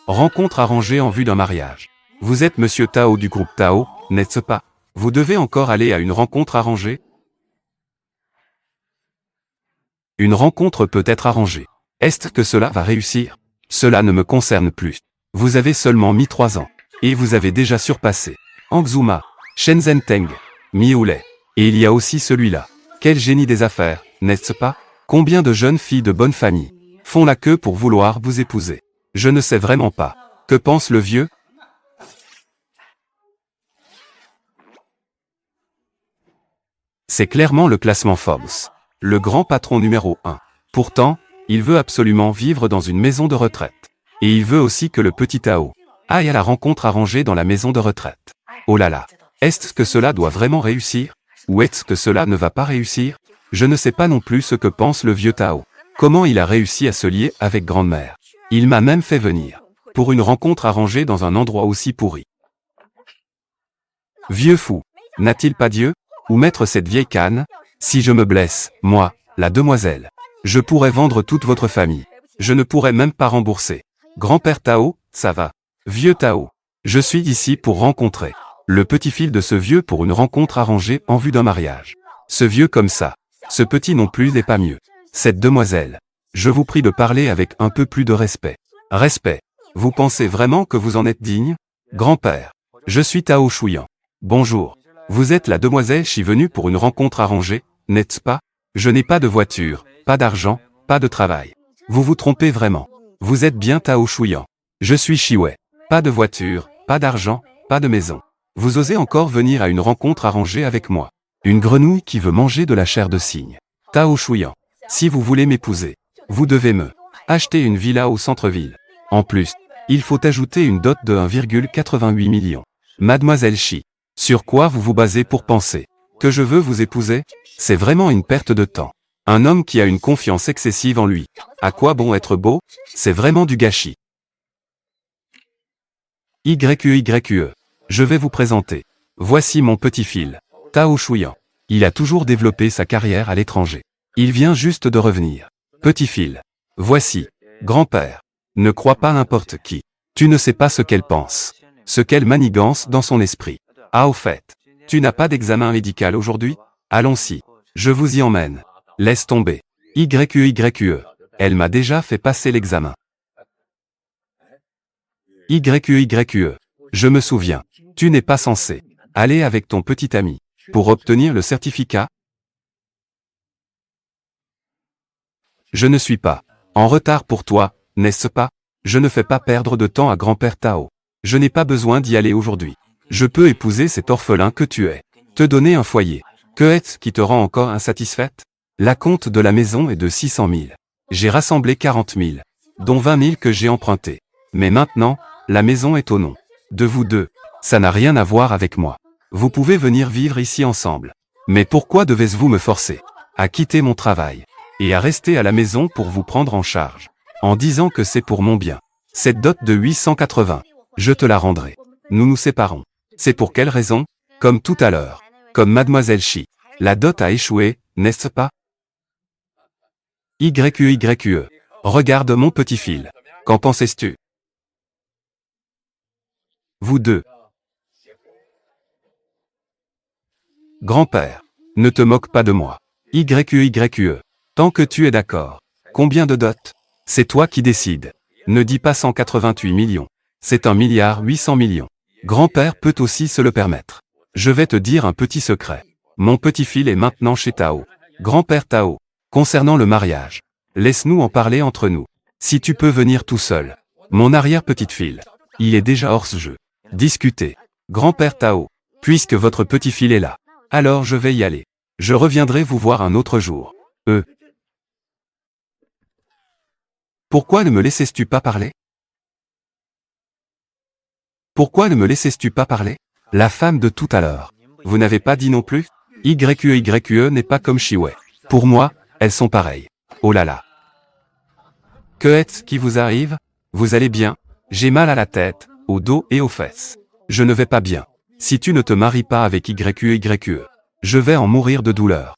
Rencontre arrangée en vue d'un mariage. Vous êtes Monsieur Tao du groupe Tao, n'est-ce pas? Vous devez encore aller à une rencontre arrangée? Une rencontre peut être arrangée. Est-ce que cela va réussir? Cela ne me concerne plus. Vous avez seulement mis 3 ans. Et vous avez déjà surpassé Hangzuma, Shenzhen Teng, Miaulai. Et il y a aussi celui-là. Quel génie des affaires, n'est-ce pas? Combien de jeunes filles de bonne famille font la queue pour vouloir vous épouser? Je ne sais vraiment pas. Que pense le vieux? C'est clairement le classement Forbes. Le grand patron numéro 1. Pourtant, il veut absolument vivre dans une maison de retraite. Et il veut aussi que le petit Tao aille à la rencontre arrangée dans la maison de retraite. Oh là là, est-ce que cela doit vraiment réussir? Ou est-ce que cela ne va pas réussir? Je ne sais pas non plus ce que pense le vieux Tao. Comment il a réussi à se lier avec grand-mère? Il m'a même fait venir pour une rencontre arrangée dans un endroit aussi pourri. Vieux fou, n'a-t-il pas Dieu? Où mettre cette vieille canne? Si je me blesse, moi, la demoiselle, je pourrais vendre toute votre famille. Je ne pourrais même pas rembourser. Grand-père Tao, ça va. Vieux Tao, je suis ici pour rencontrer le petit-fils de ce vieux pour une rencontre arrangée en vue d'un mariage. Ce vieux comme ça, ce petit non plus n'est pas mieux. Cette demoiselle, je vous prie de parler avec un peu plus de respect. Respect. Vous pensez vraiment que vous en êtes digne? Grand-père, je suis Tao Shuyan. Bonjour. Vous êtes la demoiselle Shi venue pour une rencontre arrangée, n'est-ce pas? Je n'ai pas de voiture, pas d'argent, pas de travail. Vous vous trompez vraiment. Vous êtes bien Tao Shuyan. Je suis Shiwei. Pas de voiture, pas d'argent, pas de maison. Vous osez encore venir à une rencontre arrangée avec moi? Une grenouille qui veut manger de la chair de cygne. Tao Shuyan. Si vous voulez m'épouser, vous devez me acheter une villa au centre-ville. En plus, il faut ajouter une dot de 1,88 million. Mademoiselle Shi, sur quoi vous vous basez pour penser que je veux vous épouser? C'est vraiment une perte de temps. Un homme qui a une confiance excessive en lui. À quoi bon être beau? C'est vraiment du gâchis. YQE. Je vais vous présenter. Voici mon petit-fils, Tao Shuyan. Il a toujours développé sa carrière à l'étranger. Il vient juste de revenir. Petit-fils. Voici. Grand-père. Ne crois pas n'importe qui. Tu ne sais pas ce qu'elle pense. Ce qu'elle manigance dans son esprit. Ah au fait. Tu n'as pas d'examen médical aujourd'hui? Allons-y. Je vous y emmène. Laisse tomber. YQE. Elle m'a déjà fait passer l'examen. YQE. Je me souviens. Tu n'es pas censé aller avec ton petit ami pour obtenir le certificat? Je ne suis pas en retard pour toi, n'est-ce pas? Je ne fais pas perdre de temps à grand-père Tao. Je n'ai pas besoin d'y aller aujourd'hui. Je peux épouser cet orphelin que tu es. Te donner un foyer. Que est-ce qui te rend encore insatisfaite? La compte de la maison est de 600 000. J'ai rassemblé 40 000, dont 20 000 que j'ai empruntés. Mais maintenant, la maison est au nom de vous deux. Ça n'a rien à voir avec moi. Vous pouvez venir vivre ici ensemble. Mais pourquoi devez-vous me forcer à quitter mon travail et à rester à la maison pour vous prendre en charge, en disant que c'est pour mon bien? Cette dot de 880, je te la rendrai. Nous nous séparons. C'est pour quelle raison? Comme tout à l'heure. Comme Mademoiselle Shi. La dot a échoué, n'est-ce pas? YQE. Regarde mon petit-fils. Qu'en pensais-tu? Vous deux. Grand-père. Ne te moque pas de moi. YQE. Tant que tu es d'accord. Combien de dot? C'est toi qui décides. Ne dis pas 188 millions. C'est 1,8 milliard. Grand-père peut aussi se le permettre. Je vais te dire un petit secret. Mon petit-fils est maintenant chez Tao. Grand-père Tao. Concernant le mariage. Laisse-nous en parler entre nous. Si tu peux venir tout seul. Mon arrière-petite-fille. Il est déjà hors ce jeu. Discutez. Grand-père Tao. Puisque votre petit-fils est là. Alors je vais y aller. Je reviendrai vous voir un autre jour. Pourquoi ne me laisses-tu pas parler? Pourquoi ne me laisses-tu pas parler? La femme de tout à l'heure. Vous n'avez pas dit non plus? YQE n'est pas comme Shiwei. Pour moi, elles sont pareilles. Oh là là. Que est-ce qui vous arrive? Vous allez bien? J'ai mal à la tête, au dos et aux fesses. Je ne vais pas bien. Si tu ne te maries pas avec YQE, je vais en mourir de douleur.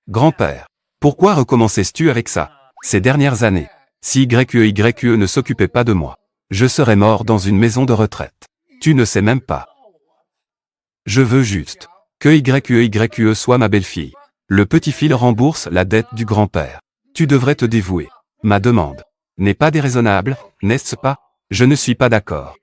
Grand-père. Pourquoi recommences-tu avec ça? Ces dernières années. Si YQE ne s'occupait pas de moi. Je serais mort dans une maison de retraite. Tu ne sais même pas. Je veux juste que YQE soit ma belle-fille. Le petit-fils rembourse la dette du grand-père. Tu devrais te dévouer. Ma demande n'est pas déraisonnable, n'est-ce pas? Je ne suis pas d'accord.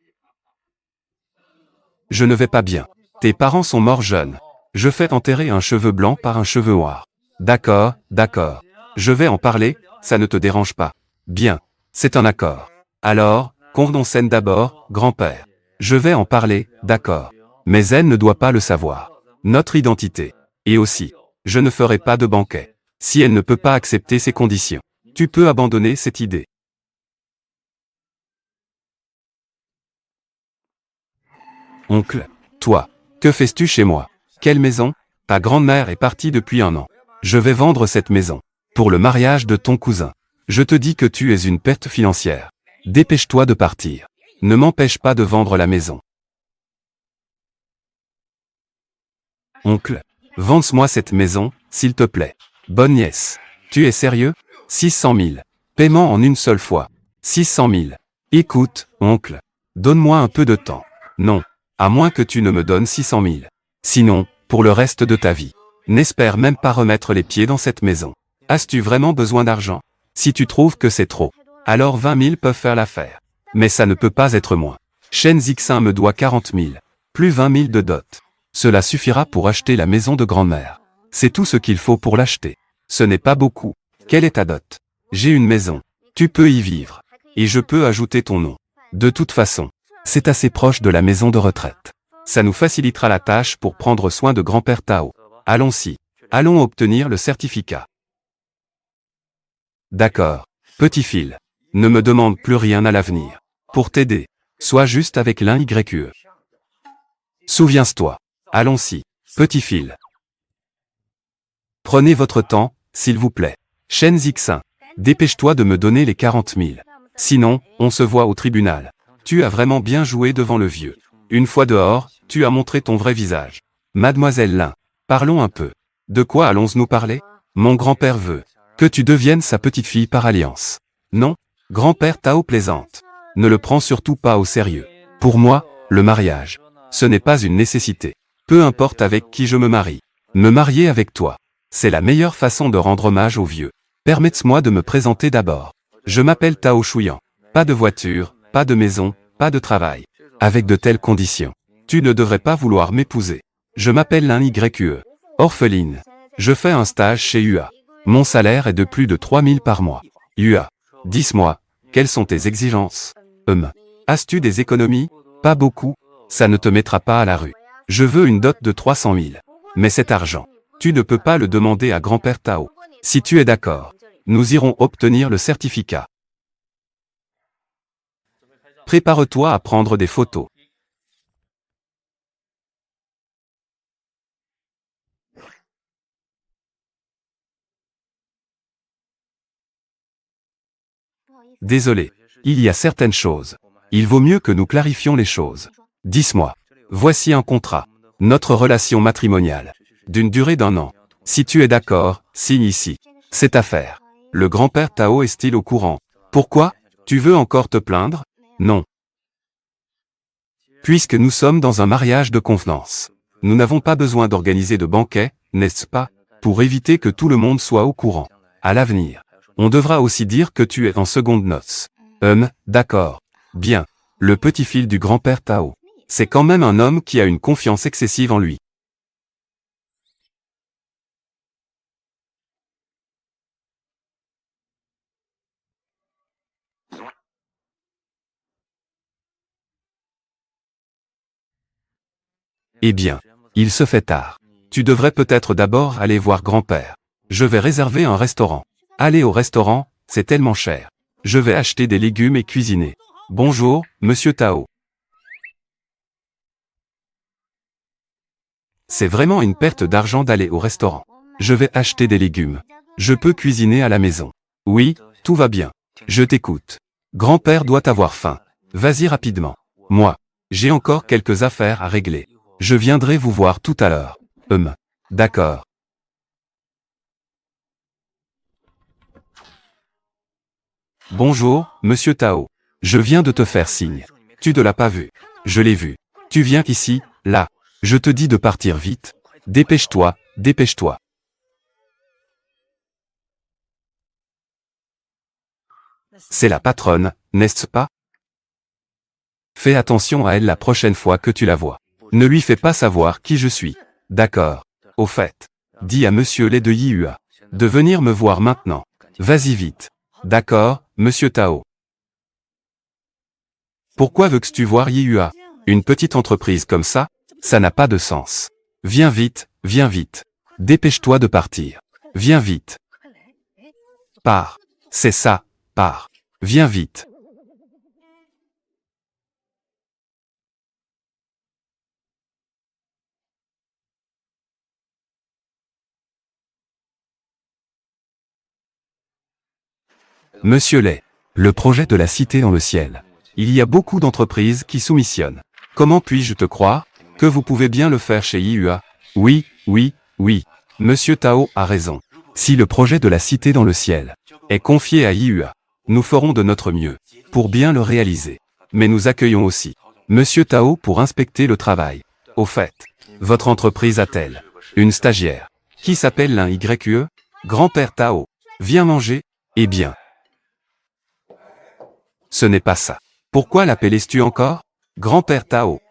Je ne vais pas bien. Tes parents sont morts jeunes. Je fais enterrer un cheveu blanc par un cheveu noir. D'accord, d'accord. Je vais en parler, ça ne te dérange pas. Bien. C'est un accord. Alors, convenons scène d'abord, grand-père. Je vais en parler, d'accord. Mais elle ne doit pas le savoir. Notre identité. Et aussi, je ne ferai pas de banquet. Si elle ne peut pas accepter ces conditions, tu peux abandonner cette idée. Oncle, toi, que fais-tu chez moi? Quelle maison? Ta grand-mère est partie depuis 1 an. Je vais vendre cette maison. Pour le mariage de ton cousin. Je te dis que tu es une perte financière. Dépêche-toi de partir. Ne m'empêche pas de vendre la maison. Oncle, vends-moi cette maison, s'il te plaît. Bonne nièce. Tu es sérieux? 600 000. Paiement en une seule fois. 600 000. Écoute, oncle. Donne-moi un peu de temps. Non. À moins que tu ne me donnes 600 000. Sinon, pour le reste de ta vie. N'espère même pas remettre les pieds dans cette maison. As-tu vraiment besoin d'argent? Si tu trouves que c'est trop, alors 20 000 peuvent faire l'affaire. Mais ça ne peut pas être moins. Shen Zixin me doit 40 000. Plus 20 000 de dot. Cela suffira pour acheter la maison de grand-mère. C'est tout ce qu'il faut pour l'acheter. Ce n'est pas beaucoup. Quelle est ta dot? J'ai une maison. Tu peux y vivre. Et je peux ajouter ton nom. De toute façon, c'est assez proche de la maison de retraite. Ça nous facilitera la tâche pour prendre soin de grand-père Tao. Allons-y. Allons obtenir le certificat. D'accord. Petit fil. Ne me demande plus rien à l'avenir. Pour t'aider, sois juste avec l'un YQE. Souviens-toi. Allons-y. Petit fil. Prenez votre temps, s'il vous plaît. Shen Zixin. Dépêche-toi de me donner les 40 000. Sinon, on se voit au tribunal. Tu as vraiment bien joué devant le vieux. Une fois dehors, tu as montré ton vrai visage. Mademoiselle Lin, parlons un peu. De quoi allons-nous parler? Mon grand-père veut que tu deviennes sa petite fille par alliance. Non? Grand-père Tao plaisante. Ne le prends surtout pas au sérieux. Pour moi, le mariage, ce n'est pas une nécessité. Peu importe avec qui je me marie. Me marier avec toi, c'est la meilleure façon de rendre hommage au vieux. Permettez-moi de me présenter d'abord. Je m'appelle Tao Shuyan. Pas de voiture, pas de maison, pas de travail. Avec de telles conditions, tu ne devrais pas vouloir m'épouser. Je m'appelle Lin YQE. Orpheline. Je fais un stage chez UA. Mon salaire est de plus de 3 000 par mois. UA. Dis-moi, quelles sont tes exigences? As-tu des économies? Pas beaucoup. Ça ne te mettra pas à la rue. Je veux une dot de 300 000. Mais cet argent, tu ne peux pas le demander à grand-père Tao. Si tu es d'accord, nous irons obtenir le certificat. Prépare-toi à prendre des photos. Désolé. Il y a certaines choses. Il vaut mieux que nous clarifions les choses. Dis-moi. Voici un contrat. Notre relation matrimoniale. D'une durée d'1 an. Si tu es d'accord, signe ici. Cette affaire. Le grand-père Tao est-il au courant? Pourquoi? Tu veux encore te plaindre? Non. Puisque nous sommes dans un mariage de convenance. Nous n'avons pas besoin d'organiser de banquet, n'est-ce pas? Pour éviter que tout le monde soit au courant. À l'avenir. On devra aussi dire que tu es en seconde noces. D'accord. Bien. Le petit fil du grand-père Tao. C'est quand même un homme qui a une confiance excessive en lui. Eh bien, il se fait tard. Tu devrais peut-être d'abord aller voir grand-père. Je vais réserver un restaurant. Aller au restaurant, c'est tellement cher. Je vais acheter des légumes et cuisiner. Bonjour, monsieur Tao. C'est vraiment une perte d'argent d'aller au restaurant. Je vais acheter des légumes. Je peux cuisiner à la maison. Oui, tout va bien. Je t'écoute. Grand-père doit avoir faim. Vas-y rapidement. Moi, j'ai encore quelques affaires à régler. Je viendrai vous voir tout à l'heure. D'accord. Bonjour, monsieur Tao. Je viens de te faire signe. Tu ne l'as pas vu. Je l'ai vu. Tu viens ici, là. Je te dis de partir vite. Dépêche-toi, dépêche-toi. C'est la patronne, n'est-ce pas? Fais attention à elle la prochaine fois que tu la vois. Ne lui fais pas savoir qui je suis. D'accord. Au fait. Dis à Monsieur Lei de Yihua de venir me voir maintenant. Vas-y vite. D'accord, Monsieur Tao. Pourquoi veux-tu voir Yihua? Une petite entreprise comme ça n'a pas de sens. Viens vite, viens vite. Dépêche-toi de partir. Viens vite. Pars. C'est ça, pars. Viens vite. Monsieur Lei. Le projet de la cité dans le ciel. Il y a beaucoup d'entreprises qui soumissionnent. Comment puis-je te croire? Que vous pouvez bien le faire chez Yihua? Oui, oui, oui. Monsieur Tao a raison. Si le projet de la cité dans le ciel est confié à Yihua, nous ferons de notre mieux pour bien le réaliser. Mais nous accueillons aussi Monsieur Tao pour inspecter le travail. Au fait, votre entreprise a-t-elle une stagiaire qui s'appelle l'un YE? Grand-père Tao, viens manger? Eh bien, ce n'est pas ça. Pourquoi l'appelais-tu encore? Grand-père Tao.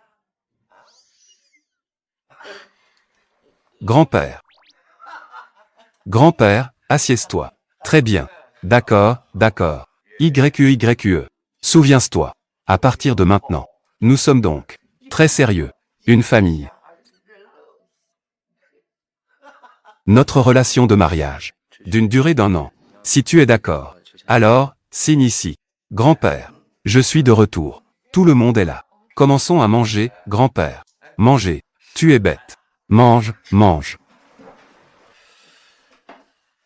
Grand-père. Grand-père, assieds-toi. Très bien. D'accord, d'accord. YE. Souviens-toi. À partir de maintenant, nous sommes donc très sérieux. Une famille. Notre relation de mariage. D'une durée d'1 an. Si tu es d'accord. Alors, signe ici. Grand-père. Je suis de retour. Tout le monde est là. Commençons à manger, grand-père. Manger. Tu es bête. Mange, mange.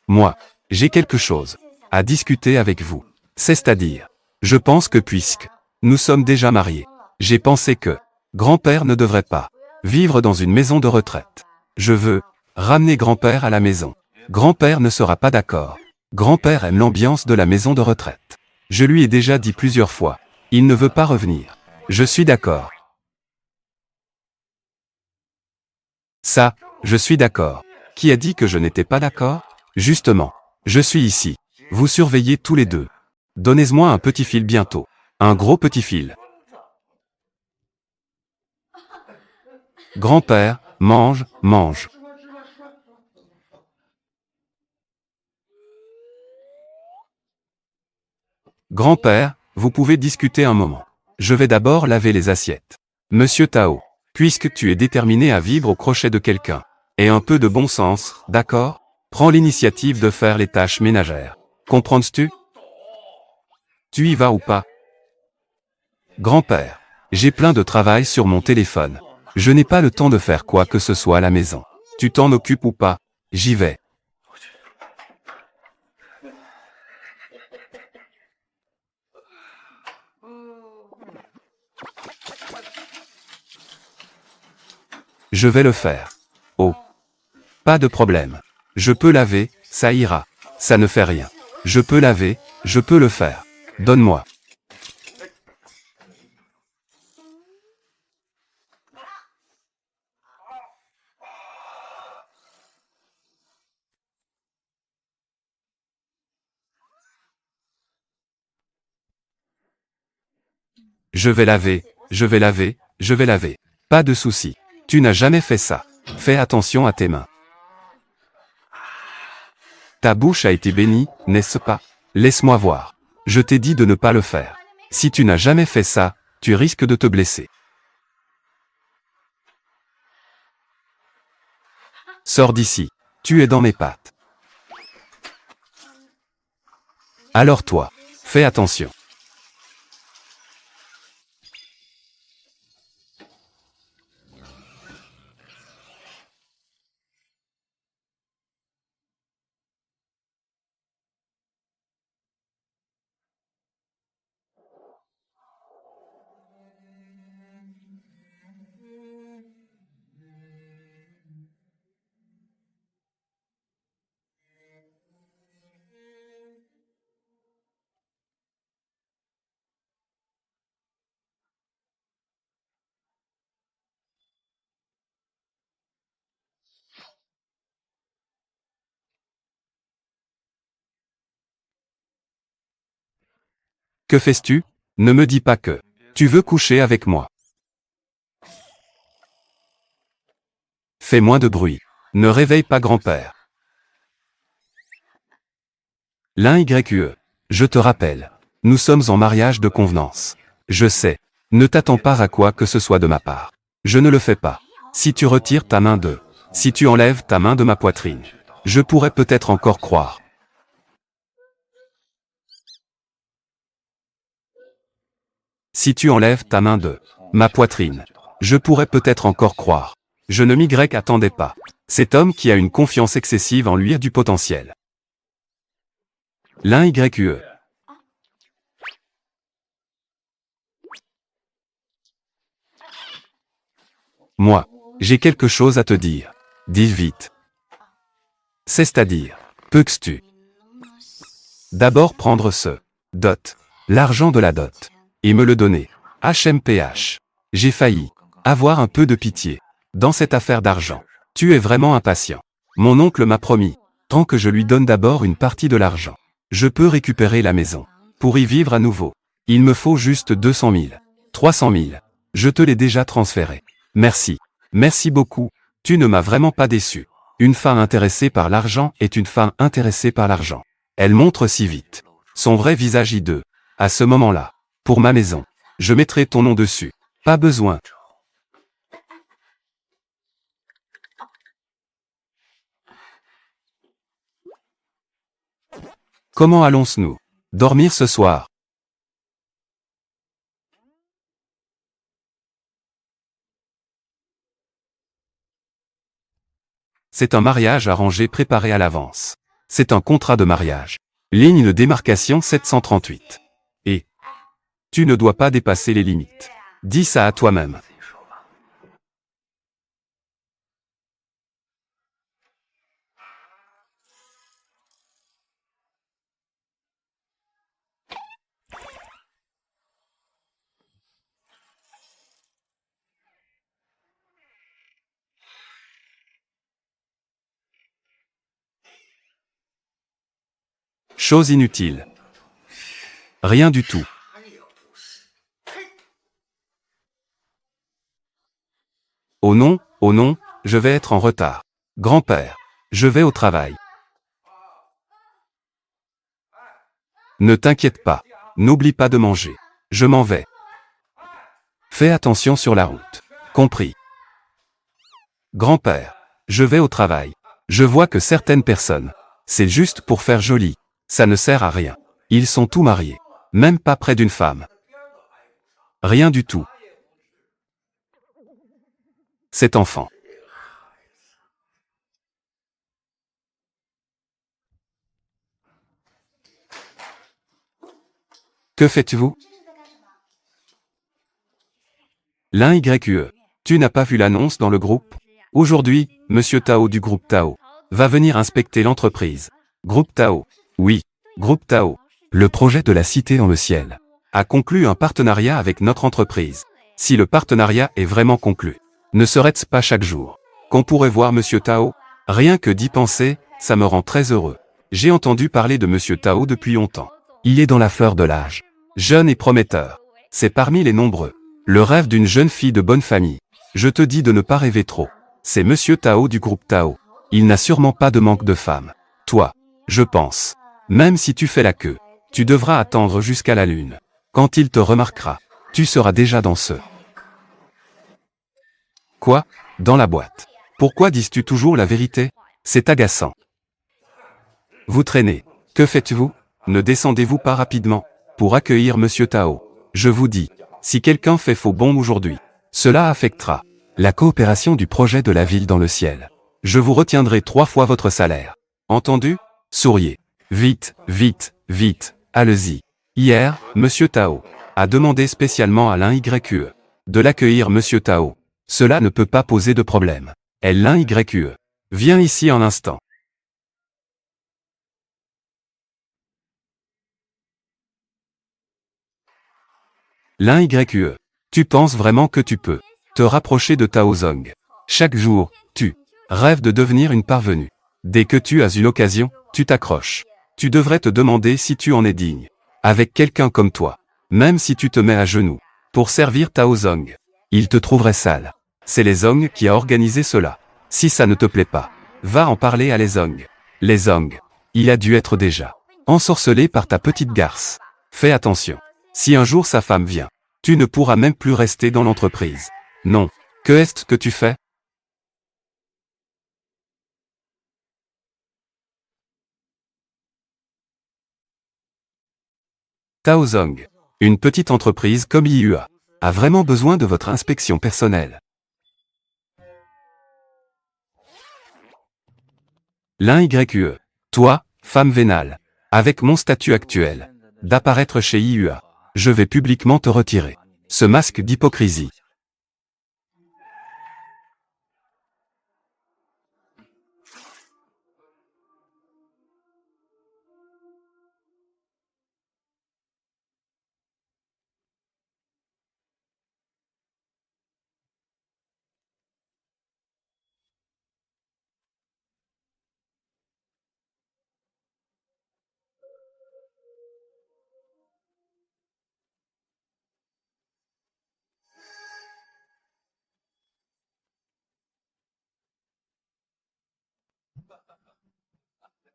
Moi, j'ai quelque chose à discuter avec vous. C'est-à-dire, je pense que puisque nous sommes déjà mariés, j'ai pensé que grand-père ne devrait pas vivre dans une maison de retraite. Je veux ramener grand-père à la maison. Grand-père ne sera pas d'accord. Grand-père aime l'ambiance de la maison de retraite. Je lui ai déjà dit plusieurs fois. Il ne veut pas revenir. Je suis d'accord. Ça, je suis d'accord. Qui a dit que je n'étais pas d'accord? Justement. Je suis ici. Vous surveillez tous les deux. Donnez-moi un petit fil bientôt. Un gros petit fil. Grand-père, mange, mange. Grand-père, vous pouvez discuter un moment. Je vais d'abord laver les assiettes. Monsieur Tao, puisque tu es déterminé à vivre au crochet de quelqu'un, et un peu de bon sens, d'accord? Prends l'initiative de faire les tâches ménagères. Comprends-tu? Tu y vas ou pas? Grand-père, j'ai plein de travail sur mon téléphone. Je n'ai pas le temps de faire quoi que ce soit à la maison. Tu t'en occupes ou pas? J'y vais. Je vais le faire. Oh, pas de problème. Je peux laver, ça ira. Ça ne fait rien. Je peux laver, je peux le faire. Donne-moi. Je vais laver, je vais laver, je vais laver. Pas de souci. Tu n'as jamais fait ça. Fais attention à tes mains. Ta bouche a été bénie, n'est-ce pas? Laisse-moi voir. Je t'ai dit de ne pas le faire. Si tu n'as jamais fait ça, tu risques de te blesser. Sors d'ici. Tu es dans mes pattes. Alors toi, fais attention. Que fais-tu? Ne me dis pas que tu veux coucher avec moi. Fais moins de bruit. Ne réveille pas grand-père. L'un YQE. Je te rappelle. Nous sommes en mariage de convenance. Je sais. Ne t'attends pas à quoi que ce soit de ma part. Je ne le fais pas. Si tu retires ta main de... Si tu enlèves ta main de ma poitrine, je pourrais peut-être encore croire. Si tu enlèves ta main de ma poitrine, je pourrais peut-être encore croire. Je ne m'y attendais pas. Cet homme qui a une confiance excessive en lui a du potentiel. L'un YQE. Moi, j'ai quelque chose à te dire. Dis vite. C'est-à-dire, peux-tu d'abord prendre ce dot, l'argent de la dot, et me le donner. HMPH. J'ai failli avoir un peu de pitié dans cette affaire d'argent. Tu es vraiment impatient. Mon oncle m'a promis, tant que je lui donne d'abord une partie de l'argent, je peux récupérer la maison. Pour y vivre à nouveau, il me faut juste 200 000, 300 000. Je te l'ai déjà transféré. Merci. Merci beaucoup. Tu ne m'as vraiment pas déçu. Une femme intéressée par l'argent est une femme intéressée par l'argent. Elle montre si vite son vrai visage hideux. À ce moment-là, pour ma maison, je mettrai ton nom dessus. Pas besoin. Comment allons-nous dormir ce soir? C'est un mariage arrangé préparé à l'avance. C'est un contrat de mariage. Ligne de démarcation 738. Et tu ne dois pas dépasser les limites. Dis ça à toi-même. Chose inutile. Rien du tout. Oh non, je vais être en retard. Grand-père, je vais au travail. Ne t'inquiète pas. N'oublie pas de manger. Je m'en vais. Fais attention sur la route. Compris. Grand-père, je vais au travail. Je vois que certaines personnes, c'est juste pour faire joli. Ça ne sert à rien. Ils sont tous mariés. Même pas près d'une femme. Rien du tout. Cet enfant. Que faites-vous? L'un YQE. Tu n'as pas vu l'annonce dans le groupe? Aujourd'hui, Monsieur Tao du groupe Tao va venir inspecter l'entreprise. Groupe Tao. Oui, groupe Tao. Le projet de la cité dans le ciel a conclu un partenariat avec notre entreprise. Si le partenariat est vraiment conclu, ne serait-ce pas chaque jour qu'on pourrait voir Monsieur Tao? Rien que d'y penser, ça me rend très heureux. J'ai entendu parler de Monsieur Tao depuis longtemps. Il est dans la fleur de l'âge. Jeune et prometteur. C'est parmi les nombreux. Le rêve d'une jeune fille de bonne famille. Je te dis de ne pas rêver trop. C'est Monsieur Tao du groupe Tao. Il n'a sûrement pas de manque de femmes. Toi, je pense. Même si tu fais la queue, tu devras attendre jusqu'à la lune. Quand il te remarquera, tu seras déjà dans ce. Quoi? Dans la boîte. Pourquoi dis-tu toujours la vérité? C'est agaçant. Vous traînez. Que faites-vous? Ne descendez-vous pas rapidement pour accueillir Monsieur Tao? Je vous dis, si quelqu'un fait faux bond aujourd'hui, cela affectera la coopération du projet de la ville dans le ciel. Je vous retiendrai 3 fois votre salaire. Entendu? Souriez. Vite, vite, vite, allez-y. Hier, Monsieur Tao a demandé spécialement à l'un YQE de l'accueillir Monsieur Tao. Cela ne peut pas poser de problème. Elle l'un YQE. Viens ici un instant. L'un YQE. Tu penses vraiment que tu peux te rapprocher de Tao Zong? Chaque jour, tu rêves de devenir une parvenue. Dès que tu as eu l'occasion, tu t'accroches. Tu devrais te demander si tu en es digne. Avec quelqu'un comme toi. Même si tu te mets à genoux. Pour servir Tao Zong. Il te trouverait sale. C'est les Zong qui a organisé cela. Si ça ne te plaît pas. Va en parler à les Zong. Les Zong. Il a dû être déjà ensorcelé par ta petite garce. Fais attention. Si un jour sa femme vient, tu ne pourras même plus rester dans l'entreprise. Non. Que est-ce que tu fais? Tao Zong. Une petite entreprise comme IUA a vraiment besoin de votre inspection personnelle. L'un YQE. Toi, femme vénale, avec mon statut actuel, d'apparaître chez IUA, je vais publiquement te retirer ce masque d'hypocrisie.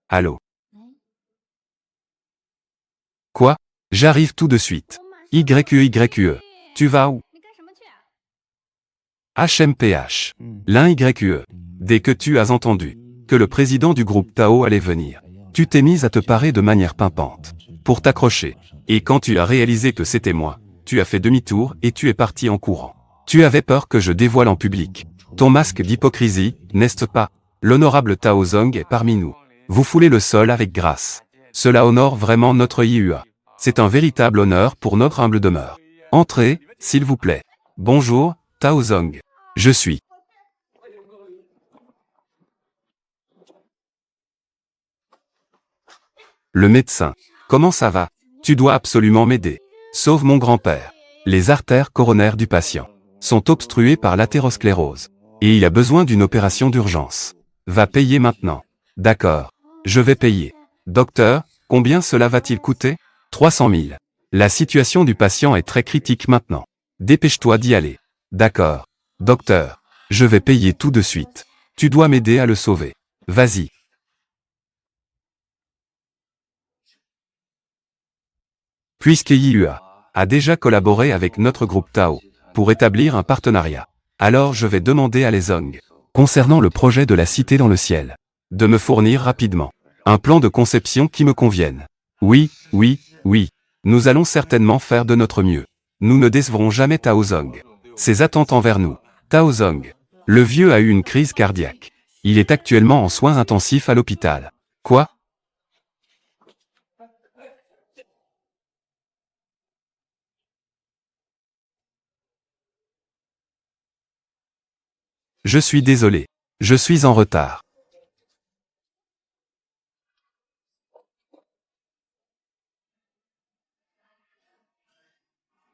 Allô? Quoi? J'arrive tout de suite. YQE. Tu vas où? HMPH. L'un YQE. Dès que tu as entendu que le président du groupe Tao allait venir, tu t'es mise à te parer de manière pimpante pour t'accrocher. Et quand tu as réalisé que c'était moi, tu as fait demi-tour et tu es parti en courant. Tu avais peur que je dévoile en public ton masque d'hypocrisie, n'est-ce pas? L'honorable Tao Zong est parmi nous. Vous foulez le sol avec grâce. Cela honore vraiment notre IUA. C'est un véritable honneur pour notre humble demeure. Entrez, s'il vous plaît. Bonjour, Tao Zong. Je suis le médecin. Comment ça va? Tu dois absolument m'aider. Sauve mon grand-père. Les artères coronaires du patient sont obstruées par l'athérosclérose. Et il a besoin d'une opération d'urgence. Va payer maintenant. D'accord. Je vais payer. Docteur, combien cela va-t-il coûter? 300 000. La situation du patient est très critique maintenant. Dépêche-toi d'y aller. D'accord. Docteur, je vais payer tout de suite. Tu dois m'aider à le sauver. Vas-y. Puisque IUA a déjà collaboré avec notre groupe Tao pour établir un partenariat, alors je vais demander à les Zong, concernant le projet de la cité dans le ciel, de me fournir rapidement un plan de conception qui me convienne. Oui. Nous allons certainement faire de notre mieux. Nous ne décevrons jamais Tao Zong. Ses attentes envers nous. Tao Zong. Le vieux a eu une crise cardiaque. Il est actuellement en soins intensifs à l'hôpital. Quoi? Je suis désolé. Je suis en retard.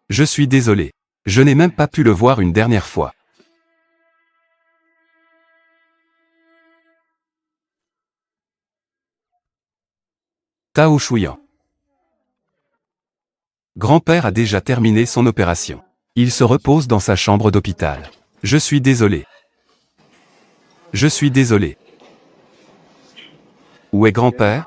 Je suis désolé. Je n'ai même pas pu le voir une dernière fois. Tao Shuyan. Grand-père a déjà terminé son opération. Il se repose dans sa chambre d'hôpital. Je suis désolé. Je suis désolé. Où est grand-père?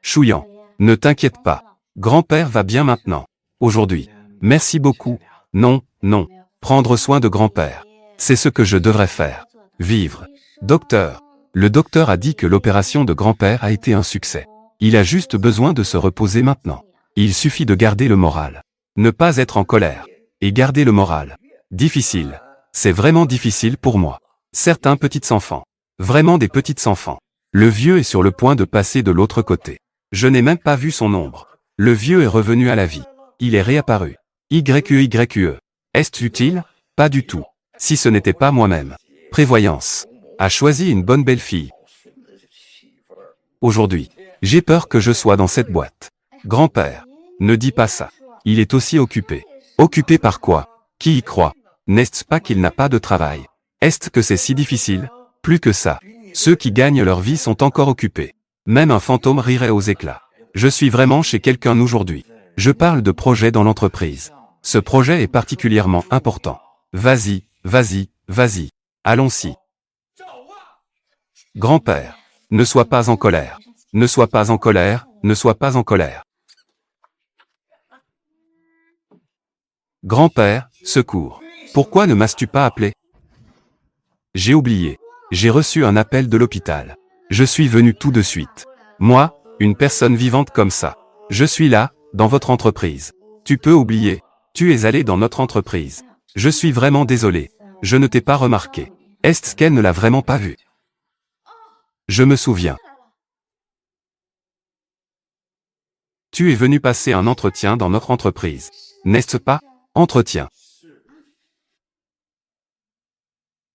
Shuyan. Ne t'inquiète pas. Grand-père va bien maintenant. Aujourd'hui. Merci beaucoup. Non. Prendre soin de grand-père. C'est ce que je devrais faire. Vivre. Docteur. Le docteur a dit que l'opération de grand-père a été un succès. Il a juste besoin de se reposer maintenant. Il suffit de garder le moral. Ne pas être en colère. Et garder le moral. Difficile. C'est vraiment difficile pour moi. Certains petits enfants. Vraiment des petits enfants. Le vieux est sur le point de passer de l'autre côté. Je n'ai même pas vu son ombre. Le vieux est revenu à la vie. Il est réapparu. YQE. Est-ce utile? Pas du tout. Si ce n'était pas moi-même. Prévoyance. A choisi une bonne belle-fille. Aujourd'hui. J'ai peur que je sois dans cette boîte. Grand-père. Ne dis pas ça. Il est aussi occupé. Occupé par quoi? Qui y croit? N'est-ce pas qu'il n'a pas de travail? Est-ce que c'est si difficile? Plus que ça. Ceux qui gagnent leur vie sont encore occupés. Même un fantôme rirait aux éclats. Je suis vraiment chez quelqu'un aujourd'hui. Je parle de projet dans l'entreprise. Ce projet est particulièrement important. Vas-y, vas-y, vas-y. Allons-y. Grand-père. Ne sois pas en colère. Ne sois pas en colère, ne sois pas en colère. Grand-père, secours. Pourquoi ne m'as-tu pas appelé? J'ai oublié. J'ai reçu un appel de l'hôpital. Je suis venu tout de suite. Moi, une personne vivante comme ça. Je suis là, dans votre entreprise. Tu peux oublier. Tu es allé dans notre entreprise. Je suis vraiment désolé. Je ne t'ai pas remarqué. Est-ce qu'elle ne l'a vraiment pas vu? Je me souviens. Tu es venu passer un entretien dans notre entreprise. N'est-ce pas? Entretien.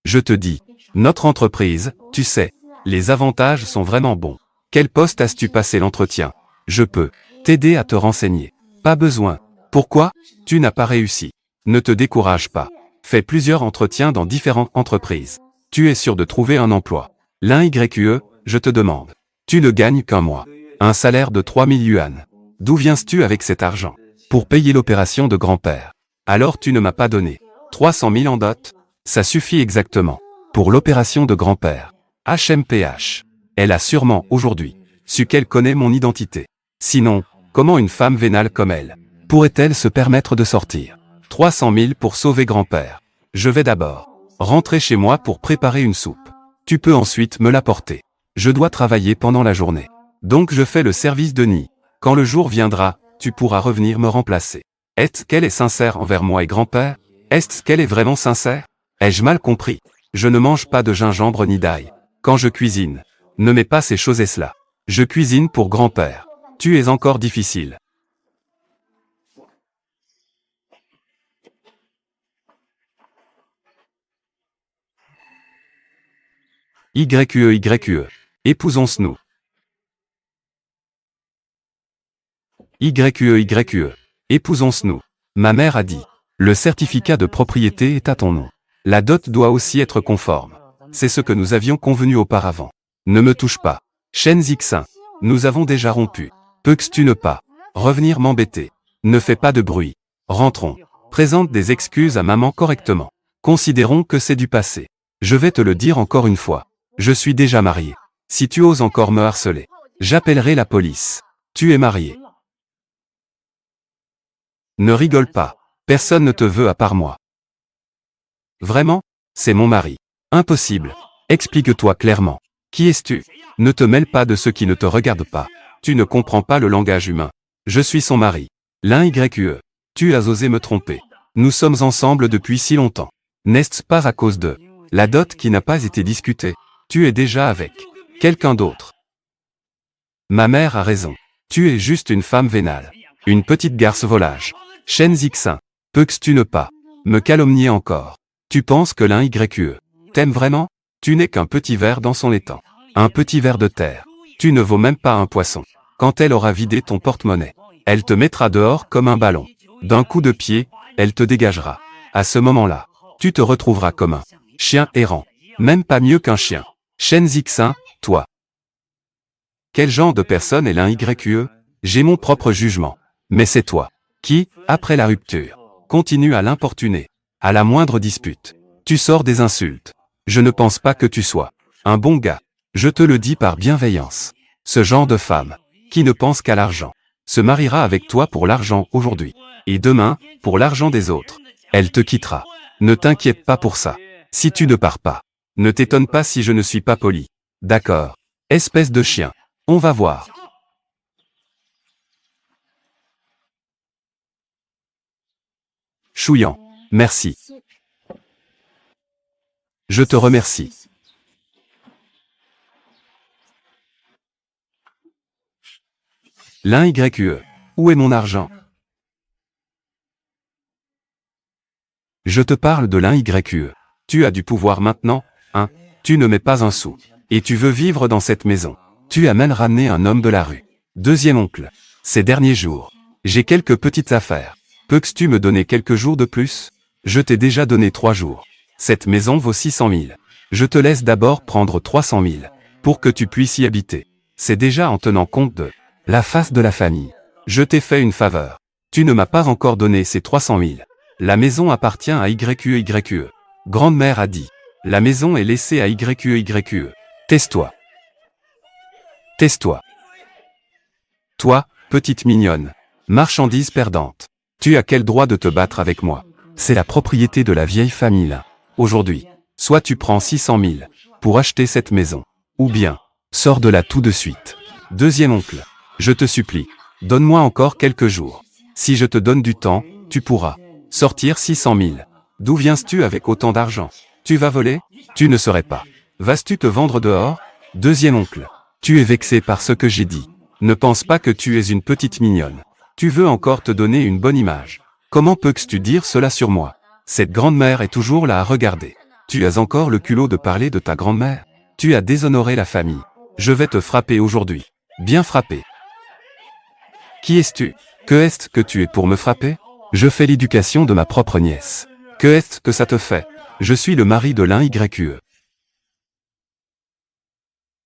Je te dis, notre entreprise, tu sais, les avantages sont vraiment bons. Quel poste as-tu passé l'entretien? Je peux t'aider à te renseigner. Pas besoin. Pourquoi? Tu n'as pas réussi. Ne te décourage pas. Fais plusieurs entretiens dans différentes entreprises. Tu es sûr de trouver un emploi. L'un YQE, je te demande. Tu ne gagnes qu'un mois. Un salaire de 3000 yuan. D'où viens-tu avec cet argent? Pour payer l'opération de grand-père. Alors tu ne m'as pas donné 300 000 en dot? Ça suffit exactement. Pour l'opération de grand-père. HMPH. Elle a sûrement, aujourd'hui, su qu'elle connaît mon identité. Sinon, comment une femme vénale comme elle pourrait-elle se permettre de sortir 300 000 pour sauver grand-père? Je vais d'abord rentrer chez moi pour préparer une soupe. Tu peux ensuite me l'apporter. Je dois travailler pendant la journée. Donc je fais le service de nid. Quand le jour viendra, tu pourras revenir me remplacer. Est-ce qu'elle est sincère envers moi et grand-père? Est-ce qu'elle est vraiment sincère? Ai-je mal compris? Je ne mange pas de gingembre ni d'ail. Quand je cuisine, ne mets pas ces choses-là. Je cuisine pour grand-père. Tu es encore difficile. YQE. Épousons-nous. YQE. Épousons-nous. Ma mère a dit. Le certificat de propriété est à ton nom. La dot doit aussi être conforme. C'est ce que nous avions convenu auparavant. Ne me touche pas. Shen Zixin. Nous avons déjà rompu. Peux-tu ne pas revenir m'embêter? Ne fais pas de bruit. Rentrons. Présente des excuses à maman correctement. Considérons que c'est du passé. Je vais te le dire encore une fois. Je suis déjà marié. Si tu oses encore me harceler, j'appellerai la police. Tu es marié. Ne rigole pas. Personne ne te veut à part moi. Vraiment? C'est mon mari. Impossible. Explique-toi clairement. Qui es-tu? Ne te mêle pas de ce qui ne te regarde pas. Tu ne comprends pas le langage humain. Je suis son mari. L'un YQE. Tu as osé me tromper. Nous sommes ensemble depuis si longtemps. N'est-ce pas à cause de la dot qui n'a pas été discutée? Tu es déjà avec quelqu'un d'autre. Ma mère a raison. Tu es juste une femme vénale. Une petite garce volage. Shen Zixin. Peux-tu ne pas me calomnier encore? Tu penses que l'un YQE t'aime vraiment? Tu n'es qu'un petit ver dans son étang. Un petit ver de terre. Tu ne vaux même pas un poisson. Quand elle aura vidé ton porte-monnaie, elle te mettra dehors comme un ballon. D'un coup de pied, elle te dégagera. À ce moment-là, tu te retrouveras comme un chien errant. Même pas mieux qu'un chien. Shen Zixin, toi. Quel genre de personne est l'un YQE? J'ai mon propre jugement. Mais c'est toi qui, après la rupture, continue à l'importuner. À la moindre dispute, tu sors des insultes. Je ne pense pas que tu sois un bon gars. Je te le dis par bienveillance. Ce genre de femme, qui ne pense qu'à l'argent, se mariera avec toi pour l'argent aujourd'hui. Et demain, pour l'argent des autres. Elle te quittera. Ne t'inquiète pas pour ça. Si tu ne pars pas, ne t'étonne pas si je ne suis pas poli. D'accord. Espèce de chien. On va voir. Chouillant. Merci. Je te remercie. L'un YQE. Où est mon argent? Je te parle de l'un YQE. Tu as du pouvoir maintenant, hein? Tu ne mets pas un sou. Et tu veux vivre dans cette maison. Tu as même ramené un homme de la rue. Deuxième oncle. Ces derniers jours, j'ai quelques petites affaires. Peux-tu me donner quelques jours de plus? Je t'ai déjà donné 3 jours. Cette maison vaut 600 000. Je te laisse d'abord prendre 300 000, pour que tu puisses y habiter. C'est déjà en tenant compte de la face de la famille. Je t'ai fait une faveur. Tu ne m'as pas encore donné ces 300 000. La maison appartient à YQE. Grande-mère a dit. La maison est laissée à YQE. Tais-toi. Tais-toi. Toi, petite mignonne. Marchandise perdante. Tu as quel droit de te battre avec moi? C'est la propriété de la vieille famille là. Aujourd'hui. Soit tu prends 600 000 pour acheter cette maison. Ou bien, sors de là tout de suite. Deuxième oncle. Je te supplie. Donne-moi encore quelques jours. Si je te donne du temps, tu pourras sortir 600 000. D'où viens-tu avec autant d'argent? Tu vas voler? Tu ne saurais pas. Vas-tu te vendre dehors? Deuxième oncle. Tu es vexé par ce que j'ai dit. Ne pense pas que tu es une petite mignonne. Tu veux encore te donner une bonne image. Comment peux-tu dire cela sur moi? Cette grand-mère est toujours là à regarder. Tu as encore le culot de parler de ta grand-mère? Tu as déshonoré la famille. Je vais te frapper aujourd'hui. Bien frappé. Qui es-tu? Que est-ce que tu es pour me frapper? Je fais l'éducation de ma propre nièce. Que est-ce que ça te fait? Je suis le mari de l'un YQE.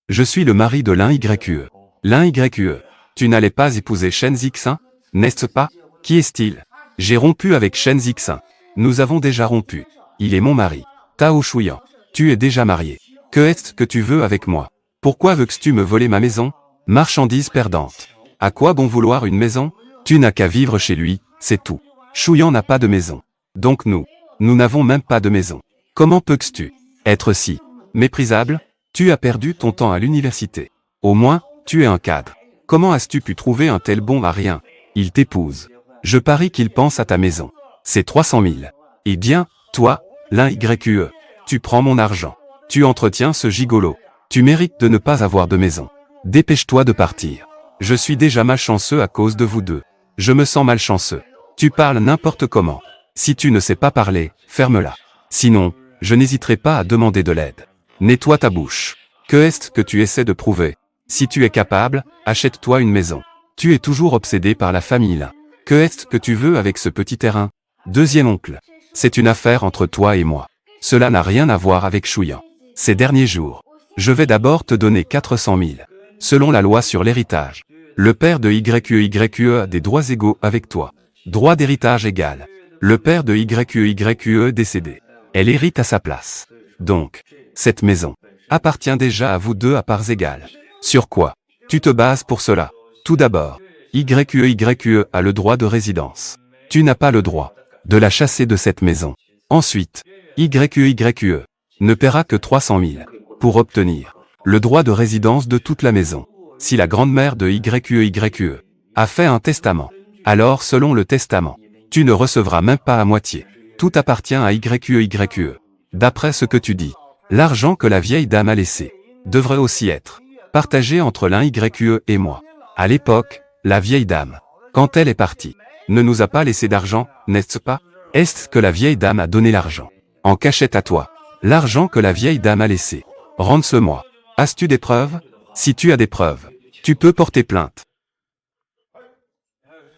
Je suis le mari de l'un YQE. L'un YQE. Tu n'allais pas épouser Shen Zixin? N'est-ce pas? Qui est-il? J'ai rompu avec Shen Zixin. Nous avons déjà rompu. Il est mon mari. Tao Shuyan. Tu es déjà marié. Que est-ce que tu veux avec moi? Pourquoi veux-tu me voler ma maison? Marchandise perdante. À quoi bon vouloir une maison? Tu n'as qu'à vivre chez lui, c'est tout. Shuyan n'a pas de maison. Donc nous n'avons même pas de maison. Comment peux-tu être si méprisable? Tu as perdu ton temps à l'université. Au moins, tu es un cadre. Comment as-tu pu trouver un tel bon à rien? Il t'épouse. Je parie qu'il pense à ta maison. C'est 300 000. Eh bien, toi, l'un YQE. Tu prends mon argent. Tu entretiens ce gigolo. Tu mérites de ne pas avoir de maison. Dépêche-toi de partir. Je suis déjà malchanceux à cause de vous deux. Je me sens malchanceux. Tu parles n'importe comment. Si tu ne sais pas parler, ferme-la. Sinon, je n'hésiterai pas à demander de l'aide. Nettoie ta bouche. Que est-ce que tu essaies de prouver? Si tu es capable, achète-toi une maison. Tu es toujours obsédé par la famille là. Que est-ce que tu veux avec ce petit terrain? Deuxième oncle. C'est une affaire entre toi et moi. Cela n'a rien à voir avec Shuyan. Ces derniers jours. Je vais d'abord te donner 400 000. Selon la loi sur l'héritage. Le père de YQE a des droits égaux avec toi. Droit d'héritage égal. Le père de YQE décédé. Elle hérite à sa place. Donc, cette maison appartient déjà à vous deux à parts égales. Sur quoi tu te bases pour cela? Tout d'abord, YQE a le droit de résidence. Tu n'as pas le droit de la chasser de cette maison. Ensuite, YQE ne paiera que 300 000 pour obtenir le droit de résidence de toute la maison. Si la grand-mère de YQE a fait un testament, alors selon le testament, tu ne recevras même pas à moitié. Tout appartient à YQE. D'après ce que tu dis, l'argent que la vieille dame a laissé devrait aussi être partagé entre l'un YQE et moi. À l'époque, la vieille dame, quand elle est partie, ne nous a pas laissé d'argent, n'est-ce pas? Est-ce que la vieille dame a donné l'argent en cachette à toi? L'argent que la vieille dame a laissé. Rende-le-moi. As-tu des preuves? Si tu as des preuves, tu peux porter plainte.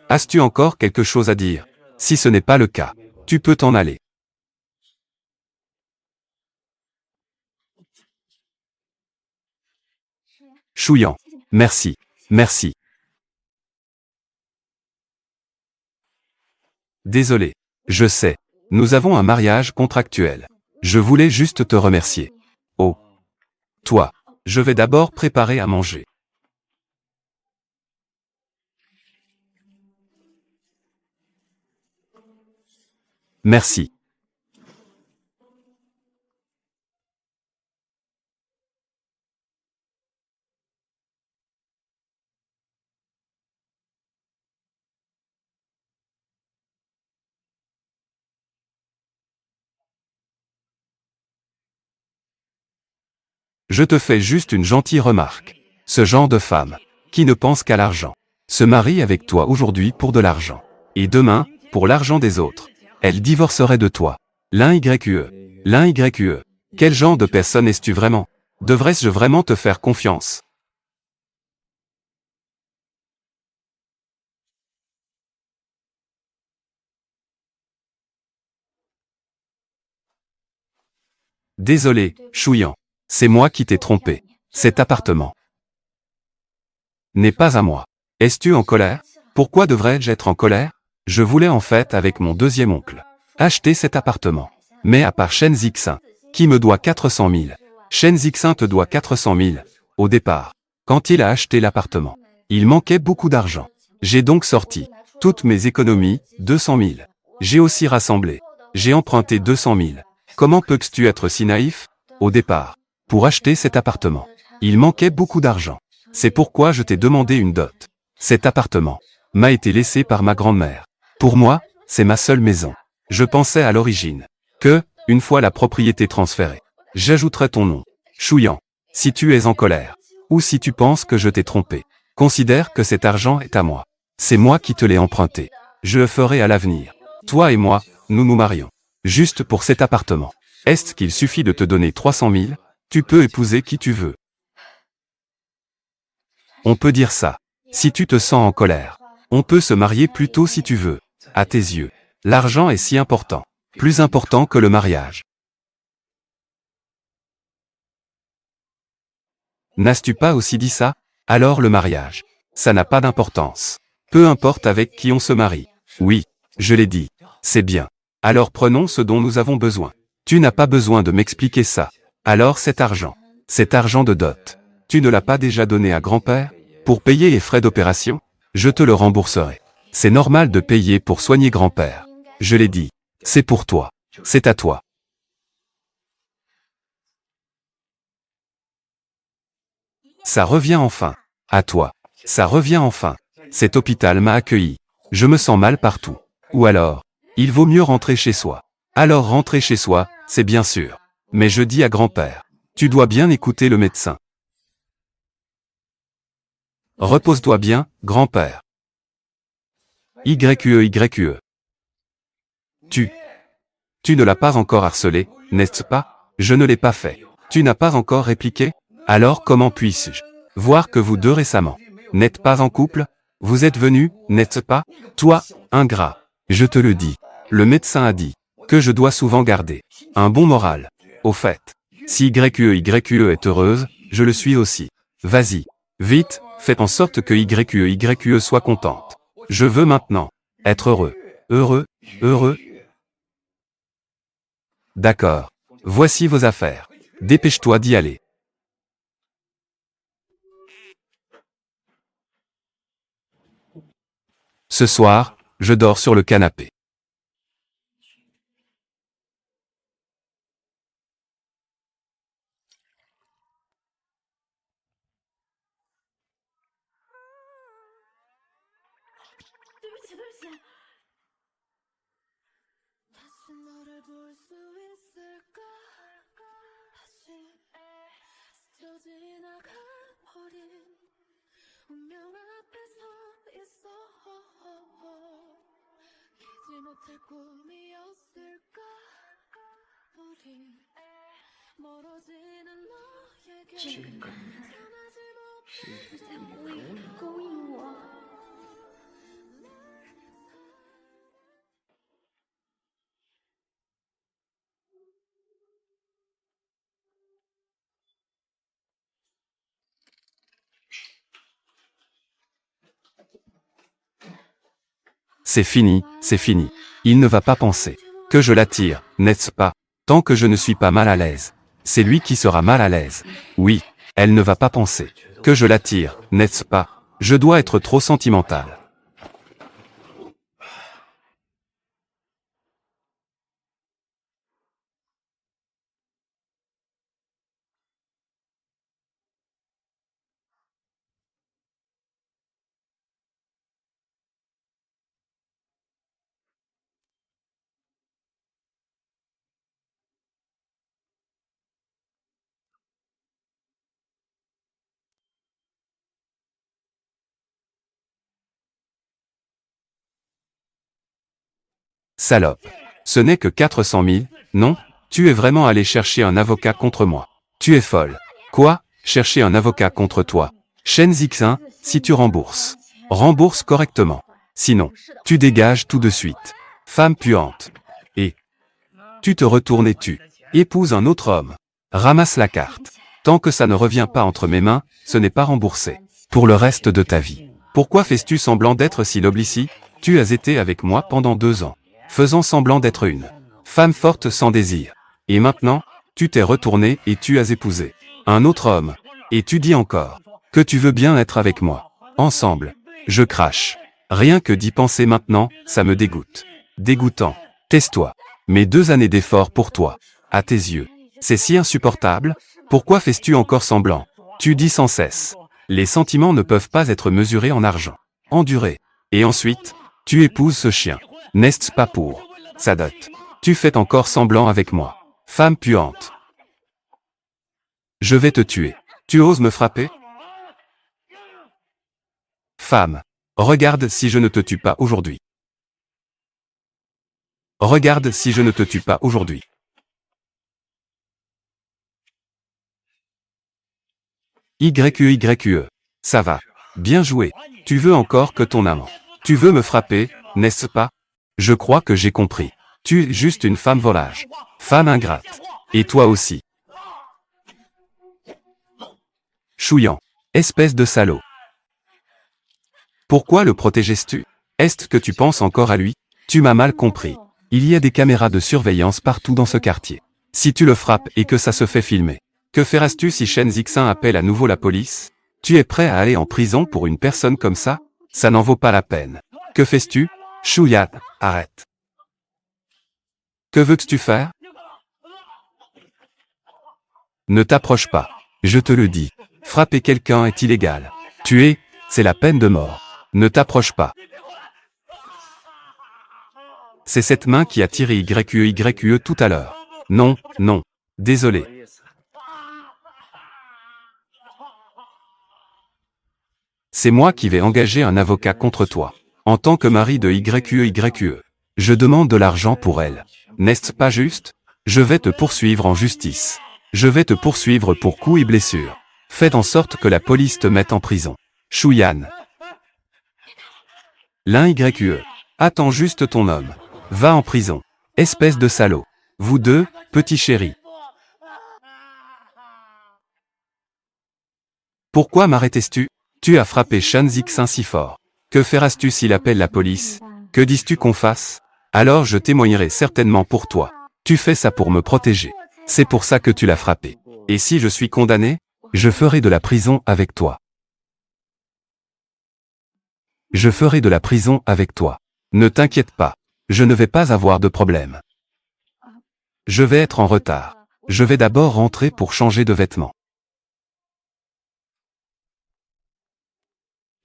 As-tu encore quelque chose à dire? Si ce n'est pas le cas, tu peux t'en aller. Chouillant. Merci. Merci. Désolé. Je sais. Nous avons un mariage contractuel. Je voulais juste te remercier. Oh. Toi. Je vais d'abord préparer à manger. Merci. Je te fais juste une gentille remarque. Ce genre de femme, qui ne pense qu'à l'argent, se marie avec toi aujourd'hui pour de l'argent. Et demain, pour l'argent des autres. Elle divorcerait de toi. L'un YQE. L'un YQE. Quel genre de personne es-tu vraiment? Devrais-je vraiment te faire confiance? Désolé, Chouyan. C'est moi qui t'ai trompé. Cet appartement n'est pas à moi. Es-tu en colère? Pourquoi devrais-je être en colère? Je voulais en fait avec mon deuxième oncle acheter cet appartement. Mais à part Shen Zixin, qui me doit 400 000. Shen Zixin te doit 400 000. Au départ, quand il a acheté l'appartement, il manquait beaucoup d'argent. J'ai donc sorti toutes mes économies, 200 000. J'ai aussi rassemblé. J'ai emprunté 200 000. Comment peux-tu être si naïf? Au départ, pour acheter cet appartement, il manquait beaucoup d'argent. C'est pourquoi je t'ai demandé une dot. Cet appartement m'a été laissé par ma grand-mère. Pour moi, c'est ma seule maison. Je pensais à l'origine que, une fois la propriété transférée, j'ajouterais ton nom. Chouyan. Si tu es en colère, ou si tu penses que je t'ai trompé, considère que cet argent est à moi. C'est moi qui te l'ai emprunté. Je le ferai à l'avenir. Toi et moi, nous nous marions. Juste pour cet appartement. Est-ce qu'il suffit de te donner 300 000? Tu peux épouser qui tu veux. On peut dire ça. Si tu te sens en colère, on peut se marier plus tôt si tu veux. À tes yeux, l'argent est si important. Plus important que le mariage. N'as-tu pas aussi dit ça? Alors le mariage, ça n'a pas d'importance. Peu importe avec qui on se marie. Oui, je l'ai dit. C'est bien. Alors prenons ce dont nous avons besoin. Tu n'as pas besoin de m'expliquer ça. Alors cet argent de dot, tu ne l'as pas déjà donné à grand-père? Pour payer les frais d'opération? Je te le rembourserai. C'est normal de payer pour soigner grand-père. Je l'ai dit. C'est pour toi. C'est à toi. Ça revient enfin. À toi. Ça revient enfin. Cet hôpital m'a accueilli. Je me sens mal partout. Ou alors, il vaut mieux rentrer chez soi. Alors rentrer chez soi, c'est bien sûr. Mais je dis à grand-père, tu dois bien écouter le médecin. Repose-toi bien, grand-père. YQE. Tu ne l'as pas encore harcelé, n'est-ce pas? Je ne l'ai pas fait. Tu n'as pas encore répliqué? Alors comment puisse-je voir que vous deux récemment n'êtes pas en couple? Vous êtes venus, n'est-ce pas? Toi, ingrat. Je te le dis. Le médecin a dit que je dois souvent garder un bon moral. Au fait, si YQE est heureuse, je le suis aussi. Vas-y. Vite, fais en sorte que YQE soit contente. Je veux maintenant être heureux. Heureux. D'accord. Voici vos affaires. Dépêche-toi d'y aller. Ce soir, je dors sur le canapé.这个是在故意勾引我。C'est fini. Il ne va pas penser que je l'attire, n'est-ce pas? Tant que je ne suis pas mal à l'aise. C'est lui qui sera mal à l'aise. Oui, elle ne va pas penser que je l'attire, n'est-ce pas? Je dois être trop sentimental. Salope. Ce n'est que 400 000, non? Tu es vraiment allé chercher un avocat contre moi. Tu es folle. Quoi? Chercher un avocat contre toi? Shen Zixin, si tu rembourses. Rembourse correctement. Sinon, tu dégages tout de suite. Femme puante. Et tu te retournes et tu Épouse un autre homme. Ramasse la carte. Tant que ça ne revient pas entre mes mains, ce n'est pas remboursé. Pour le reste de ta vie. Pourquoi fais-tu semblant d'être si noble ici? Tu as été avec moi pendant 2 ans. Faisant semblant d'être une femme forte sans désir. Et maintenant, tu t'es retourné et tu as épousé un autre homme. Et tu dis encore que tu veux bien être avec moi. Ensemble. Je crache. Rien que d'y penser maintenant, ça me dégoûte. Dégoûtant. Tais-toi. Mes 2 années d'efforts pour toi. À tes yeux. C'est si insupportable. Pourquoi fais-tu encore semblant? Tu dis sans cesse. Les sentiments ne peuvent pas être mesurés en argent. Enduré. Et ensuite, tu épouses ce chien. N'est-ce pas pour sa dot? Tu fais encore semblant avec moi. Femme puante. Je vais te tuer. Tu oses me frapper? Femme. Regarde si je ne te tue pas aujourd'hui. Regarde si je ne te tue pas aujourd'hui. YQYQE. Ça va. Bien joué. Tu veux encore que ton amant. Tu veux me frapper, n'est-ce pas? Je crois que j'ai compris. Tu es juste une femme volage. Femme ingrate. Et toi aussi. Chouillant. Espèce de salaud. Pourquoi le protéges-tu? Est-ce que tu penses encore à lui? Tu m'as mal compris. Il y a des caméras de surveillance partout dans ce quartier. Si tu le frappes et que ça se fait filmer, que feras-tu si Shen Zixin appelle à nouveau la police? Tu es prêt à aller en prison pour une personne comme ça? Ça n'en vaut pas la peine. Que fais-tu? Chouyan, arrête. Que veux-tu faire? Ne t'approche pas. Je te le dis. Frapper quelqu'un est illégal. Tuer, c'est la peine de mort. Ne t'approche pas. C'est cette main qui a tiré YQE tout à l'heure. Non, non. Désolé. C'est moi qui vais engager un avocat contre toi. En tant que mari de YQE. Je demande de l'argent pour elle. N'est-ce pas juste? Je vais te poursuivre en justice. Je vais te poursuivre pour coups et blessures. Faites en sorte que la police te mette en prison. Chouyan. L'un YQE. Attends juste ton homme. Va en prison. Espèce de salaud. Vous deux, petits chéris. Pourquoi m'arrêtes-tu? Tu as frappé Shan Zixin si fort. Que feras-tu s'il appelle la police? Que dis-tu qu'on fasse? Alors je témoignerai certainement pour toi. Tu fais ça pour me protéger. C'est pour ça que tu l'as frappé. Et si je suis condamné? Je ferai de la prison avec toi. Je ferai de la prison avec toi. Ne t'inquiète pas. Je ne vais pas avoir de problème. Je vais être en retard. Je vais d'abord rentrer pour changer de vêtements.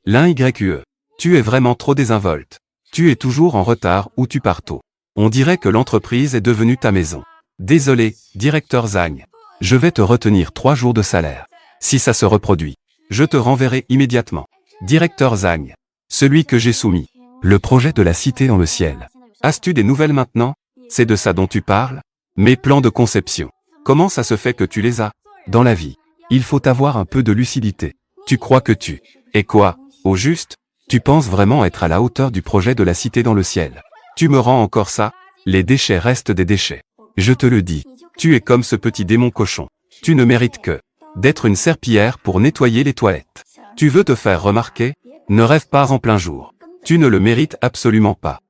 L'un YQE. Tu es vraiment trop désinvolte. Tu es toujours en retard ou tu pars tôt. On dirait que l'entreprise est devenue ta maison. Désolé, directeur Zhang. Je vais te retenir 3 jours de salaire. Si ça se reproduit, je te renverrai immédiatement. Directeur Zhang. Celui que j'ai soumis. Le projet de la cité dans le ciel. As-tu des nouvelles maintenant? C'est de ça dont tu parles? Mes plans de conception. Comment ça se fait que tu les as? Dans la vie, il faut avoir un peu de lucidité. Tu crois que tu es quoi? Au juste? Tu penses vraiment être à la hauteur du projet de la cité dans le ciel? Tu me rends encore ça? Les déchets restent des déchets. Je te le dis. Tu es comme ce petit démon cochon. Tu ne mérites que d'être une serpillière pour nettoyer les toilettes. Tu veux te faire remarquer? Ne rêve pas en plein jour. Tu ne le mérites absolument pas.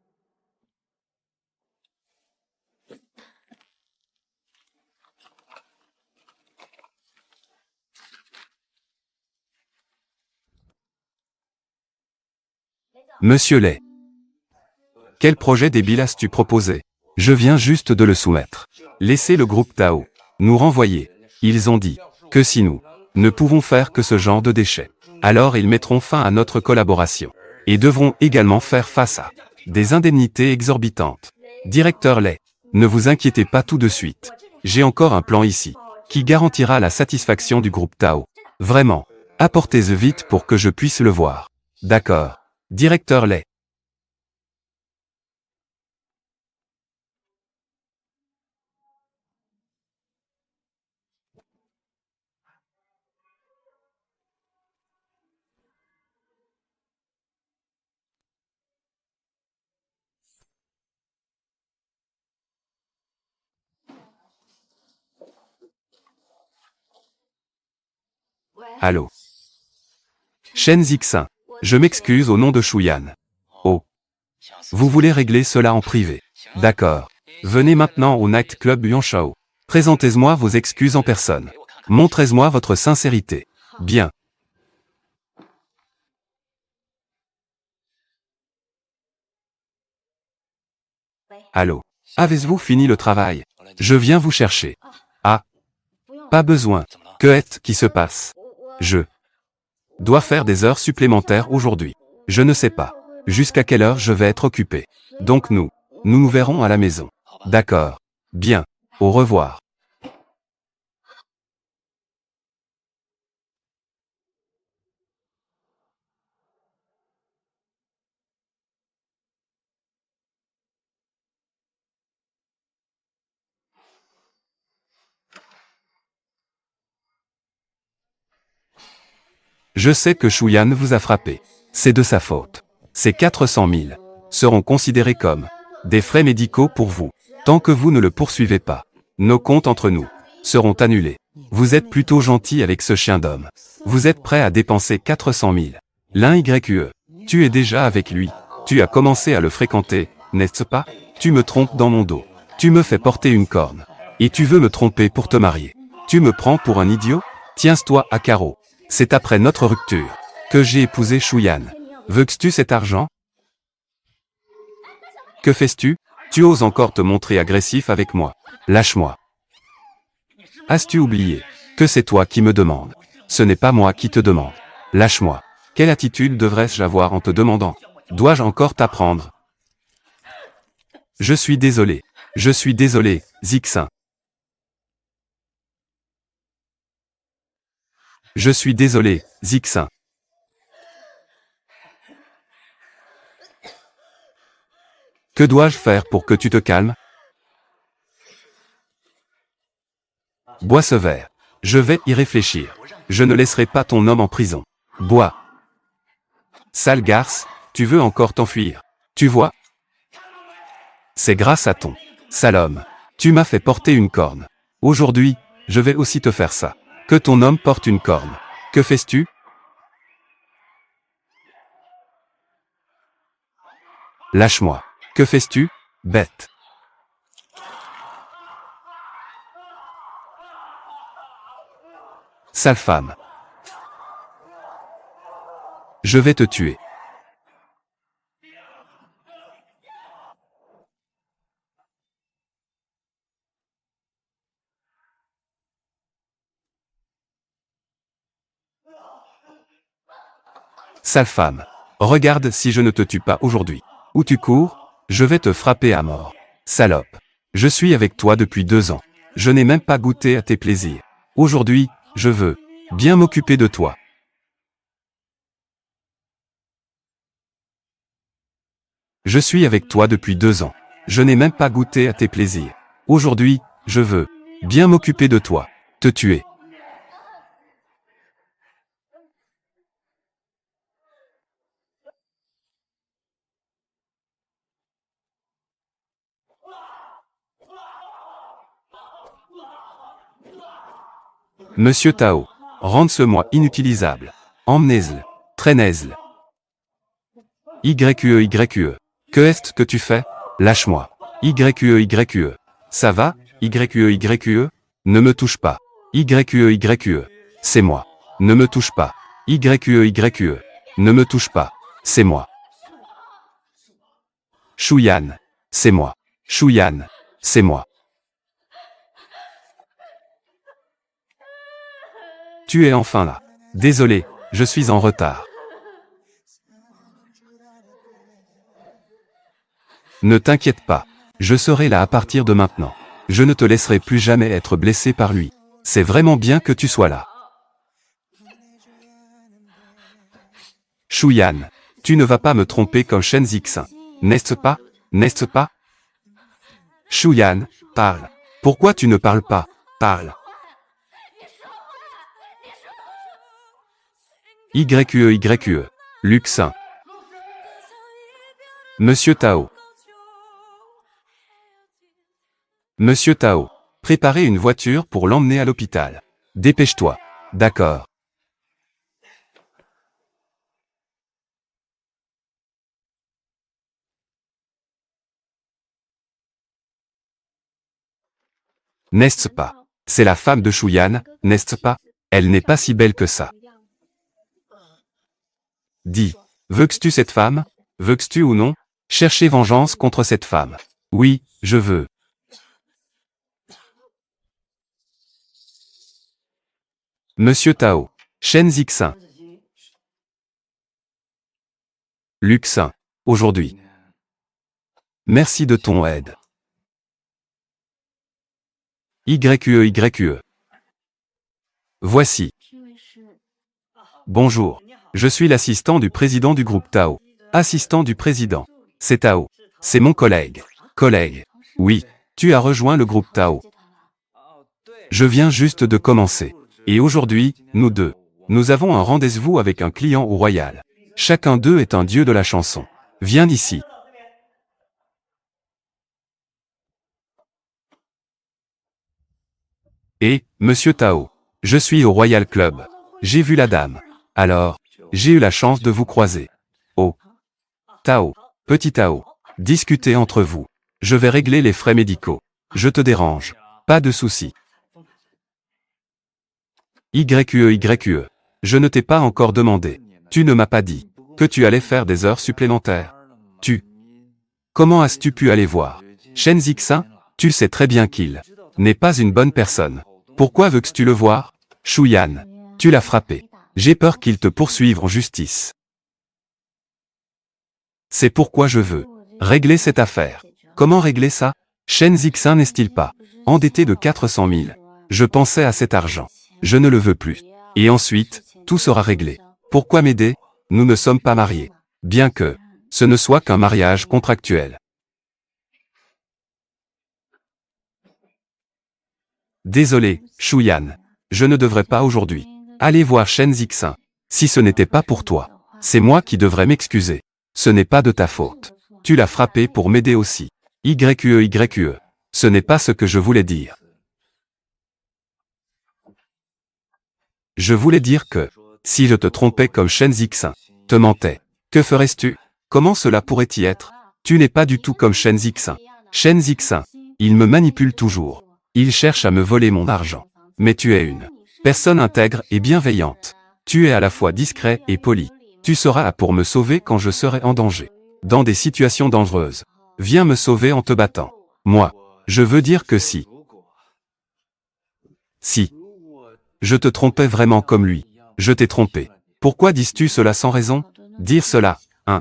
Monsieur Lay. Quel projet débile as-tu proposé? Je viens juste de le soumettre. Laissez le groupe Tao nous renvoyer. Ils ont dit que si nous ne pouvons faire que ce genre de déchets, alors ils mettront fin à notre collaboration. Et devront également faire face à des indemnités exorbitantes. Directeur Lay, ne vous inquiétez pas tout de suite. J'ai encore un plan ici, qui garantira la satisfaction du groupe Tao. Vraiment. Apportez-le vite pour que je puisse le voir. D'accord. Directeur Lay. Allô. Shen Zixin. Je m'excuse au nom de Shuyan. Oh. Vous voulez régler cela en privé. D'accord. Venez maintenant au Night Club Yuanshao. Présentez-moi vos excuses en personne. Montrez-moi votre sincérité. Bien. Allô. Avez-vous fini le travail? Je viens vous chercher. Ah. Pas besoin. Que est-ce qui se passe? Je dois faire des heures supplémentaires aujourd'hui. Je ne sais pas. Jusqu'à quelle heure je vais être occupé. Donc nous verrons à la maison. D'accord. Bien. Au revoir. Je sais que Shuyan vous a frappé. C'est de sa faute. Ces 400 000 seront considérés comme des frais médicaux pour vous. Tant que vous ne le poursuivez pas, nos comptes entre nous seront annulés. Vous êtes plutôt gentil avec ce chien d'homme. Vous êtes prêt à dépenser 400 000. L'un YE. Tu es déjà avec lui. Tu as commencé à le fréquenter, n'est-ce pas? Tu me trompes dans mon dos. Tu me fais porter une corne. Et tu veux me tromper pour te marier. Tu me prends pour un idiot? Tiens-toi à carreau. C'est après notre rupture que j'ai épousé Shuyan. Veux-tu cet argent? Que fais-tu? Tu oses encore te montrer agressif avec moi. Lâche-moi. As-tu oublié que c'est toi qui me demandes? Ce n'est pas moi qui te demande. Lâche-moi. Quelle attitude devrais-je avoir en te demandant? Dois-je encore t'apprendre? Je suis désolé. Je suis désolé, Zixin. Je suis désolé, Zixin. Que dois-je faire pour que tu te calmes? Bois ce verre. Je vais y réfléchir. Je ne laisserai pas ton homme en prison. Bois. Sale garce, tu veux encore t'enfuir. Tu vois? C'est grâce à ton sale homme. Tu m'as fait porter une corne. Aujourd'hui, je vais aussi te faire ça. Que ton homme porte une corne. Que fais-tu? Lâche-moi. Que fais-tu, bête? Sale femme. Je vais te tuer. Sale femme. Regarde si je ne te tue pas aujourd'hui. Où tu cours? Je vais te frapper à mort. Salope. Je suis avec toi depuis 2 ans. Je n'ai même pas goûté à tes plaisirs. Aujourd'hui, je veux bien m'occuper de toi. Je suis avec toi depuis 2 ans. Je n'ai même pas goûté à tes plaisirs. Aujourd'hui, je veux bien m'occuper de toi. Te tuer. Monsieur Tao. Rende-ce-moi inutilisable. Emmenez-le. Traînez-le. YE. Que est-ce que tu fais? Lâche-moi. YE. Ça va? YE. Ne me touche pas. YE. C'est moi. Ne me touche pas. YE. Ne me touche pas. C'est moi. Shuyan. C'est moi. Shuyan. C'est moi. Tu es enfin là. Désolé, je suis en retard. Ne t'inquiète pas. Je serai là à partir de maintenant. Je ne te laisserai plus jamais être blessé par lui. C'est vraiment bien que tu sois là. Shuyan. Tu ne vas pas me tromper comme Shen Zixin. N'est-ce pas? N'est-ce pas? Shuyan, parle. Pourquoi tu ne parles pas? Parle. YE. Luxin. Monsieur Tao. Monsieur Tao. Préparez une voiture pour l'emmener à l'hôpital. Dépêche-toi. D'accord. N'est-ce pas? C'est la femme de Shuyan, n'est-ce pas? Elle n'est pas si belle que ça. Dis, veux-tu cette femme? Veux-tu ou non? Chercher vengeance contre cette femme. Oui, je veux. Monsieur Tao. Shen Zixin. Luxin. Aujourd'hui. Merci de ton aide. YQE. Voici. Bonjour. Je suis l'assistant du président du groupe Tao. Assistant du président. C'est Tao. C'est mon collègue. Collègue. Oui, tu as rejoint le groupe Tao. Je viens juste de commencer. Et aujourd'hui, nous deux. Nous avons un rendez-vous avec un client au Royal. Chacun d'eux est un dieu de la chanson. Viens ici. Et, Monsieur Tao. Je suis au Royal Club. J'ai vu la dame. Alors, j'ai eu la chance de vous croiser. Oh. Tao. Petit Tao. Discutez entre vous. Je vais régler les frais médicaux. Je te dérange. Pas de souci. YQE. Je ne t'ai pas encore demandé. Tu ne m'as pas dit que tu allais faire des heures supplémentaires. Comment as-tu pu aller voir Shen Zixin? Tu sais très bien qu'il n'est pas une bonne personne. Pourquoi veux-tu le voir? Shuyan. Tu l'as frappé. J'ai peur qu'il te poursuive en justice. C'est pourquoi je veux régler cette affaire. Comment régler ça? Shen Zixin n'est-il pas endetté de 400 000? Je pensais à cet argent. Je ne le veux plus. Et ensuite, tout sera réglé. Pourquoi m'aider? Nous ne sommes pas mariés. Bien que ce ne soit qu'un mariage contractuel. Désolé, Shuyan. Je ne devrais pas aujourd'hui aller voir Shen Zixin. Si ce n'était pas pour toi, c'est moi qui devrais m'excuser. Ce n'est pas de ta faute. Tu l'as frappé pour m'aider aussi. YQE. Ce n'est pas ce que je voulais dire. Je voulais dire que, si je te trompais comme Shen Zixin, te mentais, que ferais-tu? Comment cela pourrait-y être? Tu n'es pas du tout comme Shen Zixin. Shen Zixin, il me manipule toujours. Il cherche à me voler mon argent. Mais tu es une personne intègre et bienveillante. Tu es à la fois discret et poli. Tu seras là pour me sauver quand je serai en danger. Dans des situations dangereuses. Viens me sauver en te battant. Moi, je veux dire que si je te trompais vraiment comme lui, je t'ai trompé. Pourquoi dis-tu cela sans raison? Dire cela, hein?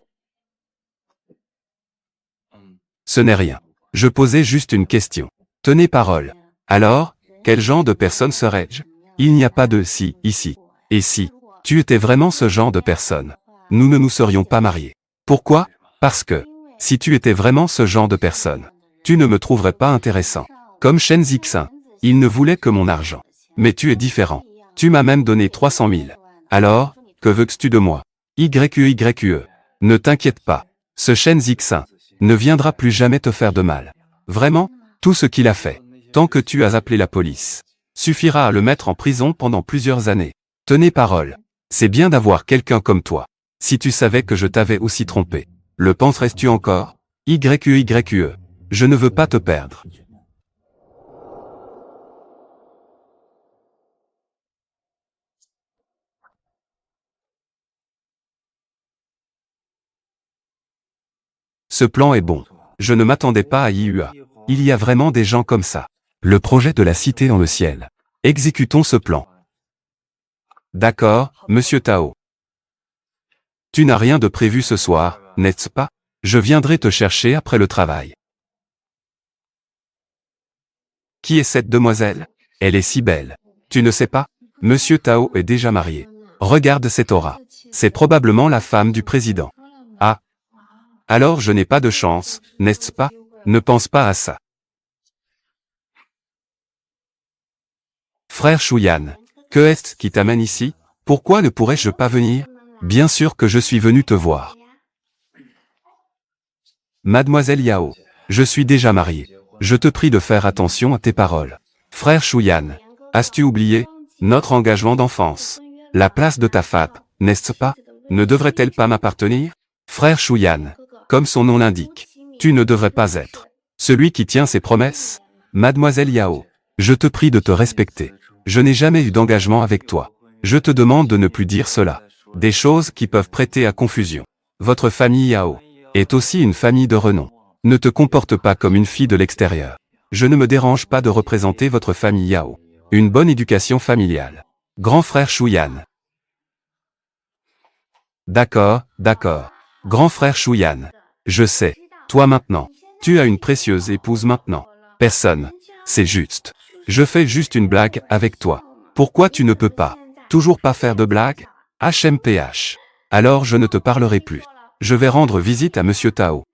Ce n'est rien. Je posais juste une question. Tenez parole. Alors, quel genre de personne serais-je? Il n'y a pas de si, ici. Et si tu étais vraiment ce genre de personne, nous ne nous serions pas mariés. Pourquoi? Parce que, si tu étais vraiment ce genre de personne, tu ne me trouverais pas intéressant. Comme Shen Zixin, il ne voulait que mon argent. Mais tu es différent. Tu m'as même donné 300 000. Alors, que veux-tu de moi? YQE. Ne t'inquiète pas. Ce Shen Zixin ne viendra plus jamais te faire de mal. Vraiment, tout ce qu'il a fait, tant que tu as appelé la police, suffira à le mettre en prison pendant plusieurs années. Tenez parole. C'est bien d'avoir quelqu'un comme toi. Si tu savais que je t'avais aussi trompé, le penserais-tu encore? YQE. Je ne veux pas te perdre. Ce plan est bon. Je ne m'attendais pas à IUA. Il y a vraiment des gens comme ça. Le projet de la cité dans le ciel. Exécutons ce plan. D'accord, Monsieur Tao. Tu n'as rien de prévu ce soir, n'est-ce pas? Je viendrai te chercher après le travail. Qui est cette demoiselle? Elle est si belle. Tu ne sais pas? Monsieur Tao est déjà marié. Regarde cette aura. C'est probablement la femme du président. Ah. Alors je n'ai pas de chance, n'est-ce pas? Ne pense pas à ça. Frère Shuyan, que est-ce qui t'amène ici? Pourquoi ne pourrais-je pas venir? Bien sûr que je suis venu te voir. Mademoiselle Yao, je suis déjà marié. Je te prie de faire attention à tes paroles. Frère Shuyan, as-tu oublié notre engagement d'enfance? La place de ta femme, n'est-ce pas? Ne devrait-elle pas m'appartenir? Frère Shuyan, comme son nom l'indique, tu ne devrais pas être celui qui tient ses promesses. Mademoiselle Yao, Je te prie de te respecter. Je n'ai jamais eu d'engagement avec toi. Je te demande de ne plus dire cela. Des choses qui peuvent prêter à confusion. Votre famille Yao est aussi une famille de renom. Ne te comporte pas comme une fille de l'extérieur. Je ne me dérange pas de représenter votre famille Yao. Une bonne éducation familiale. Grand frère Shuyan. D'accord, d'accord. Grand frère Shuyan. Je sais. Toi maintenant. Tu as une précieuse épouse maintenant. Personne. C'est juste. Je fais juste une blague avec toi. Pourquoi tu ne peux pas toujours pas faire de blague? HMPH. Alors je ne te parlerai plus. Je vais rendre visite à Monsieur Tao.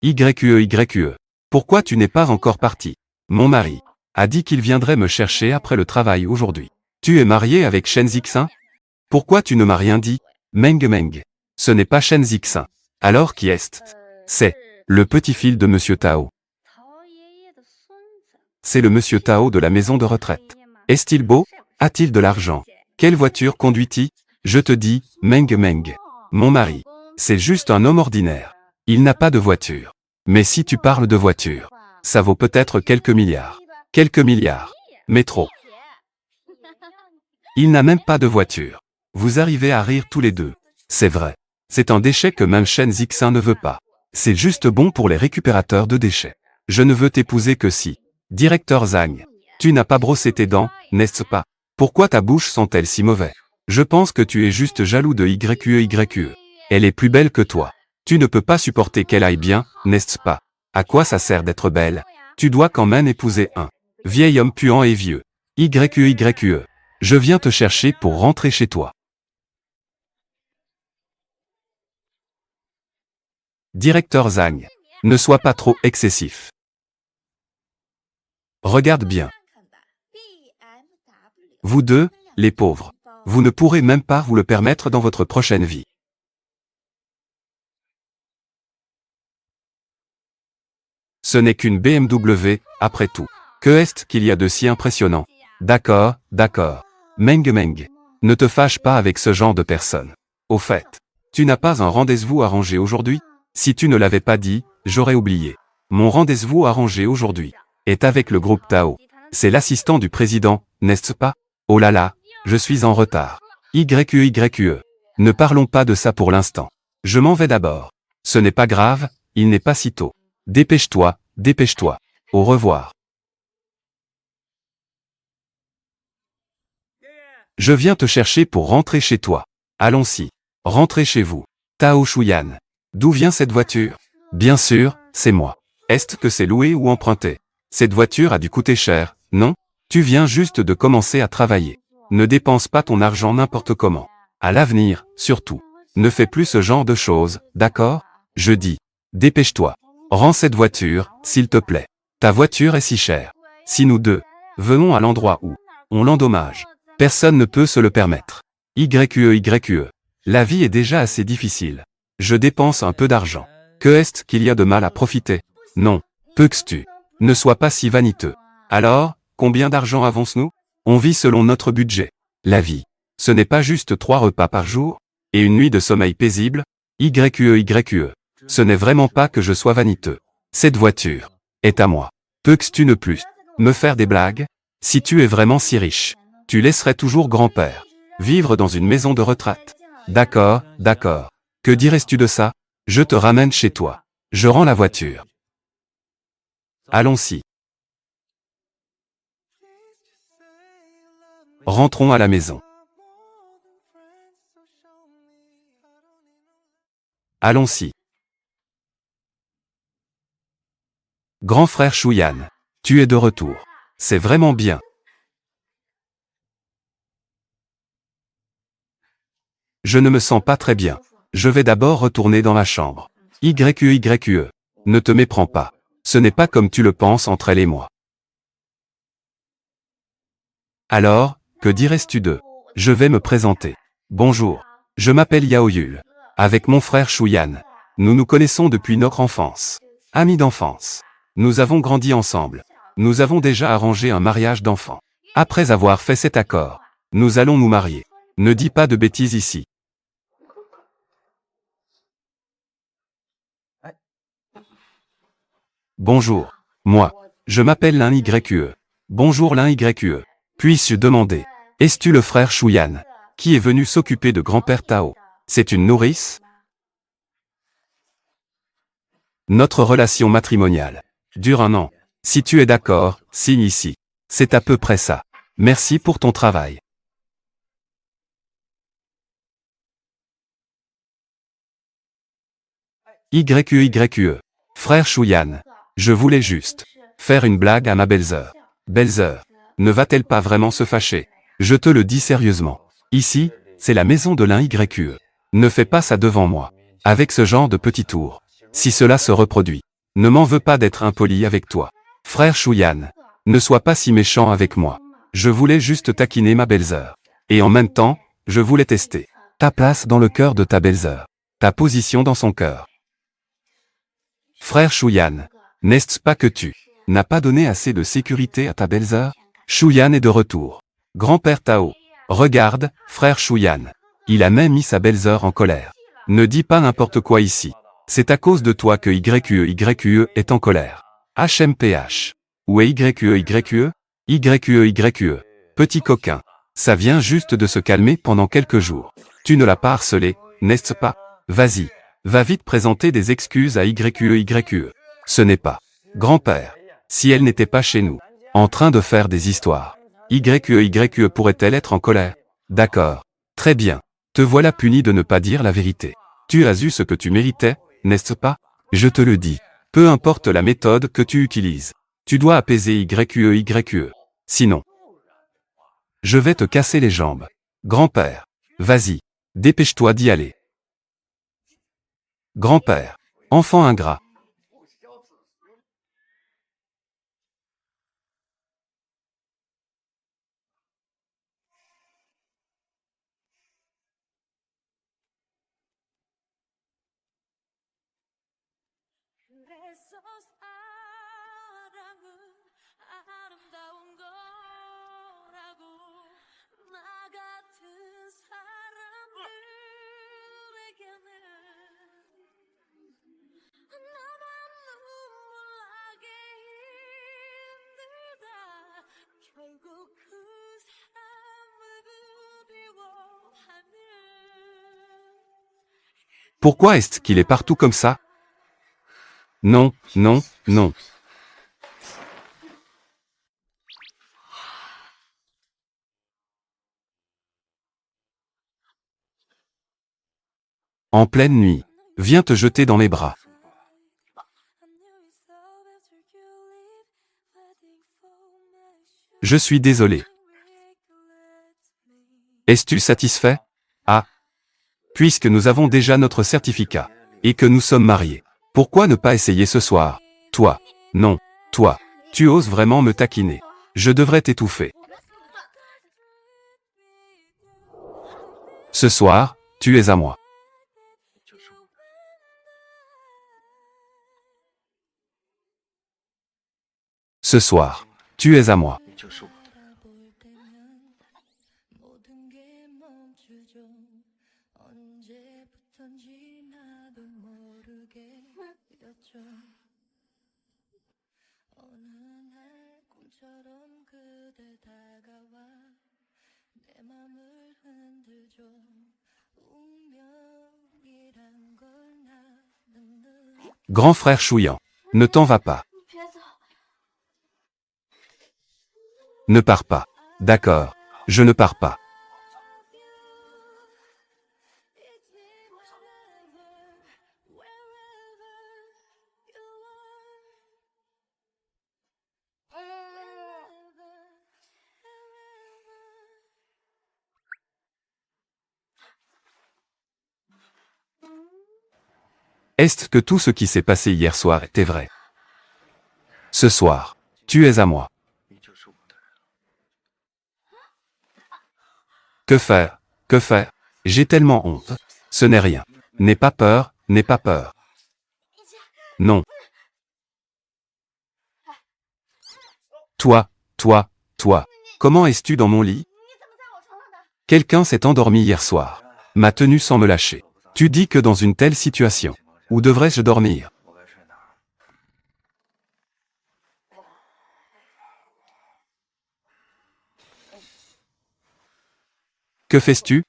YQE. Pourquoi tu n'es pas encore parti? Mon mari a dit qu'il viendrait me chercher après le travail aujourd'hui. Tu es marié avec Shen Zixin? Pourquoi tu ne m'as rien dit? Meng. Ce n'est pas Shen Zixin. Alors qui est-ce? C'est le petit-fils de Monsieur Tao. C'est le Monsieur Tao de la maison de retraite. Est-il beau? A-t-il de l'argent? Quelle voiture conduit-il? Je te dis, Meng. Mon mari, c'est juste un homme ordinaire. Il n'a pas de voiture. Mais si tu parles de voiture, ça vaut peut-être quelques milliards. Quelques milliards. Mais trop. Il n'a même pas de voiture. Vous arrivez à rire tous les deux. C'est vrai. C'est un déchet que même Shen Zixin ne veut pas. C'est juste bon pour les récupérateurs de déchets. Je ne veux t'épouser que si. Directeur Zhang, tu n'as pas brossé tes dents, n'est-ce pas? Pourquoi ta bouche sent-elle si mauvais? Je pense que tu es juste jaloux de YQE. Elle est plus belle que toi. Tu ne peux pas supporter qu'elle aille bien, n'est-ce pas? À quoi ça sert d'être belle? Tu dois quand même épouser un vieil homme puant et vieux. YQE. Je viens te chercher pour rentrer chez toi. Directeur Zhang, ne sois pas trop excessif. Regarde bien. Vous deux, les pauvres, vous ne pourrez même pas vous le permettre dans votre prochaine vie. Ce n'est qu'une BMW, après tout. Que est-ce qu'il y a de si impressionnant? D'accord. Meng. Ne te fâche pas avec ce genre de personne. Au fait, tu n'as pas un rendez-vous arrangé aujourd'hui? Si tu ne l'avais pas dit, j'aurais oublié. Mon rendez-vous arrangé aujourd'hui est avec le groupe Tao. C'est l'assistant du président, n'est-ce pas? Oh là là, je suis en retard. YQE. Ne parlons pas de ça pour l'instant. Je m'en vais d'abord. Ce n'est pas grave, il n'est pas si tôt. Dépêche-toi. Au revoir. Je viens te chercher pour rentrer chez toi. Allons-y. Rentrez chez vous. Tao Shuyan. D'où vient cette voiture? Bien sûr, c'est moi. Est-ce que c'est loué ou emprunté? Cette voiture a dû coûter cher, non? Tu viens juste de commencer à travailler. Ne dépense pas ton argent n'importe comment. À l'avenir, surtout. Ne fais plus ce genre de choses, d'accord? Je dis. Dépêche-toi. Rends cette voiture, s'il te plaît. Ta voiture est si chère. Si nous deux venons à l'endroit où on l'endommage, personne ne peut se le permettre. YQE. La vie est déjà assez difficile. Je dépense un peu d'argent. Que est-ce qu'il y a de mal à profiter? Non. Puxtu. Ne sois pas si vaniteux. Alors, combien d'argent avons-nous? On vit selon notre budget. La vie. Ce n'est pas juste 3 repas par jour et une nuit de sommeil paisible. YQE. Ce n'est vraiment pas que je sois vaniteux. Cette voiture est à moi. Peux-tu ne plus me faire des blagues? Si tu es vraiment si riche, tu laisserais toujours grand-père vivre dans une maison de retraite. D'accord. Que dirais-tu de ça? Je te ramène chez toi. Je rends la voiture. Allons-y. Rentrons à la maison. Allons-y. Grand frère Shuyan, tu es de retour. C'est vraiment bien. Je ne me sens pas très bien. Je vais d'abord retourner dans ma chambre. YQE. Ne te méprends pas. Ce n'est pas comme tu le penses entre elle et moi. Alors, que dirais-tu de? Je vais me présenter. Bonjour. Je m'appelle Yao Yul. Avec mon frère Shuyan. Nous nous connaissons depuis notre enfance. Amis d'enfance. Nous avons grandi ensemble. Nous avons déjà arrangé un mariage d'enfants. Après avoir fait cet accord, nous allons nous marier. Ne dis pas de bêtises ici. Bonjour. Moi. Je m'appelle Lin YQE. Bonjour Lin YQE. Puis-je demander? Es-tu le frère Shuyan? Qui est venu s'occuper de grand-père Tao? C'est une nourrice? Notre relation matrimoniale dure 1 an. Si tu es d'accord, signe ici. C'est à peu près ça. Merci pour ton travail. YQE. Frère Shuyan. Je voulais juste faire une blague à ma belle-sœur. Belle-sœur. Ne va-t-elle pas vraiment se fâcher? Je te le dis sérieusement. Ici, c'est la maison de l'un YQE. Ne fais pas ça devant moi. Avec ce genre de petit tour. Si cela se reproduit. Ne m'en veux pas d'être impoli avec toi. Frère Shuyan. Ne sois pas si méchant avec moi. Je voulais juste taquiner ma belle-sœur. Et en même temps, je voulais tester ta place dans le cœur de ta belle-sœur. Ta position dans son cœur. Frère Shuyan. N'est-ce pas que tu n'as pas donné assez de sécurité à ta belle-sœur? Shuyan est de retour. Grand-père Tao. Regarde, frère Shuyan. Il a même mis sa belle-sœur en colère. Ne dis pas n'importe quoi ici. C'est à cause de toi que YQE est en colère. HMPH. Où est YQE? YQE. Petit coquin. Ça vient juste de se calmer pendant quelques jours. Tu ne l'as pas harcelé, n'est-ce pas? Vas-y. Va vite présenter des excuses à YQE. Ce n'est pas grand-père. Si elle n'était pas chez nous, en train de faire des histoires, YQE pourrait-elle être en colère? D'accord. Très bien. Te voilà puni de ne pas dire la vérité. Tu as eu ce que tu méritais, n'est-ce pas? Je te le dis. Peu importe la méthode que tu utilises. Tu dois apaiser YQE. Sinon, je vais te casser les jambes. Grand-père. Vas-y. Dépêche-toi d'y aller. Grand-père. Enfant ingrat. 그래서 사랑은 아름다운 거라고 나 같은 사람들에게는 나만 눈물 나게 힘들다 결국 그 삶을 그리워하는 Pourquoi est-ce qu'il est partout comme ça? Non. En pleine nuit. Viens te jeter dans mes bras. Je suis désolé. Es-tu satisfait? Ah. Puisque nous avons déjà notre certificat. Et que nous sommes mariés. Pourquoi ne pas essayer ce soir? Toi. Non. Toi. Tu oses vraiment me taquiner. Je devrais t'étouffer. Ce soir, tu es à moi. Ce soir, tu es à moi. 모든 게 멈추죠. 언제부턴지 나도 모르게 되었죠. 어느 날 꿈처럼 그대 다가와 내 맘을 흔들죠. 운명이란 걸 나는 늘 Grand frère Chouillan. Ne t'en va pas. Ne pars pas. D'accord. Je ne pars pas. Est-ce que tout ce qui s'est passé hier soir était vrai? Ce soir, tu es à moi. Que faire? Que faire? J'ai tellement honte. Ce n'est rien. N'aie pas peur, n'aie pas peur. Non. Toi. Comment es-tu dans mon lit? Quelqu'un s'est endormi hier soir. M'a tenu sans me lâcher. Tu dis que dans une telle situation, où devrais-je dormir? Que fais-tu?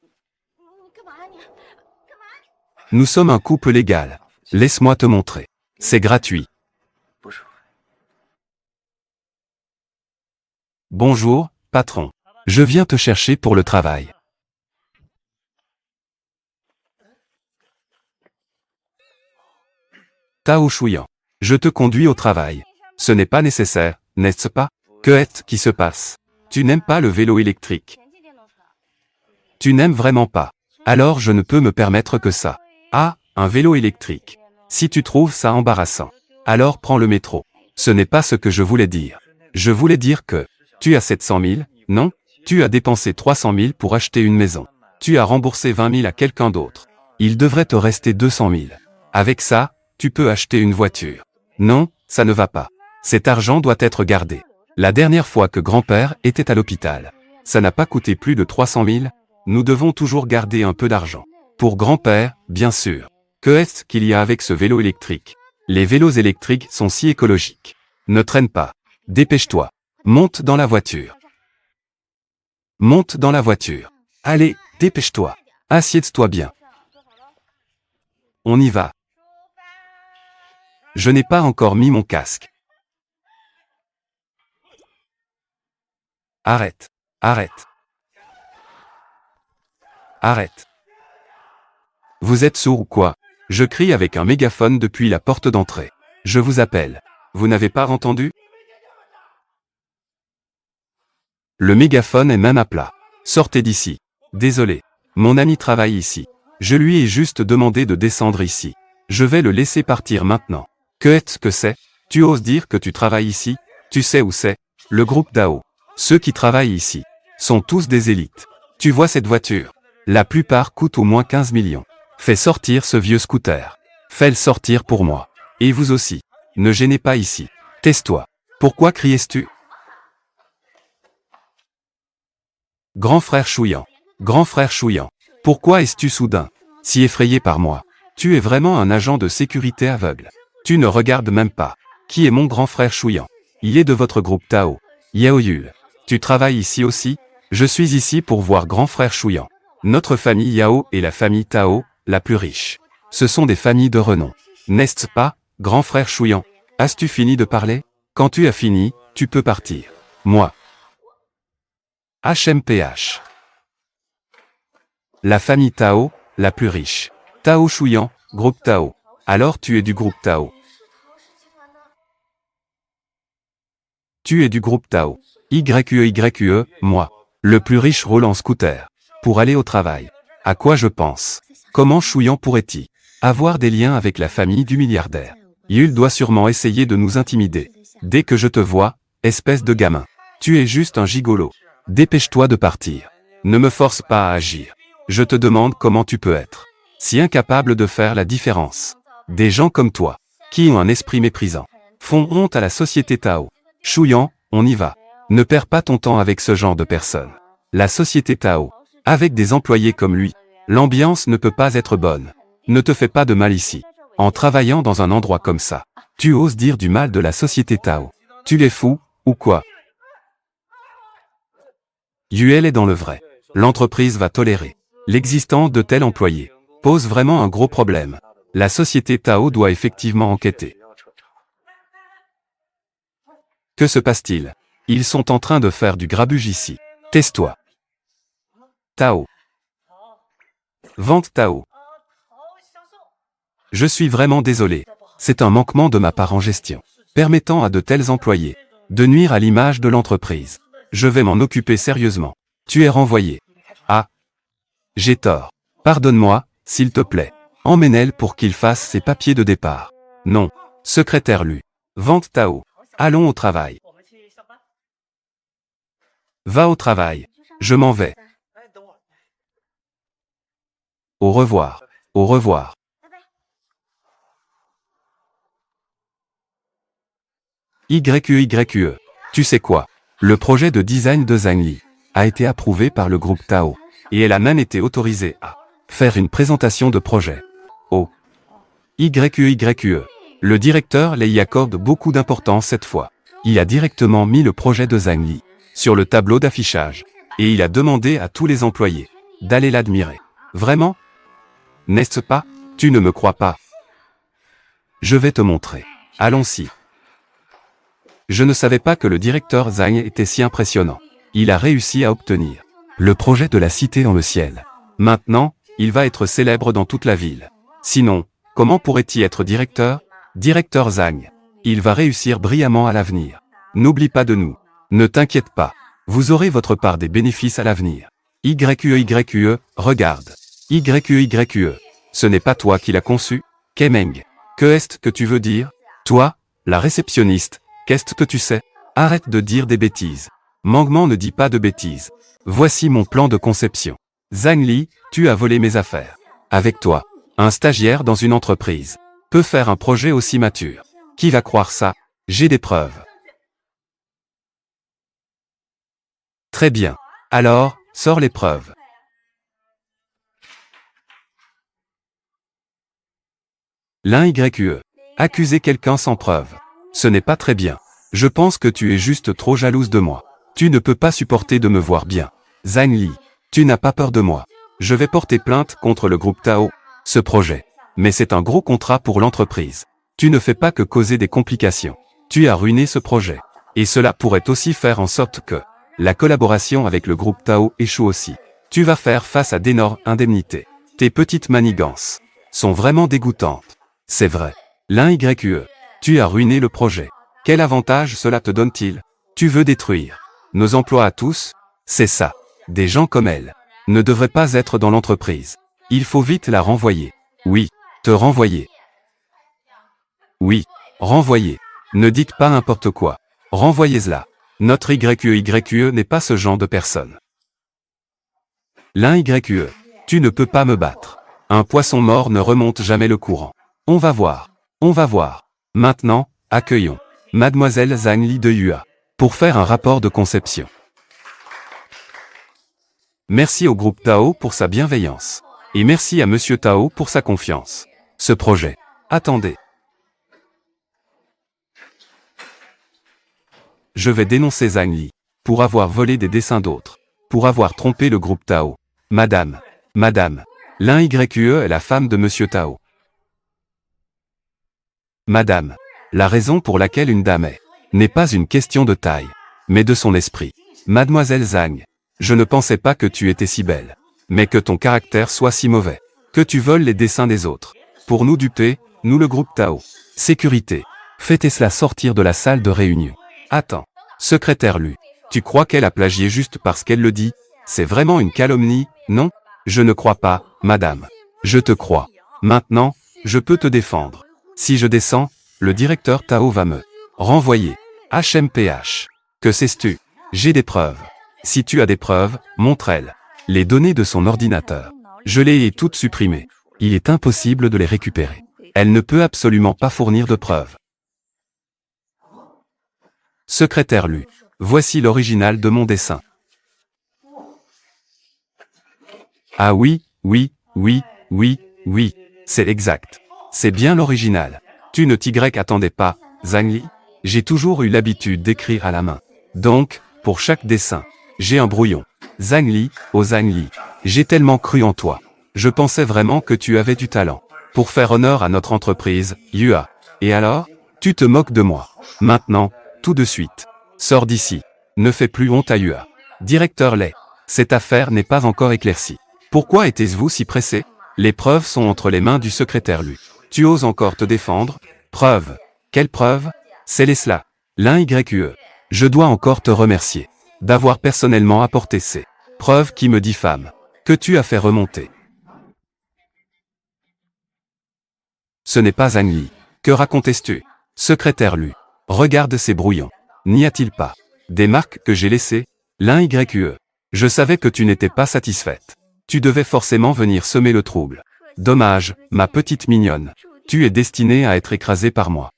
Nous sommes un couple légal. Laisse-moi te montrer. C'est gratuit. Bonjour, patron. Je viens te chercher pour le travail. Tao Shuyan. Je te conduis au travail. Ce n'est pas nécessaire, n'est-ce pas? Que est-ce qui se passe? Tu n'aimes pas le vélo électrique. Tu n'aimes vraiment pas. Alors je ne peux me permettre que ça. Ah, un vélo électrique. Si tu trouves ça embarrassant, alors prends le métro. Ce n'est pas ce que je voulais dire. Je voulais dire que tu as 700 000, non? Tu as dépensé 300 000 pour acheter une maison. Tu as remboursé 20 000 à quelqu'un d'autre. Il devrait te rester 200 000. Avec ça, tu peux acheter une voiture. Non, ça ne va pas. Cet argent doit être gardé. La dernière fois que grand-père était à l'hôpital, ça n'a pas coûté plus de 300 000. Nous devons toujours garder un peu d'argent. Pour grand-père, bien sûr. Que est-ce qu'il y a avec ce vélo électrique? Les vélos électriques sont si écologiques. Ne traîne pas. Dépêche-toi. Monte dans la voiture. Monte dans la voiture. Allez, dépêche-toi. Assieds-toi bien. On y va. Je n'ai pas encore mis mon casque. Arrête. Arrête. Arrête. Vous êtes sourd ou quoi? Je crie avec un mégaphone depuis la porte d'entrée. Je vous appelle. Vous n'avez pas entendu? Le mégaphone est même à plat. Sortez d'ici. Désolé. Mon ami travaille ici. Je lui ai juste demandé de descendre ici. Je vais le laisser partir maintenant. Que est-ce que c'est? Tu oses dire que tu travailles ici? Tu sais où c'est? Le groupe Tao. Ceux qui travaillent ici sont tous des élites. Tu vois cette voiture? La plupart coûtent au moins 15 millions. Fais sortir ce vieux scooter. Fais-le sortir pour moi. Et vous aussi. Ne gênez pas ici. Tais-toi. Pourquoi criais-tu? Grand frère Shuyan. Grand frère Shuyan. Pourquoi es-tu soudain si effrayé par moi? Tu es vraiment un agent de sécurité aveugle. Tu ne regardes même pas. Qui est mon grand frère Shuyan? Il est de votre groupe Tao. Yao Yul. Tu travailles ici aussi? Je suis ici pour voir grand frère Shuyan. Notre famille Yao est la famille Tao, la plus riche. Ce sont des familles de renom. N'est-ce pas, grand frère Shuyan? As-tu fini de parler? Quand tu as fini, tu peux partir. Moi. HMPH. La famille Tao, la plus riche. Tao Shuyan, groupe Tao. Alors tu es du groupe Tao. Tu es du groupe Tao. YQE, moi. Le plus riche roule en scooter. Pour aller au travail. À quoi je pense? Comment Shuyan pourrait-il avoir des liens avec la famille du milliardaire? Yul doit sûrement essayer de nous intimider. Dès que je te vois, espèce de gamin. Tu es juste un gigolo. Dépêche-toi de partir. Ne me force pas à agir. Je te demande comment tu peux être si incapable de faire la différence. Des gens comme toi, qui ont un esprit méprisant, font honte à la société Tao. Shuyan, on y va. Ne perds pas ton temps avec ce genre de personnes. La société Tao, avec des employés comme lui, l'ambiance ne peut pas être bonne. Ne te fais pas de mal ici. En travaillant dans un endroit comme ça, tu oses dire du mal de la société Tao. Tu les fous, ou quoi? Yuel est dans le vrai. L'entreprise va tolérer l'existence de tels employés. Pose vraiment un gros problème. La société Tao doit effectivement enquêter. Que se passe-t-il? Ils sont en train de faire du grabuge ici. Tais-toi. Tao. Vente Tao. Je suis vraiment désolé. C'est un manquement de ma part en gestion, permettant à de tels employés de nuire à l'image de l'entreprise. Je vais m'en occuper sérieusement. Tu es renvoyé. Ah. J'ai tort. Pardonne-moi, s'il te plaît. Emmène-le pour qu'il fasse ses papiers de départ. Non. Secrétaire Lu. Vente Tao. Allons au travail. Va au travail. Je m'en vais. Au revoir. Au revoir. YQE. Tu sais quoi? Le projet de design de Zhang Li a été approuvé par le groupe Tao. Et elle a même été autorisée à faire une présentation de projet. Oh. YQE. Le directeur Lei y accorde beaucoup d'importance cette fois. Il a directement mis le projet de Zhang Li sur le tableau d'affichage. Et il a demandé à tous les employés d'aller l'admirer. Vraiment? N'est-ce pas? Tu ne me crois pas? Je vais te montrer. Allons-y. Je ne savais pas que le directeur Zhang était si impressionnant. Il a réussi à obtenir le projet de la cité dans le ciel. Maintenant, il va être célèbre dans toute la ville. Sinon, comment pourrait-il être directeur? Directeur Zhang. Il va réussir brillamment à l'avenir. N'oublie pas de nous. Ne t'inquiète pas. Vous aurez votre part des bénéfices à l'avenir. YQE, regarde. YQE. Ce n'est pas toi qui l'as conçu? Kemeng. Que est-ce que tu veux dire? Toi, la réceptionniste, qu'est-ce que tu sais? Arrête de dire des bêtises. Mangman ne dit pas de bêtises. Voici mon plan de conception. Zhang Li, tu as volé mes affaires. Avec toi, un stagiaire dans une entreprise peut faire un projet aussi mature. Qui va croire ça? J'ai des preuves. Très bien. Alors, sors les preuves. L'un YQE. Accuser quelqu'un sans preuve. Ce n'est pas très bien. Je pense que tu es juste trop jalouse de moi. Tu ne peux pas supporter de me voir bien. Zhang Li, tu n'as pas peur de moi. Je vais porter plainte contre le groupe Tao. Ce projet. Mais c'est un gros contrat pour l'entreprise. Tu ne fais pas que causer des complications. Tu as ruiné ce projet. Et cela pourrait aussi faire en sorte que la collaboration avec le groupe Tao échoue aussi. Tu vas faire face à d'énormes indemnités. Tes petites manigances sont vraiment dégoûtantes. C'est vrai. L'un YQE. Tu as ruiné le projet. Quel avantage cela te donne-t-il? Tu veux détruire nos emplois à tous? C'est ça. Des gens comme elle ne devraient pas être dans l'entreprise. Il faut vite la renvoyer. Oui, te renvoyer. Oui, renvoyer. Ne dites pas n'importe quoi. Renvoyez-la. Notre YQE n'est pas ce genre de personne. L'un YQE. Tu ne peux pas me battre. Un poisson mort ne remonte jamais le courant. On va voir. On va voir. Maintenant, accueillons Mademoiselle Zhang Li de Yua pour faire un rapport de conception. Merci au groupe Tao pour sa bienveillance. Et merci à Monsieur Tao pour sa confiance. Ce projet. Attendez. Je vais dénoncer Zhang Li pour avoir volé des dessins d'autres, pour avoir trompé le groupe Tao. Madame, l'un YQE est la femme de Monsieur Tao. Madame, la raison pour laquelle une dame n'est pas une question de taille, mais de son esprit. Mademoiselle Zhang, je ne pensais pas que tu étais si belle, mais que ton caractère soit si mauvais, que tu voles les dessins des autres. Pour nous duper, nous le groupe Tao. Sécurité. Faites cela sortir de la salle de réunion. Attends. Secrétaire Lu. Tu crois qu'elle a plagié juste parce qu'elle le dit? C'est vraiment une calomnie, non? Je ne crois pas, madame. Je te crois. Maintenant, je peux te défendre. Si je descends, le directeur Tao va me renvoyer. HMPH. Que sais-tu? J'ai des preuves. Si tu as des preuves, montre-elles. Les données de son ordinateur. Je les ai toutes supprimées. Il est impossible de les récupérer. Elle ne peut absolument pas fournir de preuves. Secrétaire Lu. Voici l'original de mon dessin. Ah oui, c'est exact. C'est bien l'original. Tu ne attendais pas, Zhang Li? J'ai toujours eu l'habitude d'écrire à la main. Donc, pour chaque dessin, j'ai un brouillon. Zhang Li, oh Zhang Li, j'ai tellement cru en toi. Je pensais vraiment que tu avais du talent. Pour faire honneur à notre entreprise, Yua. Et alors? Tu te moques de moi. Maintenant, tout de suite. Sors d'ici. Ne fais plus honte à Yua. Directeur Lei. Cette affaire n'est pas encore éclaircie. Pourquoi étiez-vous si pressé? Les preuves sont entre les mains du secrétaire Lu. Tu oses encore te défendre? Preuve. Quelle preuve? C'est cela. L'un YQE. Je dois encore te remercier d'avoir personnellement apporté ces preuves qui me diffament, que tu as fait remonter. Ce n'est pas Zhang Li. Que racontes-tu? Secrétaire Lu. Regarde ces brouillons. N'y a-t-il pas des marques que j'ai laissées? L'un YQE. Je savais que tu n'étais pas satisfaite. Tu devais forcément venir semer le trouble. Dommage, ma petite mignonne. Tu es destinée à être écrasée par moi.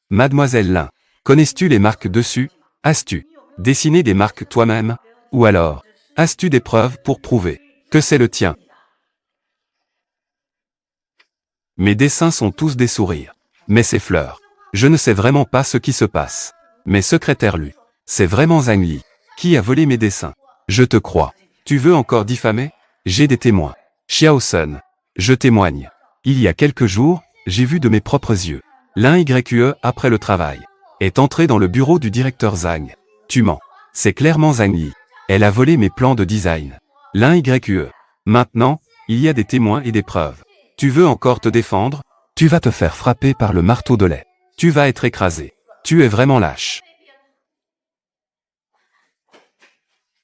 Mademoiselle Lin. Connais-tu les marques dessus? As-tu dessiné des marques toi-même? Ou alors, As-tu des preuves pour prouver que c'est le tien? Mes dessins sont tous des sourires. Mais ces fleurs. Je ne sais vraiment pas ce qui se passe. Mes secrétaires Lu. C'est vraiment Zhang Li. Qui a volé mes dessins? Je te crois. Tu veux encore diffamer? J'ai des témoins. Xiao Sun. Je témoigne. Il y a quelques jours, j'ai vu de mes propres yeux. L'un YQE, après le travail, est entré dans le bureau du directeur Zhang. Tu mens. C'est clairement Zhang Li. Elle a volé mes plans de design. L'un YQE. Maintenant, il y a des témoins et des preuves. Tu veux encore te défendre? Tu vas te faire frapper par le marteau de lait. Tu vas être écrasé. Tu es vraiment lâche.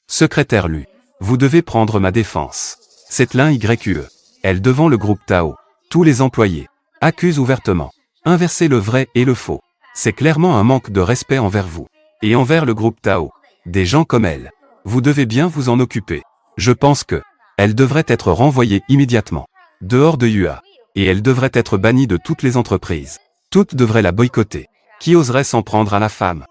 Secrétaire Lu. Vous devez prendre ma défense. C'est l'un YQE. Elle devant le groupe Tao. Tous les employés accusent ouvertement. Inverser le vrai et le faux. C'est clairement un manque de respect envers vous. Et envers le groupe Tao. Des gens comme elle. Vous devez bien vous en occuper. Je pense que elle devrait être renvoyée immédiatement. Dehors de Yua. Et elle devrait être bannie de toutes les entreprises. Toutes devraient la boycotter. Qui oserait s'en prendre à la femme?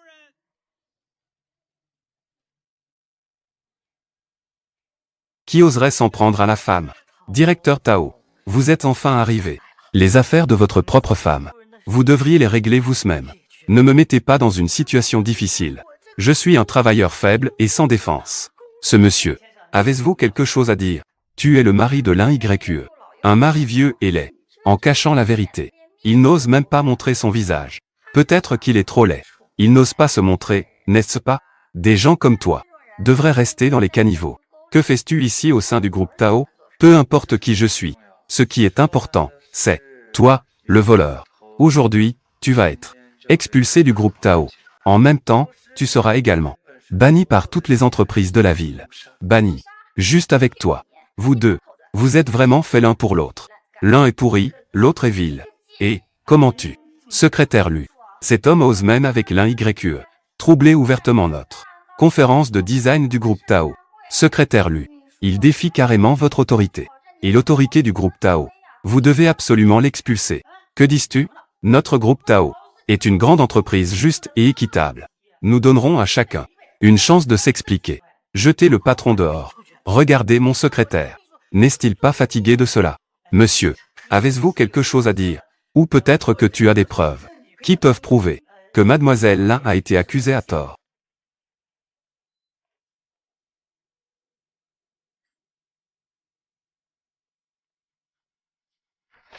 Qui oserait s'en prendre à la femme? Directeur Tao, vous êtes enfin arrivé. Les affaires de votre propre femme. Vous devriez les régler vous-même. Ne me mettez pas dans une situation difficile. Je suis un travailleur faible et sans défense. Ce monsieur, avez-vous quelque chose à dire? Tu es le mari de l'un YQE. Un mari vieux et laid. En cachant la vérité. Il n'ose même pas montrer son visage. Peut-être qu'il est trop laid. Il n'ose pas se montrer, n'est-ce pas? Des gens comme toi devraient rester dans les caniveaux. Que fais-tu ici au sein du groupe Tao? Peu importe qui je suis. Ce qui est important, c'est toi, le voleur. Aujourd'hui, tu vas être expulsé du groupe Tao. En même temps, tu seras également banni par toutes les entreprises de la ville. Banni. Juste avec toi. Vous deux. Vous êtes vraiment faits l'un pour l'autre. L'un est pourri, l'autre est vil. Et, comment tu? Secrétaire Lu. Cet homme ose même avec l'un YQE. Troubler ouvertement notre conférence de design du groupe Tao. Secrétaire Lu. Il défie carrément votre autorité. Et l'autorité du groupe Tao. Vous devez absolument l'expulser. Que dis-tu? Notre groupe Tao est une grande entreprise juste et équitable. Nous donnerons à chacun une chance de s'expliquer. Jetez le patron dehors. Regardez mon secrétaire. N'est-il pas fatigué de cela? Monsieur, avez-vous quelque chose à dire? Ou peut-être que tu as des preuves qui peuvent prouver que mademoiselle Lin a été accusée à tort.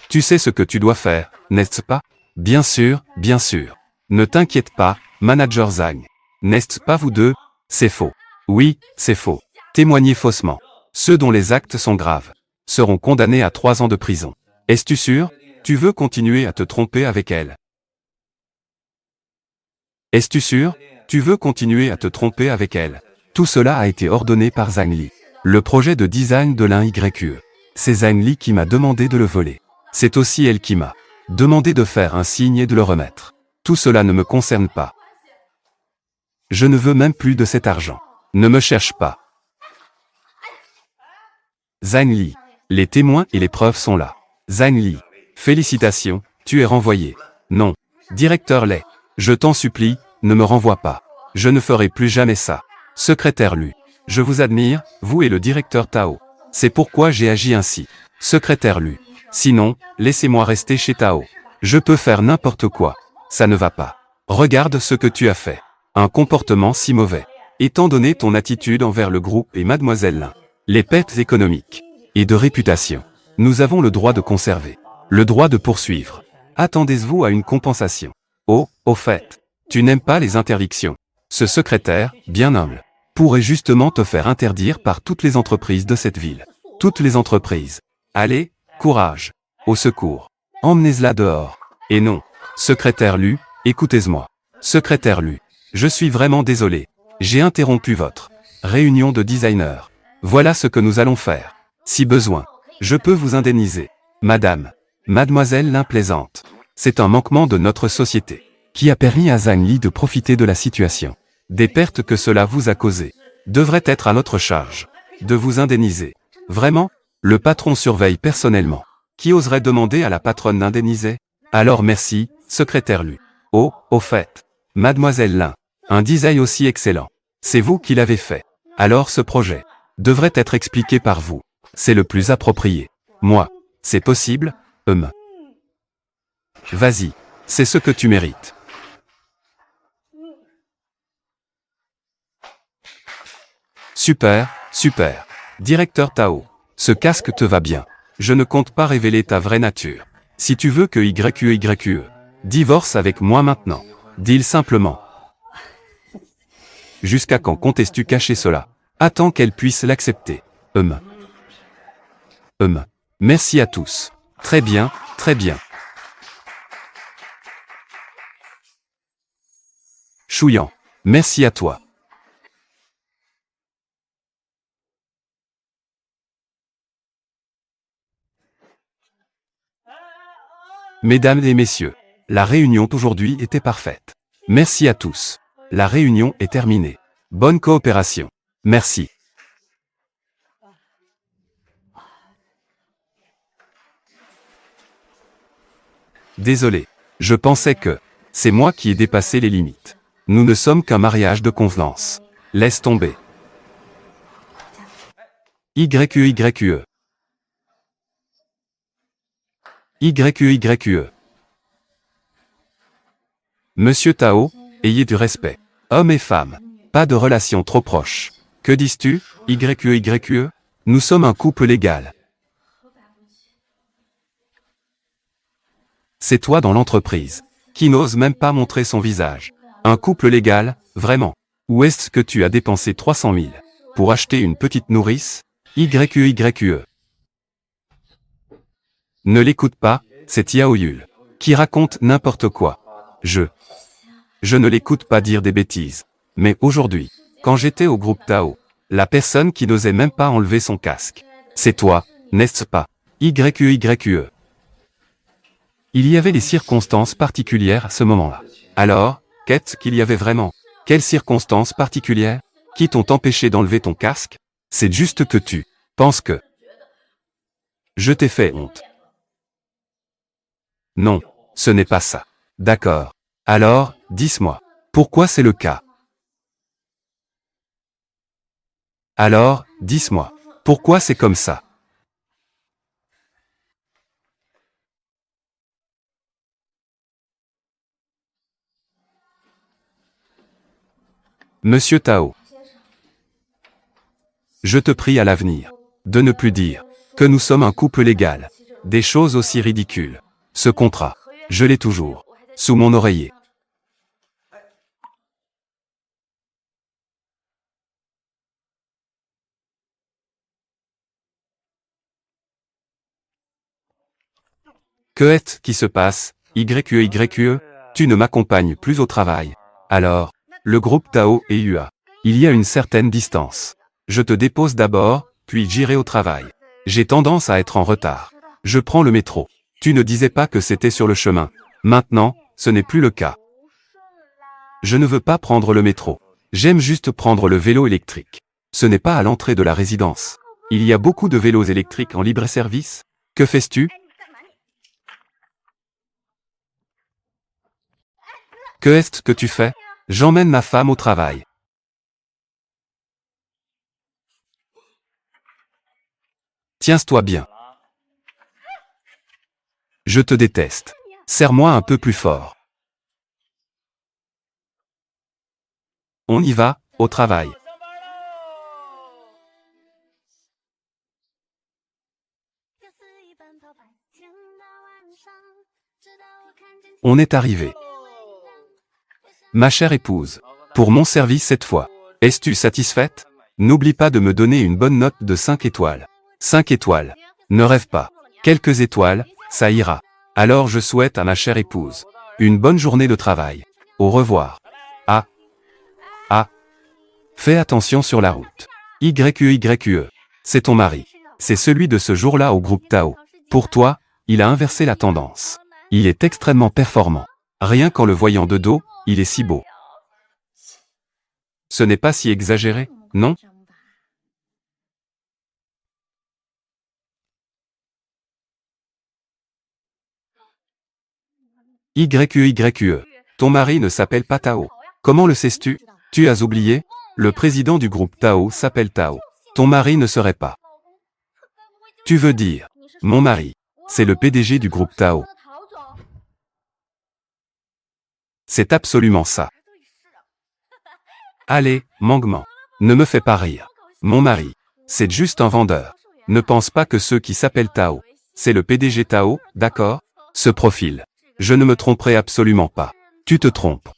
Tu sais ce que tu dois faire, n'est-ce pas? Bien sûr, bien sûr. Ne t'inquiète pas, manager Zhang. N'est-ce pas vous deux? C'est faux. Oui, c'est faux. Témoignez faussement. Ceux dont les actes sont graves seront condamnés à 3 ans de prison. Es-tu sûr? Tu veux continuer à te tromper avec elle? Es-tu sûr? Tu veux continuer à te tromper avec elle? Tout cela a été ordonné par Zhang Li. Le projet de design de l'un YQE. C'est Zhang Li qui m'a demandé de le voler. C'est aussi elle qui m'a demandé de faire un signe et de le remettre. Tout cela ne me concerne pas. Je ne veux même plus de cet argent. Ne me cherche pas. Zhang Li. Les témoins et les preuves sont là. Zhang Li. Félicitations, tu es renvoyé. Non. Directeur Lei. Je t'en supplie, ne me renvoie pas. Je ne ferai plus jamais ça. Secrétaire Lu. Je vous admire, vous et le directeur Tao. C'est pourquoi j'ai agi ainsi. Secrétaire Lu. Sinon, laissez-moi rester chez Tao. Je peux faire n'importe quoi. Ça ne va pas. Regarde ce que tu as fait. Un comportement si mauvais. Étant donné ton attitude envers le groupe et mademoiselle Lin. Les pertes économiques et de réputation. Nous avons le droit de conserver. Le droit de poursuivre. Attendez-vous à une compensation? Oh, au fait. Tu n'aimes pas les interdictions. Ce secrétaire, bien humble, pourrait justement te faire interdire par toutes les entreprises de cette ville. Toutes les entreprises. Allez, courage. Au secours. Emmenez-la dehors. Et non. Secrétaire Lu, écoutez-moi. Secrétaire Lu. Je suis vraiment désolé. J'ai interrompu votre réunion de designers. Voilà ce que nous allons faire. Si besoin, je peux vous indemniser. Madame. Mademoiselle Lin plaisante. C'est un manquement de notre société qui a permis à Zhang Li de profiter de la situation. Des pertes que cela vous a causées devraient être à notre charge de vous indemniser. Vraiment? Le patron surveille personnellement. Qui oserait demander à la patronne d'indemniser? Alors merci, secrétaire Lu. Oh, au fait. Mademoiselle Lin. Un design aussi excellent. C'est vous qui l'avez fait. Alors ce projet devrait être expliqué par vous. C'est le plus approprié. Moi, c'est possible, Vas-y, c'est ce que tu mérites. Super, super. Directeur Tao, ce casque te va bien. Je ne compte pas révéler ta vraie nature. Si tu veux que YQE, divorce avec moi maintenant. Deal simplement. Jusqu'à quand comptes-tu cacher cela? Attends qu'elle puisse l'accepter. Merci à tous. Très bien, très bien. Chouillant. Merci à toi. Mesdames et messieurs, la réunion d'aujourd'hui était parfaite. Merci à tous. La réunion est terminée. Bonne coopération. Merci. Désolé. Je pensais que c'est moi qui ai dépassé les limites. Nous ne sommes qu'un mariage de convenance. Laisse tomber. YQE. YQE. Monsieur Tao, ayez du respect. Hommes et femmes. Pas de relation trop proche. Que dis-tu, YQE? Nous sommes un couple légal. C'est toi dans l'entreprise, qui n'ose même pas montrer son visage. Un couple légal, vraiment. Où est-ce que tu as dépensé 300 000 pour acheter une petite nourrice? YQE. Ne l'écoute pas, c'est Yaoyul, qui raconte n'importe quoi. Je ne l'écoute pas dire des bêtises. Mais aujourd'hui, quand j'étais au groupe Tao, la personne qui n'osait même pas enlever son casque, c'est toi, n'est-ce pas? YQE. Il y avait des circonstances particulières à ce moment-là. Alors, qu'est-ce qu'il y avait vraiment? Quelles circonstances particulières? Qui t'ont empêché d'enlever ton casque? C'est juste que tu penses que je t'ai fait honte. Non, ce n'est pas ça. D'accord. Alors, dis-moi, pourquoi c'est le cas? Alors, dis-moi, pourquoi c'est comme ça? Monsieur Tao, je te prie à l'avenir de ne plus dire que nous sommes un couple légal. Des choses aussi ridicules. Ce contrat, je l'ai toujours sous mon oreiller. Que est-ce qui se passe, YQE? Tu ne m'accompagnes plus au travail. Alors, le groupe Tao et UA. Il y a une certaine distance. Je te dépose d'abord, puis j'irai au travail. J'ai tendance à être en retard. Je prends le métro. Tu ne disais pas que c'était sur le chemin. Maintenant, ce n'est plus le cas. Je ne veux pas prendre le métro. J'aime juste prendre le vélo électrique. Ce n'est pas à l'entrée de la résidence. Il y a beaucoup de vélos électriques en libre-service. Que fais-tu? Que est-ce que tu fais? J'emmène ma femme au travail. Tiens-toi bien. Je te déteste. Serre-moi un peu plus fort. On y va, au travail. On est arrivé. Ma chère épouse, pour mon service cette fois, es-tu satisfaite? N'oublie pas de me donner une bonne note de 5 étoiles. 5 étoiles. Ne rêve pas. Quelques étoiles, ça ira. Alors je souhaite à ma chère épouse une bonne journée de travail. Au revoir. Fais attention sur la route. YQE. C'est ton mari. C'est celui de ce jour-là au groupe Tao. Pour toi, il a inversé la tendance. Il est extrêmement performant. Rien qu'en le voyant de dos, il est si beau. Ce n'est pas si exagéré, non? YQE. Ton mari ne s'appelle pas Tao. Comment le sais-tu? Tu as oublié? Le président du groupe Tao s'appelle Tao. Ton mari ne serait pas. Tu veux dire, mon mari, c'est le PDG du groupe Tao. C'est absolument ça. Allez, Mangman. Ne me fais pas rire. Mon mari, c'est juste un vendeur. Ne pense pas que ceux qui s'appellent Tao, c'est le PDG Tao, d'accord? Ce profil. Je ne me tromperai absolument pas. Tu te trompes.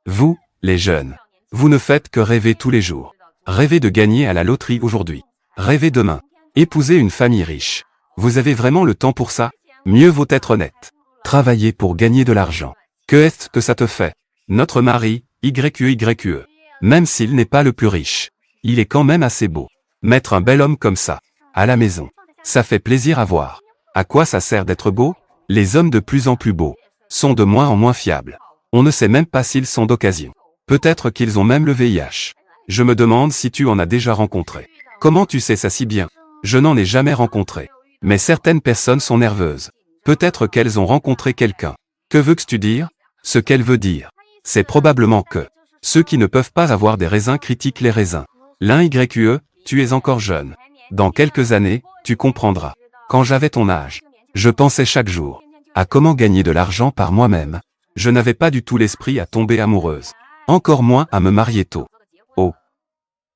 Vous, les jeunes, vous ne faites que rêver tous les jours. Rêvez de gagner à la loterie aujourd'hui. Rêvez demain. Épouser une famille riche. Vous avez vraiment le temps pour ça? Mieux vaut être honnête. Travailler pour gagner de l'argent. Que est-ce que ça te fait? Notre mari, YQE. Même s'il n'est pas le plus riche, il est quand même assez beau. Mettre un bel homme comme ça, à la maison, ça fait plaisir à voir. À quoi ça sert d'être beau? Les hommes de plus en plus beaux sont de moins en moins fiables. On ne sait même pas s'ils sont d'occasion. Peut-être qu'ils ont même le VIH. Je me demande si tu en as déjà rencontré. Comment tu sais ça si bien? Je n'en ai jamais rencontré. Mais certaines personnes sont nerveuses. Peut-être qu'elles ont rencontré quelqu'un. Que veux-tu dire? Ce qu'elle veut dire, c'est probablement que ceux qui ne peuvent pas avoir des raisins critiquent les raisins. L'un YQE, tu es encore jeune. Dans quelques années, tu comprendras. Quand j'avais ton âge, je pensais chaque jour à comment gagner de l'argent par moi-même. Je n'avais pas du tout l'esprit à tomber amoureuse. Encore moins à me marier tôt. Oh.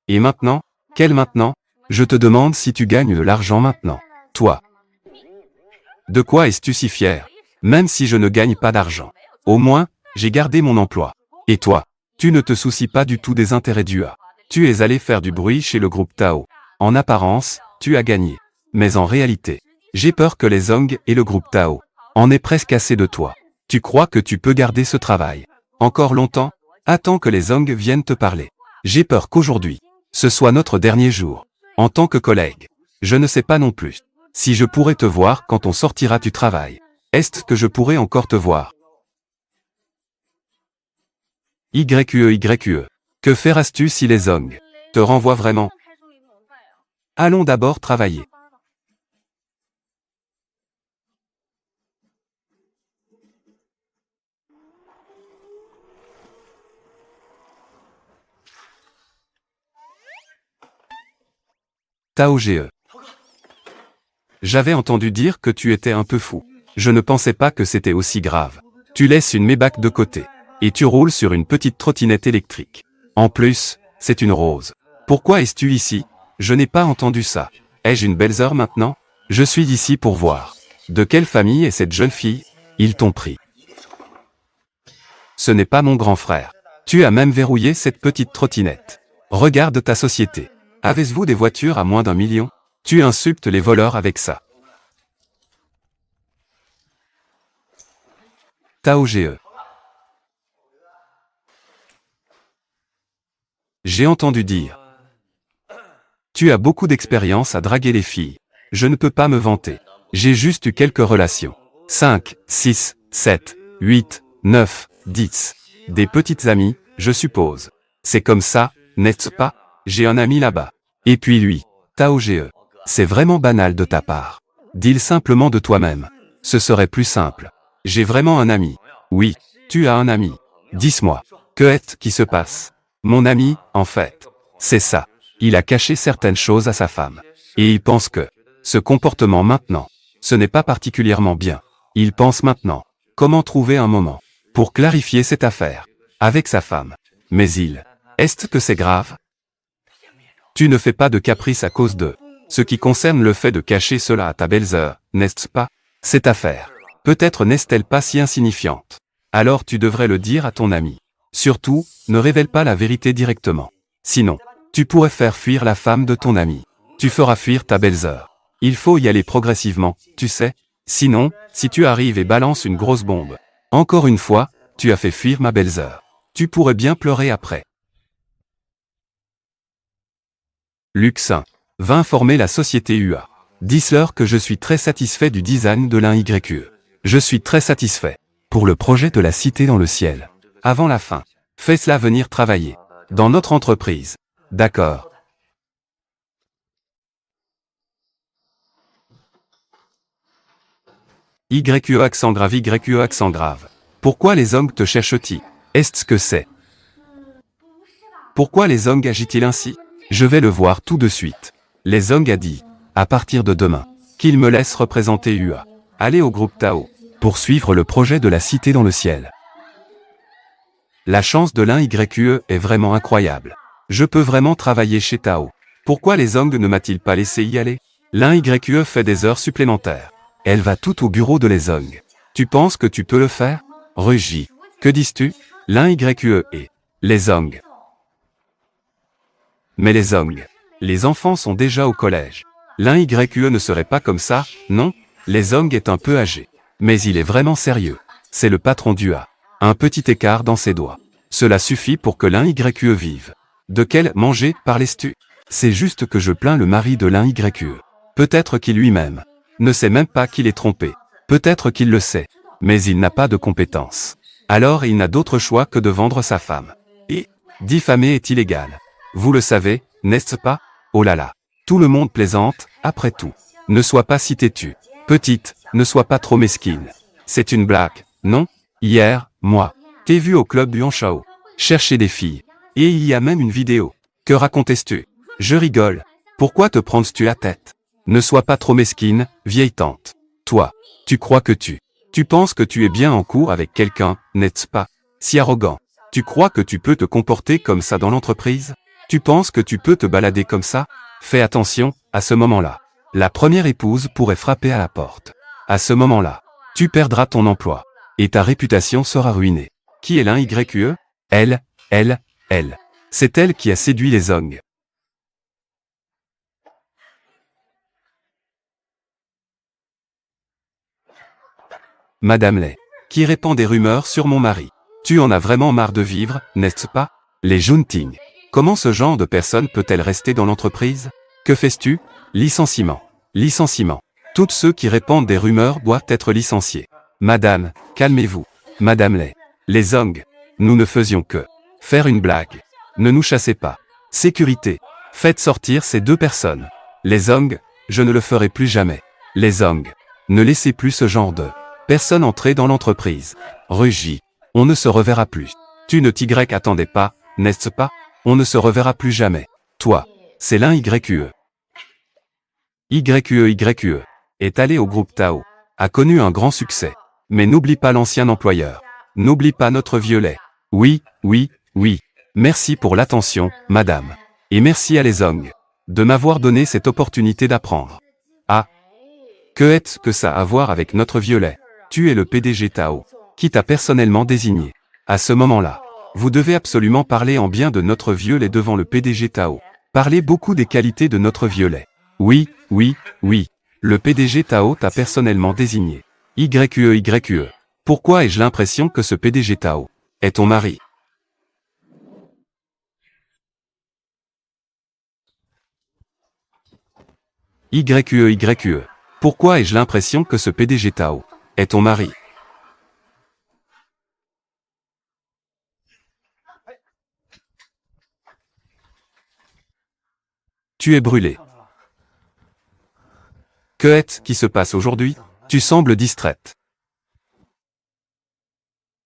Et maintenant? Quel maintenant? Je te demande si tu gagnes de l'argent maintenant. Toi. De quoi es-tu si fier? Même si je ne gagne pas d'argent. Au moins, j'ai gardé mon emploi. Et toi? Tu ne te soucies pas du tout des intérêts du A. Tu es allé faire du bruit chez le groupe Tao. En apparence, tu as gagné. Mais en réalité, j'ai peur que les Zong et le groupe Tao en aient presque assez de toi. Tu crois que tu peux garder ce travail encore longtemps? Attends que les Zong viennent te parler. J'ai peur qu'aujourd'hui, ce soit notre dernier jour. En tant que collègue, je ne sais pas non plus si je pourrais te voir quand on sortira du travail. Est-ce que je pourrais encore te voir? YQE. Que feras-tu si les Zong te renvoient vraiment? Allons d'abord travailler. Tao GE. J'avais entendu dire que tu étais un peu fou. Je ne pensais pas que c'était aussi grave. Tu laisses une Maybach de côté. Et tu roules sur une petite trottinette électrique. En plus, c'est une rose. Pourquoi es-tu ici? Je n'ai pas entendu ça. Ai-je une belle heure maintenant? Je suis ici pour voir. De quelle famille est cette jeune fille? Ils t'ont pris. Ce n'est pas mon grand frère. Tu as même verrouillé cette petite trottinette. Regarde ta société. Avez-vous des voitures à moins d'1 million? Tu insultes les voleurs avec ça. Tao GE. J'ai entendu dire. Tu as beaucoup d'expérience à draguer les filles. Je ne peux pas me vanter. J'ai juste eu quelques relations. 5, 6, 7, 8, 9, 10. Des petites amies, je suppose. C'est comme ça, n'est-ce pas? J'ai un ami là-bas. Et puis lui. Tao GE. C'est vraiment banal de ta part. Dis-le simplement de toi-même. Ce serait plus simple. J'ai vraiment un ami. Oui, tu as un ami. Dis-moi. Que est-ce qui se passe? Mon ami, en fait. C'est ça. Il a caché certaines choses à sa femme. Et il pense que ce comportement maintenant, ce n'est pas particulièrement bien. Il pense maintenant comment trouver un moment pour clarifier cette affaire avec sa femme. Mais est-ce que c'est grave? Tu ne fais pas de caprice à cause de ce qui concerne le fait de cacher cela à ta belle-sœur, n'est-ce pas? Cette affaire, peut-être n'est-elle pas si insignifiante. Alors tu devrais le dire à ton ami. Surtout, ne révèle pas la vérité directement. Sinon, tu pourrais faire fuir la femme de ton ami. Tu feras fuir ta belle-sœur. Il faut y aller progressivement, tu sais. Sinon, si tu arrives et balances une grosse bombe, encore une fois, tu as fait fuir ma belle-sœur. Tu pourrais bien pleurer après. Luxin. Va informer la société UA. Dis-leur que je suis très satisfait du design de l'un YQE. Je suis très satisfait. Pour le projet de la cité dans le ciel. Avant la fin. Fais cela venir travailler. Dans notre entreprise. D'accord. YQE accent grave YQE accent grave. Pourquoi les Zong te cherchent-ils? Est-ce que c'est? Pourquoi les Zong agit-ils ainsi? Je vais le voir tout de suite. Les Zong a dit, à partir de demain, qu'il me laisse représenter UA. Aller au groupe Tao, pour suivre le projet de la cité dans le ciel. La chance de l'un YQE est vraiment incroyable. Je peux vraiment travailler chez Tao. Pourquoi les Zong ne m'a-t-il pas laissé y aller? L'un YQE fait des heures supplémentaires. Elle va tout au bureau de les Zong. Tu penses que tu peux le faire? Rugis. Que dis-tu? L'un YQE et les Zong. Mais les Zong. Les enfants sont déjà au collège. L'un YQE ne serait pas comme ça, non? Les Zong est un peu âgé. Mais il est vraiment sérieux. C'est le patron du A. Un petit écart dans ses doigts. Cela suffit pour que l'un YQE vive. De quel manger parles-tu? C'est juste que je plains le mari de l'un YQE. Peut-être qu'il lui-même ne sait même pas qu'il est trompé. Peut-être qu'il le sait, mais il n'a pas de compétences. Alors il n'a d'autre choix que de vendre sa femme. Et diffamer est illégal. Vous le savez, n'est-ce pas? Oh là là. Tout le monde plaisante, après tout. Ne sois pas si têtu. Petite, ne sois pas trop mesquine. C'est une blague, non? Hier, moi, t'ai vu au club Yuanshao. Chercher des filles. Et il y a même une vidéo. Que racontes-tu? Je rigole. Pourquoi te prends-tu la tête? Ne sois pas trop mesquine, vieille tante. Toi, tu crois que tu penses que tu es bien en cours avec quelqu'un, n'est-ce pas? Si arrogant. Tu crois que tu peux te comporter comme ça dans l'entreprise? Tu penses que tu peux te balader comme ça? Fais attention, à ce moment-là. La première épouse pourrait frapper à la porte. À ce moment-là, tu perdras ton emploi. Et ta réputation sera ruinée. Qui est l'un YQE? Elle. C'est elle qui a séduit les Zong. Madame Lay, qui répand des rumeurs sur mon mari. Tu en as vraiment marre de vivre, n'est-ce pas? Les Junting. Comment ce genre de personne peut-elle rester dans l'entreprise? Que fais-tu? Licenciement. Licenciement. Tous ceux qui répandent des rumeurs doivent être licenciés. Madame, calmez-vous. Madame Lay. Les Zong. Nous ne faisions que faire une blague. Ne nous chassez pas. Sécurité. Faites sortir ces deux personnes. Les Zong, je ne le ferai plus jamais. Les Zong. Ne laissez plus ce genre de personne entrer dans l'entreprise. Rugis. On ne se reverra plus. Tu ne t'y attendais pas, n'est-ce pas? On ne se reverra plus jamais. Toi. C'est l'un YQE. YQE est allé au groupe Tao. A connu un grand succès. Mais n'oublie pas l'ancien employeur. N'oublie pas notre violet. Oui. Merci pour l'attention, madame. Et merci à les Zong de m'avoir donné cette opportunité d'apprendre. Ah. Que est-ce que ça a à voir avec notre violet? Tu es le PDG Tao, qui t'a personnellement désigné. À ce moment-là, vous devez absolument parler en bien de notre violet devant le PDG Tao. Parlez beaucoup des qualités de notre violet. Oui. Le PDG Tao t'a personnellement désigné. YQE. Pourquoi ai-je l'impression que ce PDG Tao est ton mari? YQE. Pourquoi ai-je l'impression que ce PDG Tao est ton mari? Tu es brûlé. Que est-ce qui se passe aujourd'hui? Tu sembles distraite.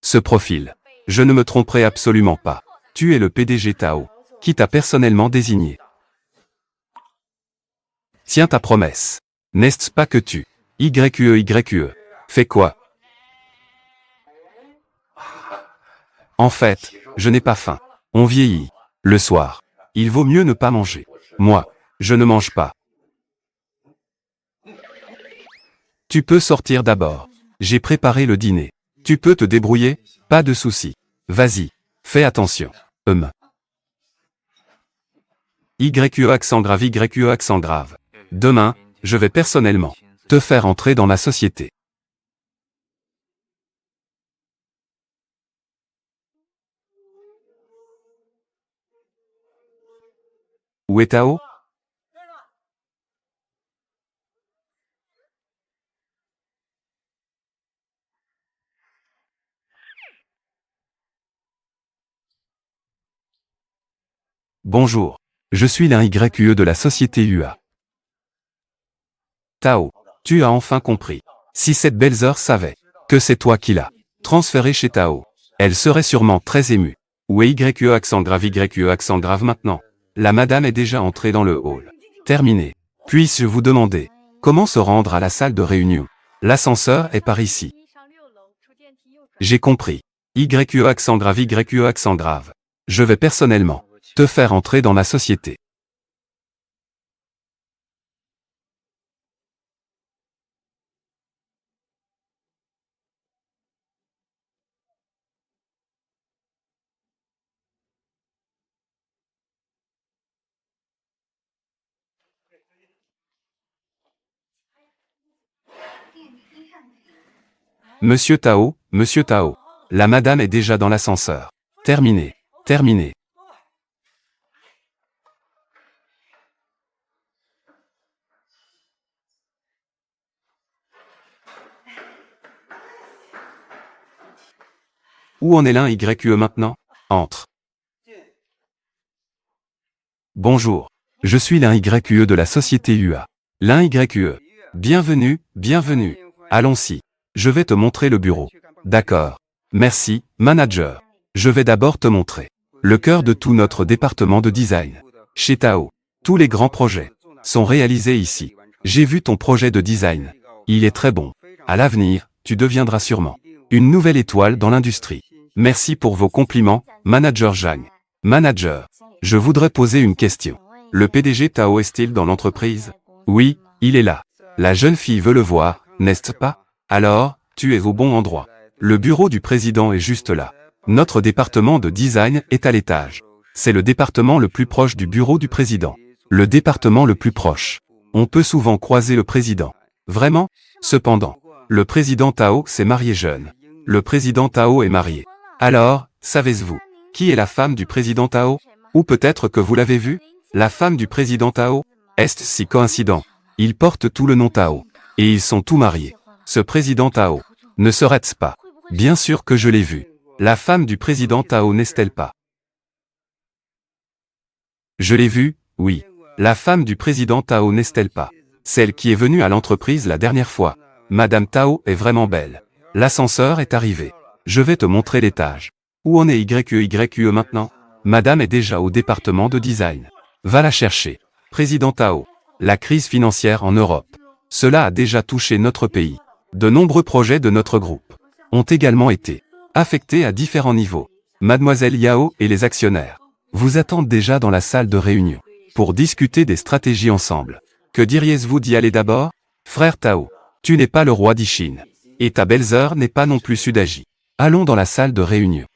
Ce profil. Je ne me tromperai absolument pas. Tu es le PDG Tao, qui t'a personnellement désigné. Tiens ta promesse. N'est-ce pas que tu, YQE, fais quoi? En fait, je n'ai pas faim. On vieillit. Le soir. Il vaut mieux ne pas manger. Moi, je ne mange pas. Tu peux sortir d'abord. J'ai préparé le dîner. Tu peux te débrouiller? Pas de souci. Vas-y. Fais attention. YQE accent grave. Demain, je vais personnellement te faire entrer dans ma société. Où est Tao? Bonjour. Je suis l'un YQE de la société UA. Tao, tu as enfin compris. Si cette belle sœur savait que c'est toi qui l'as transférée chez Tao, elle serait sûrement très émue. Où est YQE accent grave maintenant? La madame est déjà entrée dans le hall. Terminé. Puis-je vous demander comment se rendre à la salle de réunion? L'ascenseur est par ici. J'ai compris. YE accent grave YE accent grave. Je vais personnellement te faire entrer dans la société. Monsieur Tao, la madame est déjà dans l'ascenseur. Terminé. Terminé. Où en est l'un YE maintenant? Entre. Bonjour. Je suis l'un YE de la société UA. L'un YE. Bienvenue, bienvenue. Allons-y. Je vais te montrer le bureau. D'accord. Merci, manager. Je vais d'abord te montrer le cœur de tout notre département de design. Chez Tao, tous les grands projets sont réalisés ici. J'ai vu ton projet de design. Il est très bon. À l'avenir, tu deviendras sûrement une nouvelle étoile dans l'industrie. Merci pour vos compliments, manager Zhang. Manager, je voudrais poser une question. Le PDG Tao est-il dans l'entreprise? Oui, il est là. La jeune fille veut le voir, n'est-ce pas? Alors, tu es au bon endroit. Le bureau du président est juste là. Notre département de design est à l'étage. C'est le département le plus proche du bureau du président. Le département le plus proche. On peut souvent croiser le président. Vraiment? Cependant, le président Tao s'est marié jeune. Le président Tao est marié. Alors, savez-vous qui est la femme du président Tao? Ou peut-être que vous l'avez vue? La femme du président Tao? Est-ce si coïncident? Ils portent tout le nom Tao. Et ils sont tous mariés. Ce président Tao ne serait-ce pas? Bien sûr que je l'ai vu. La femme du président Tao n'est-elle pas? Je l'ai vue, oui. La femme du président Tao n'est-elle pas? Celle qui est venue à l'entreprise la dernière fois. Madame Tao est vraiment belle. L'ascenseur est arrivé. Je vais te montrer l'étage. Où en est YE maintenant? Madame est déjà au département de design. Va la chercher. Président Tao. La crise financière en Europe. Cela a déjà touché notre pays. De nombreux projets de notre groupe ont également été affectés à différents niveaux. Mademoiselle Yao et les actionnaires vous attendent déjà dans la salle de réunion pour discuter des stratégies ensemble. Que diriez-vous d'y aller d'abord? Frère Tao, tu n'es pas le roi d'Ichine. Et ta belle-sœur n'est pas non plus Sudaji. Allons dans la salle de réunion.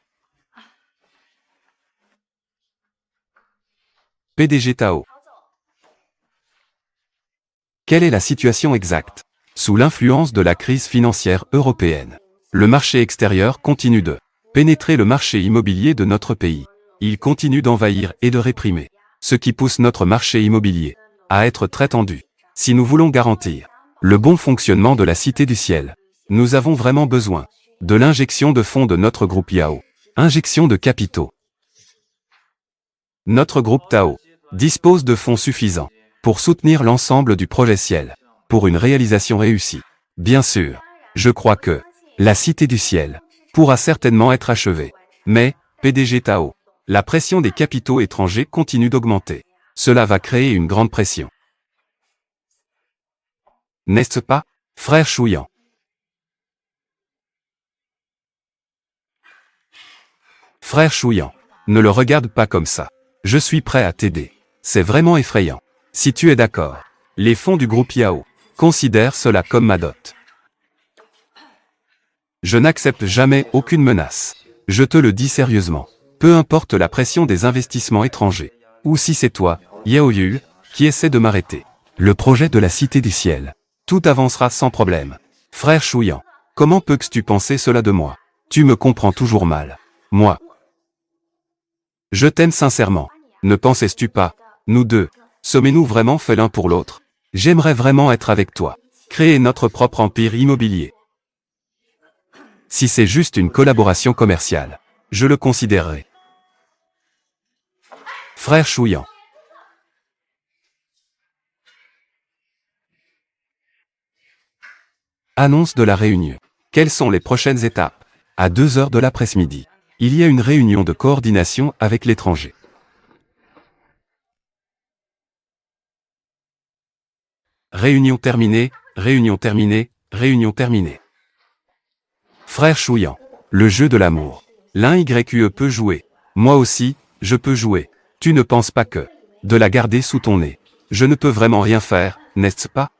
PDG Tao. Quelle est la situation exacte? Sous l'influence de la crise financière européenne, le marché extérieur continue de pénétrer le marché immobilier de notre pays. Il continue d'envahir et de réprimer, ce qui pousse notre marché immobilier à être très tendu. Si nous voulons garantir le bon fonctionnement de la Cité du Ciel, nous avons vraiment besoin de l'injection de fonds de notre groupe Yao. Injection de capitaux. Notre groupe Tao dispose de fonds suffisants pour soutenir l'ensemble du projet Ciel, pour une réalisation réussie. Bien sûr, je crois que la Cité du Ciel pourra certainement être achevée. Mais, PDG Tao, la pression des capitaux étrangers continue d'augmenter. Cela va créer une grande pression. N'est-ce pas, frère Chouyan? Frère Chouyan, ne le regarde pas comme ça. Je suis prêt à t'aider. C'est vraiment effrayant. Si tu es d'accord, les fonds du groupe Yao considèrent cela comme ma dot. Je n'accepte jamais aucune menace. Je te le dis sérieusement. Peu importe la pression des investissements étrangers. Ou si c'est toi, Yao Yu, qui essaie de m'arrêter. Le projet de la Cité du Ciel. Tout avancera sans problème. Frère Chouyan, comment peux-tu penser cela de moi? Tu me comprends toujours mal. Moi. Je t'aime sincèrement. Ne pensais-tu pas, nous deux, sommes-nous vraiment faits l'un pour l'autre? J'aimerais vraiment être avec toi. Créer notre propre empire immobilier. Si c'est juste une collaboration commerciale, je le considérerai. Frère Chouyan. Annonce de la réunion. Quelles sont les prochaines étapes? À 2 heures de l'après-midi, il y a une réunion de coordination avec l'étranger. Réunion terminée, réunion terminée, réunion terminée. Frère Chouillan. Le jeu de l'amour. L'un YQE peut jouer. Moi aussi, je peux jouer. Tu ne penses pas que de la garder sous ton nez. Je ne peux vraiment rien faire, n'est-ce pas?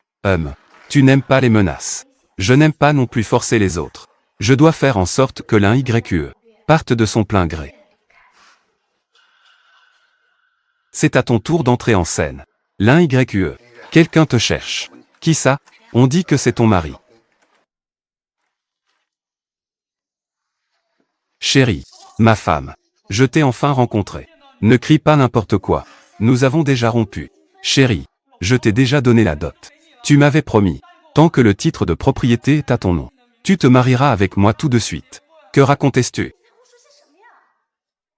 Tu n'aimes pas les menaces. Je n'aime pas non plus forcer les autres. Je dois faire en sorte que l'un YQE parte de son plein gré. C'est à ton tour d'entrer en scène. L'un YQE. Quelqu'un te cherche. Qui ça? On dit que c'est ton mari. Chérie, ma femme. Je t'ai enfin rencontré. Ne crie pas n'importe quoi. Nous avons déjà rompu. Chérie, je t'ai déjà donné la dot. Tu m'avais promis. Tant que le titre de propriété est à ton nom. Tu te marieras avec moi tout de suite. Que racontes-tu?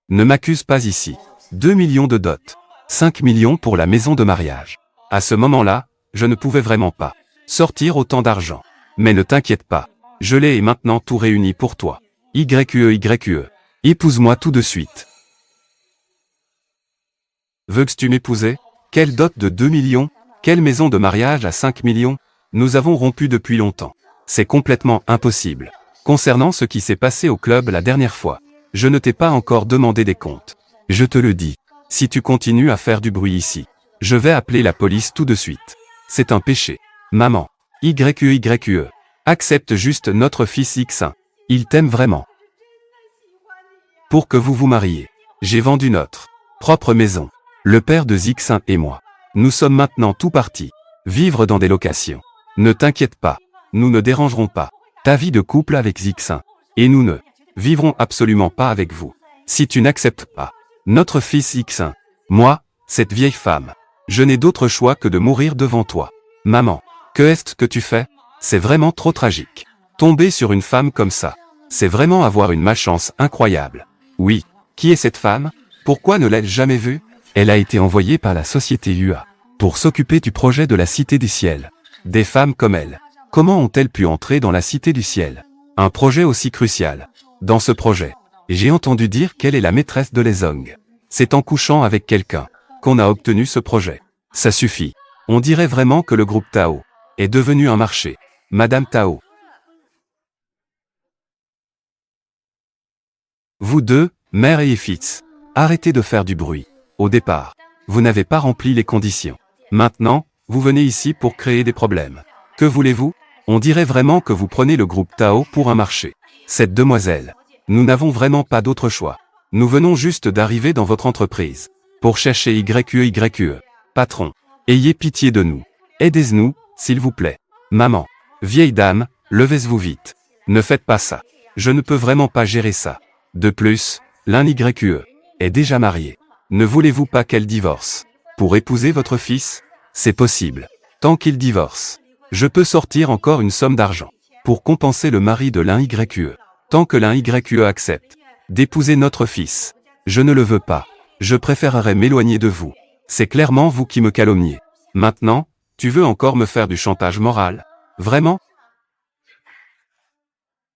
Ne m'accuse pas ici. 2 millions de dot. 5 millions pour la maison de mariage. À ce moment-là, je ne pouvais vraiment pas sortir autant d'argent. Mais ne t'inquiète pas. Je l'ai et maintenant tout réuni pour toi. YQE. Épouse-moi tout de suite. Veux-tu m'épouser? Quelle dot de 2 millions? Quelle maison de mariage à 5 millions? Nous avons rompu depuis longtemps. C'est complètement impossible. Concernant ce qui s'est passé au club la dernière fois, je ne t'ai pas encore demandé des comptes. Je te le dis. Si tu continues à faire du bruit ici, je vais appeler la police tout de suite. C'est un péché. Maman. YQE. Accepte juste notre fils X1. Il t'aime vraiment. Pour que vous vous mariez, j'ai vendu notre propre maison. Le père de X1 et moi. Nous sommes maintenant tout partis. Vivre dans des locations. Ne t'inquiète pas. Nous ne dérangerons pas ta vie de couple avec X1. Et nous ne vivrons absolument pas avec vous. Si tu n'acceptes pas notre fils X1, moi, cette vieille femme, je n'ai d'autre choix que de mourir devant toi. Maman, que est-ce que tu fais? C'est vraiment trop tragique. Tomber sur une femme comme ça, c'est vraiment avoir une malchance incroyable. Oui, qui est cette femme? Pourquoi ne l'ai-je jamais vue? Elle a été envoyée par la société UA pour s'occuper du projet de la Cité du Ciel. Des femmes comme elle, comment ont-elles pu entrer dans la Cité du Ciel? Un projet aussi crucial. Dans ce projet, j'ai entendu dire qu'elle est la maîtresse de Lesong. C'est en couchant avec quelqu'un qu'on a obtenu ce projet. Ça suffit. On dirait vraiment que le groupe Tao est devenu un marché. Madame Tao. Vous deux, mère et fils, arrêtez de faire du bruit. Au départ, vous n'avez pas rempli les conditions. Maintenant, vous venez ici pour créer des problèmes. Que voulez-vous? On dirait vraiment que vous prenez le groupe Tao pour un marché. Cette demoiselle, nous n'avons vraiment pas d'autre choix. Nous venons juste d'arriver dans votre entreprise pour chercher YQE. Patron, ayez pitié de nous. Aidez-nous, s'il vous plaît. Maman, vieille dame, levez-vous vite. Ne faites pas ça. Je ne peux vraiment pas gérer ça. De plus, l'un YQE est déjà marié. Ne voulez-vous pas qu'elle divorce? Pour épouser votre fils? C'est possible. Tant qu'il divorce, je peux sortir encore une somme d'argent pour compenser le mari de l'un YQE. Tant que l'un YQE accepte d'épouser notre fils, je ne le veux pas. Je préférerais m'éloigner de vous. C'est clairement vous qui me calomniez. Maintenant, tu veux encore me faire du chantage moral? Vraiment?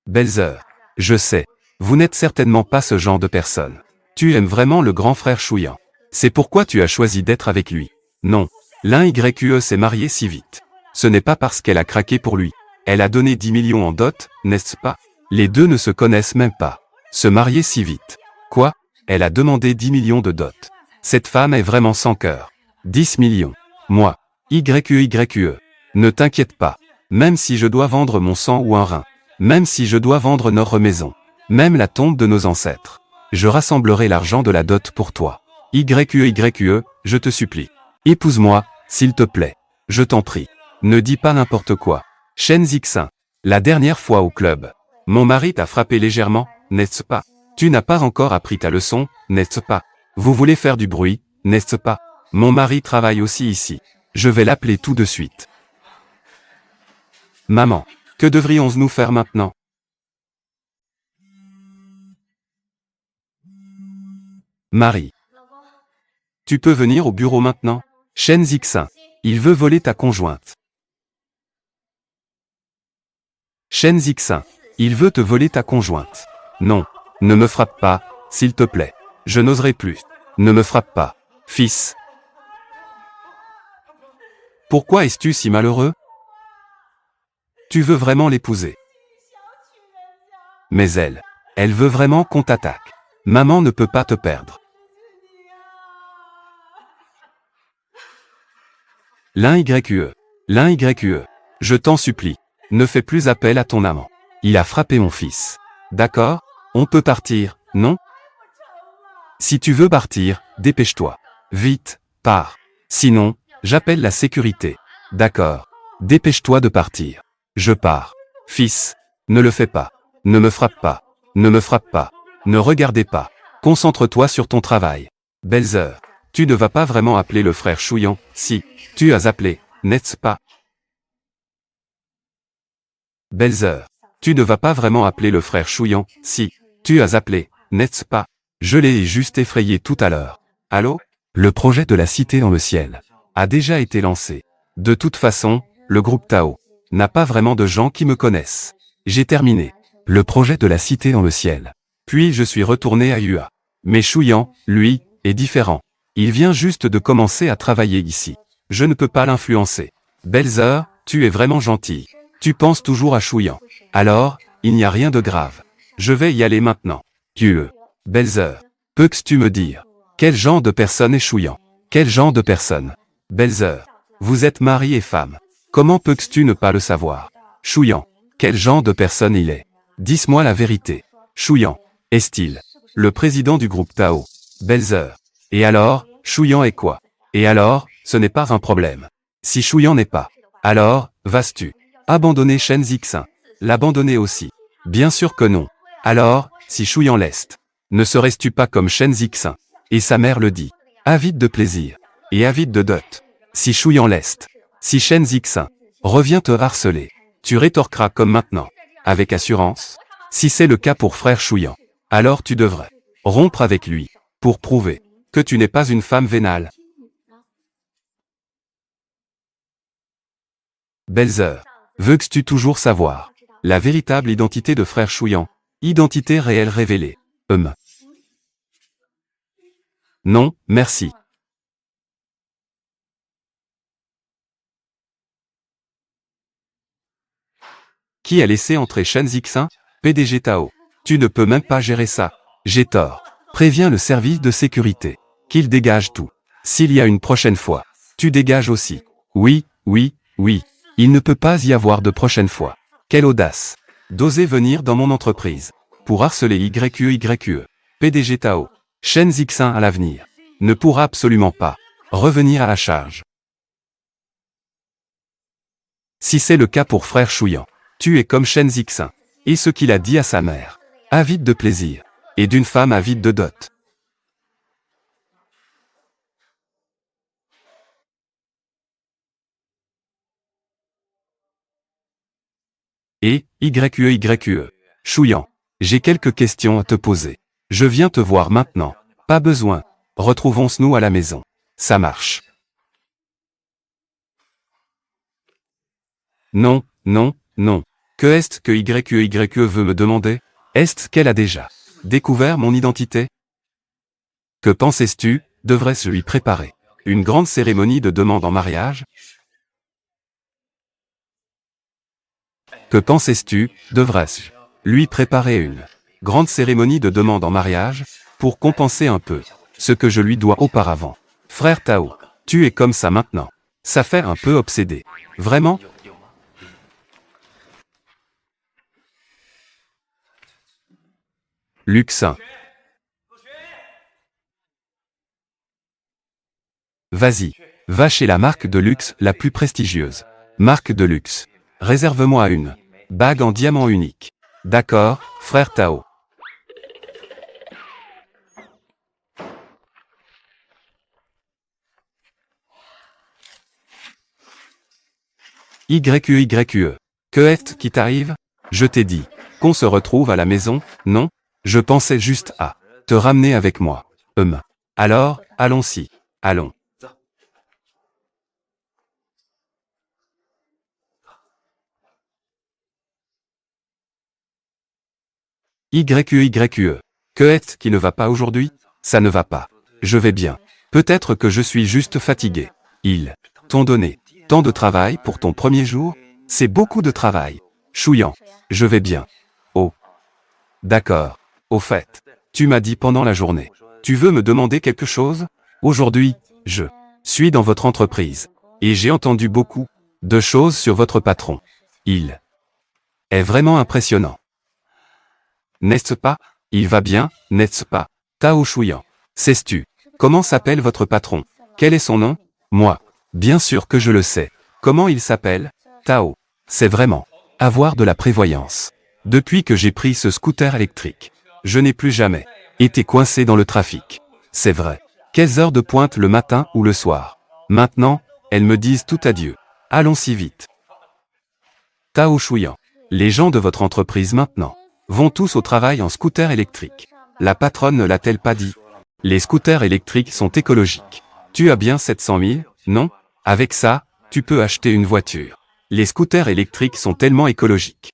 Belzer, je sais. Vous n'êtes certainement pas ce genre de personne. Tu aimes vraiment le grand frère Chouillan. C'est pourquoi tu as choisi d'être avec lui. Non. L'un YQE s'est marié si vite. Ce n'est pas parce qu'elle a craqué pour lui. Elle a donné 10 millions en dot, n'est-ce pas? Les deux ne se connaissent même pas. Se marier si vite. Quoi? Elle a demandé 10 millions de dot. Cette femme est vraiment sans cœur. 10 millions. Moi. YQE. Ne t'inquiète pas. Même si je dois vendre mon sang ou un rein. Même si je dois vendre notre maison. Même la tombe de nos ancêtres. Je rassemblerai l'argent de la dot pour toi. YQE, je te supplie. Épouse-moi, s'il te plaît. Je t'en prie. Ne dis pas n'importe quoi. Shen Zixin. La dernière fois au club. Mon mari t'a frappé légèrement, n'est-ce pas? Tu n'as pas encore appris ta leçon, n'est-ce pas? Vous voulez faire du bruit, n'est-ce pas? Mon mari travaille aussi ici. Je vais l'appeler tout de suite. Maman, que devrions-nous faire maintenant? Marie. Tu peux venir au bureau maintenant? Shen Zixin. Il veut voler ta conjointe. Shen Zixin. Il veut te voler ta conjointe. Non. Ne me frappe pas, s'il te plaît. Je n'oserai plus. Ne me frappe pas. Fils. Pourquoi es-tu si malheureux? Tu veux vraiment l'épouser. Mais elle veut vraiment qu'on t'attaque. Maman ne peut pas te perdre. L'un YQE. L'un YQE. Je t'en supplie. Ne fais plus appel à ton amant. Il a frappé mon fils. D'accord? On peut partir, non? Si tu veux partir, dépêche-toi. Vite, pars. Sinon, j'appelle la sécurité. D'accord. Dépêche-toi de partir. Je pars. Fils, ne le fais pas. Ne me frappe pas. Ne me frappe pas. Ne regardez pas. Concentre-toi sur ton travail. Belzer, tu ne vas pas vraiment appeler le frère Chouillan, si, tu as appelé, n'est-ce pas? Belzer, tu ne vas pas vraiment appeler le frère Chouillan, si, tu as appelé, n'est-ce pas? Je l'ai juste effrayé tout à l'heure. Allô? Le projet de la cité dans le ciel a déjà été lancé. De toute façon, le groupe Tao n'a pas vraiment de gens qui me connaissent. J'ai terminé le projet de la cité dans le ciel. Puis je suis retourné à UA. Mais Chouillan, lui, est différent. Il vient juste de commencer à travailler ici. Je ne peux pas l'influencer. Belzer, tu es vraiment gentil. Tu penses toujours à Chouillan. Alors, il n'y a rien de grave. Je vais y aller maintenant. Belzer, peux-tu me dire quel genre de personne est Chouillan? Quel genre de personne? Belzer, vous êtes mari et femme. Comment peux-tu ne pas le savoir? Chouillan, quel genre de personne il est? Dis-moi la vérité. Chouillan, est-il le président du groupe Tao? Belzer, et alors, Chouillan est quoi? Et alors, ce n'est pas un problème. Si Chouillan n'est pas, alors, vas-tu abandonner Shen Zixin? L'abandonner aussi? Bien sûr que non. Alors, si Chouillan l'est, ne serais-tu pas comme Shen Zixin? Et sa mère le dit, avide de plaisir, et avide de dot. Si Chouillan l'est, si Shen Zixin revient te harceler, tu rétorqueras comme maintenant, avec assurance. Si c'est le cas pour frère Chouillan, alors tu devrais rompre avec lui, pour prouver que tu n'es pas une femme vénale. Belzer, veux-tu toujours savoir la véritable identité de frère Chouillan? Identité réelle révélée. Non, merci. Qui a laissé entrer Shen Zixin? PDG Tao. Tu ne peux même pas gérer ça. J'ai tort. Préviens le service de sécurité. Qu'il dégage tout. S'il y a une prochaine fois, tu dégages aussi. Oui, oui, oui. Il ne peut pas y avoir de prochaine fois. Quelle audace d'oser venir dans mon entreprise pour harceler YQE. PDG Tao. Shen Zixin à l'avenir ne pourra absolument pas revenir à la charge. Si c'est le cas pour frère Chouillan, tu es comme Shen Zixin, et ce qu'il a dit à sa mère, avide de plaisir, et d'une femme avide de dot. Et, YQE. Chouillan, j'ai quelques questions à te poser. Je viens te voir maintenant. Pas besoin. Retrouvons-nous à la maison. Ça marche. Non, non, non. Que est-ce que YQE veut me demander? Est-ce qu'elle a déjà découvert mon identité? Que pensais-tu, devrais-je lui préparer une grande cérémonie de demande en mariage? Que pensais-tu, devrais-je lui préparer une grande cérémonie de demande en mariage, pour compenser un peu ce que je lui dois auparavant? Frère Tao, tu es comme ça maintenant. Ça fait un peu obsédé. Vraiment? Luxin. Vas-y, va chez la marque de luxe la plus prestigieuse. Marque de luxe. Réserve-moi une bague en diamant unique. D'accord, frère Tao. YQE. Que est-ce qui t'arrive? Je t'ai dit qu'on se retrouve à la maison, non? Je pensais juste à te ramener avec moi. Alors, allons-y. Allons. YQE. Que est-ce qui ne va pas aujourd'hui? Ça ne va pas. Je vais bien. Peut-être que je suis juste fatigué. Ils t'ont donné Tant de travail pour ton premier jour? C'est beaucoup de travail. Chouillant. Je vais bien. Oh. D'accord. Au fait, tu m'as dit pendant la journée. Tu veux me demander quelque chose? Aujourd'hui, je suis dans votre entreprise. Et j'ai entendu beaucoup de choses sur votre patron. Il est vraiment impressionnant. N'est-ce pas? Il va bien, n'est-ce pas? Tao Chouillant. Sais-tu comment s'appelle votre patron? Quel est son nom? Moi. Bien sûr que je le sais. Comment il s'appelle? Tao. C'est vraiment avoir de la prévoyance. Depuis que j'ai pris ce scooter électrique, je n'ai plus jamais été coincé dans le trafic. C'est vrai. Quelles heures de pointe le matin ou le soir? Maintenant, elles me disent tout adieu. Allons si vite. Tao Chouillant. Les gens de votre entreprise maintenant vont tous au travail en scooter électrique. La patronne ne l'a-t-elle pas dit? Les scooters électriques sont écologiques. Tu as bien 700 000, non? Avec ça, tu peux acheter une voiture. Les scooters électriques sont tellement écologiques.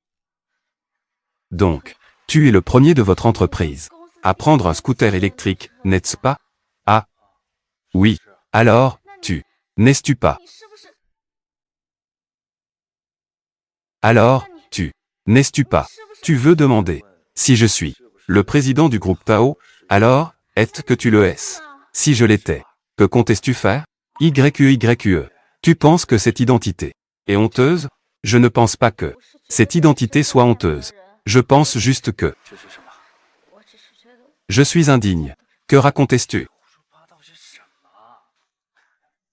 Donc, tu es le premier de votre entreprise à prendre un scooter électrique, n'est-ce pas? Ah. Oui. Alors, n'est-ce pas? Alors, n'est-ce pas? Tu veux demander si je suis le président du groupe Tao, alors, est-ce que tu le es? Si je l'étais, que comptes-tu faire? YQE. Tu penses que cette identité est honteuse? Je ne pense pas que cette identité soit honteuse. Je pense juste que je suis indigne. Que racontes-tu?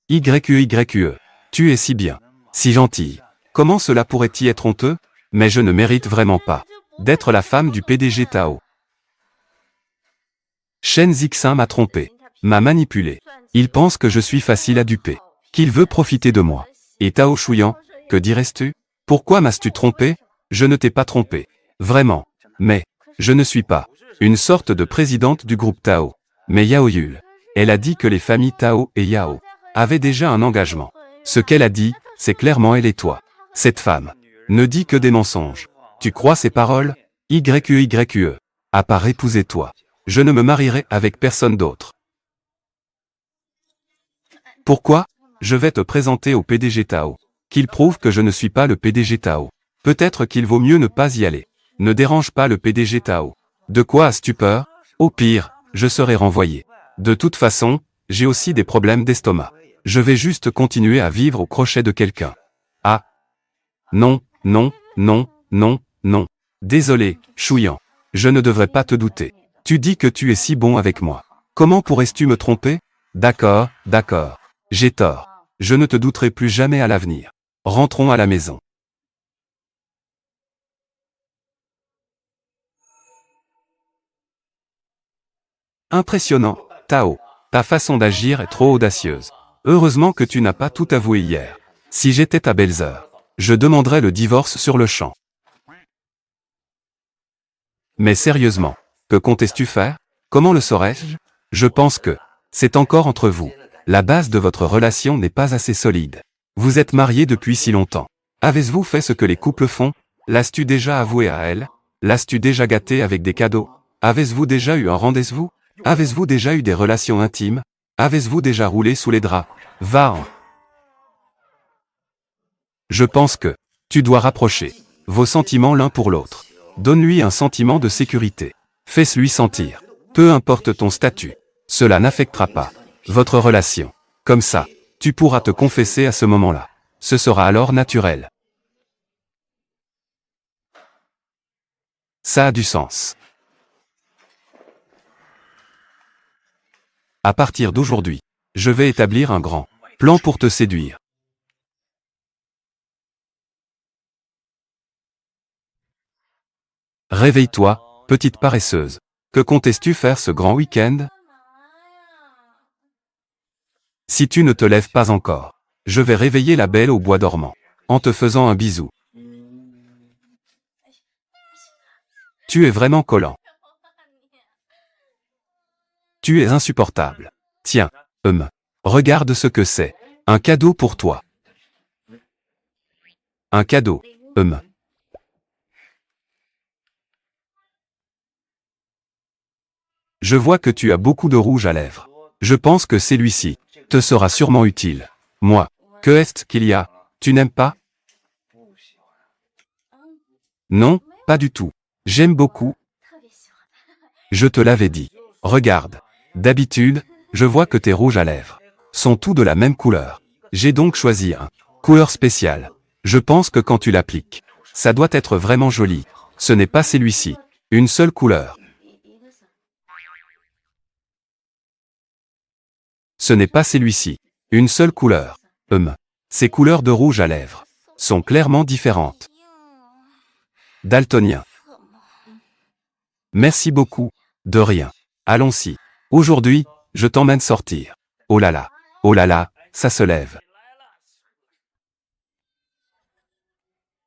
YQE. Tu es si bien, si gentille. Comment cela pourrait-il être honteux? Mais je ne mérite vraiment pas d'être la femme du PDG Tao. Shen Zixin m'a trompé, m'a manipulé. Il pense que je suis facile à duper, qu'il veut profiter de moi. Et Tao Chouillant, que dirais-tu? Pourquoi m'as-tu trompé? Je ne t'ai pas trompé. Vraiment. Mais, je ne suis pas une sorte de présidente du groupe Tao. Mais Yao Yul, elle a dit que les familles Tao et Yao avaient déjà un engagement. Ce qu'elle a dit, c'est clairement elle et toi. Cette femme ne dit que des mensonges. Tu crois ces paroles? YQE. À part épouser toi, je ne me marierai avec personne d'autre. Pourquoi? Je vais te présenter au PDG Tao. Qu'il prouve que je ne suis pas le PDG Tao. Peut-être qu'il vaut mieux ne pas y aller. Ne dérange pas le PDG Tao. De quoi as-tu peur? Au pire, je serai renvoyé. De toute façon, j'ai aussi des problèmes d'estomac. Je vais juste continuer à vivre au crochet de quelqu'un. Ah. Non. Désolé, Chouillant. Je ne devrais pas te douter. Tu dis que tu es si bon avec moi. Comment pourrais-tu me tromper? D'accord. J'ai tort. Je ne te douterai plus jamais à l'avenir. Rentrons à la maison. Impressionnant, Tao. Ta façon d'agir est trop audacieuse. Heureusement que tu n'as pas tout avoué hier. Si j'étais ta belle-sœur, je demanderais le divorce sur le champ. Mais sérieusement, que comptes-tu faire? Comment le saurais-je? Je pense que c'est encore entre vous. La base de votre relation n'est pas assez solide. Vous êtes mariés depuis si longtemps. Avez-vous fait ce que les couples font? L'as-tu déjà avoué à elle? L'as-tu déjà gâté avec des cadeaux? Avez-vous déjà eu un rendez-vous? Avez-vous déjà eu des relations intimes? Avez-vous déjà roulé sous les draps? Va-en. Je pense que tu dois rapprocher vos sentiments l'un pour l'autre. Donne-lui un sentiment de sécurité. Fais-lui sentir. Peu importe ton statut, cela n'affectera pas votre relation. Comme ça, tu pourras te confesser à ce moment-là. Ce sera alors naturel. Ça a du sens. À partir d'aujourd'hui, je vais établir un grand plan pour te séduire. Réveille-toi, petite paresseuse. Que comptes-tu faire ce grand week-end? Si tu ne te lèves pas encore, je vais réveiller la belle au bois dormant, en te faisant un bisou. Tu es vraiment collant. Tu es insupportable. Tiens, regarde ce que c'est. Un cadeau pour toi. Un cadeau, Je vois que tu as beaucoup de rouge à lèvres. Je pense que celui-ci te sera sûrement utile. Moi, Que est-ce qu'il y a? Tu n'aimes pas? Non, pas du tout. J'aime beaucoup. Je te l'avais dit. Regarde. D'habitude, je vois que tes rouges à lèvres sont tous de la même couleur. J'ai donc choisi un couleur spéciale. Je pense que quand tu l'appliques, ça doit être vraiment joli. Ce n'est pas celui-ci. Une seule couleur. Ce n'est pas celui-ci. Une seule couleur. Ces couleurs de rouge à lèvres sont clairement différentes. Daltonien. Merci beaucoup. De rien. Allons-y. Aujourd'hui, je t'emmène sortir. Oh là là, ça se lève.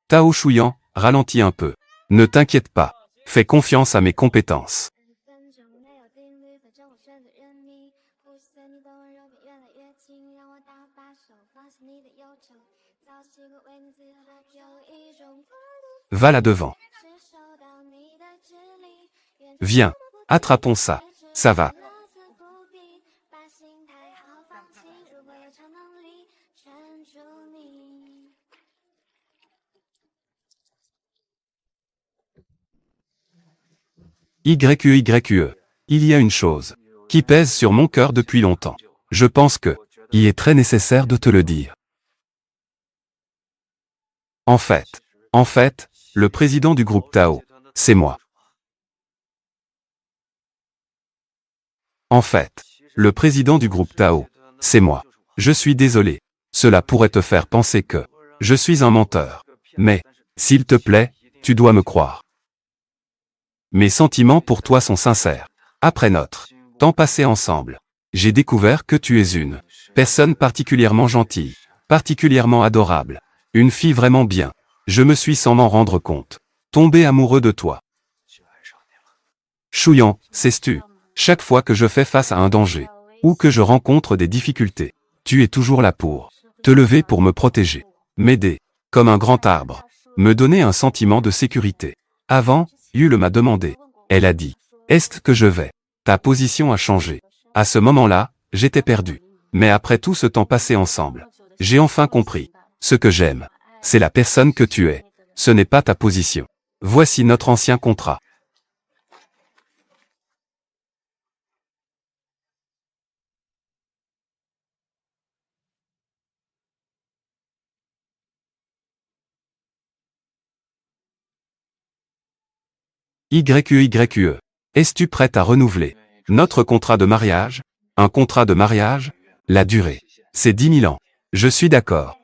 Tao Chouyan, ralentis un peu. Ne t'inquiète pas. Fais confiance à mes compétences. Va là devant. Viens, attrapons ça. Ça va. YQE. Il y a une chose qui pèse sur mon cœur depuis longtemps. Je pense que il est très nécessaire de te le dire. En fait, le président du groupe Tao, c'est moi. En fait, le président du groupe Tao, c'est moi. Je suis désolé. Cela pourrait te faire penser que je suis un menteur. Mais, s'il te plaît, tu dois me croire. Mes sentiments pour toi sont sincères. Après notre temps passé ensemble, j'ai découvert que tu es une personne particulièrement gentille, particulièrement adorable, une fille vraiment bien. Je me suis sans m'en rendre compte tombé amoureux de toi. Chouyan, sais-tu, chaque fois que je fais face à un danger, ou que je rencontre des difficultés, tu es toujours là pour te lever pour me protéger, m'aider, comme un grand arbre, me donner un sentiment de sécurité. Avant, Yule m'a demandé. Elle a dit, est-ce que je vais? Ta position a changé. À ce moment-là, j'étais perdu. Mais après tout ce temps passé ensemble, j'ai enfin compris. Ce que j'aime, c'est la personne que tu es. Ce n'est pas ta position. Voici notre ancien contrat. YQE. Es-tu prête à renouveler notre contrat de mariage? Un contrat de mariage? La durée, c'est 10 000 ans. Je suis d'accord.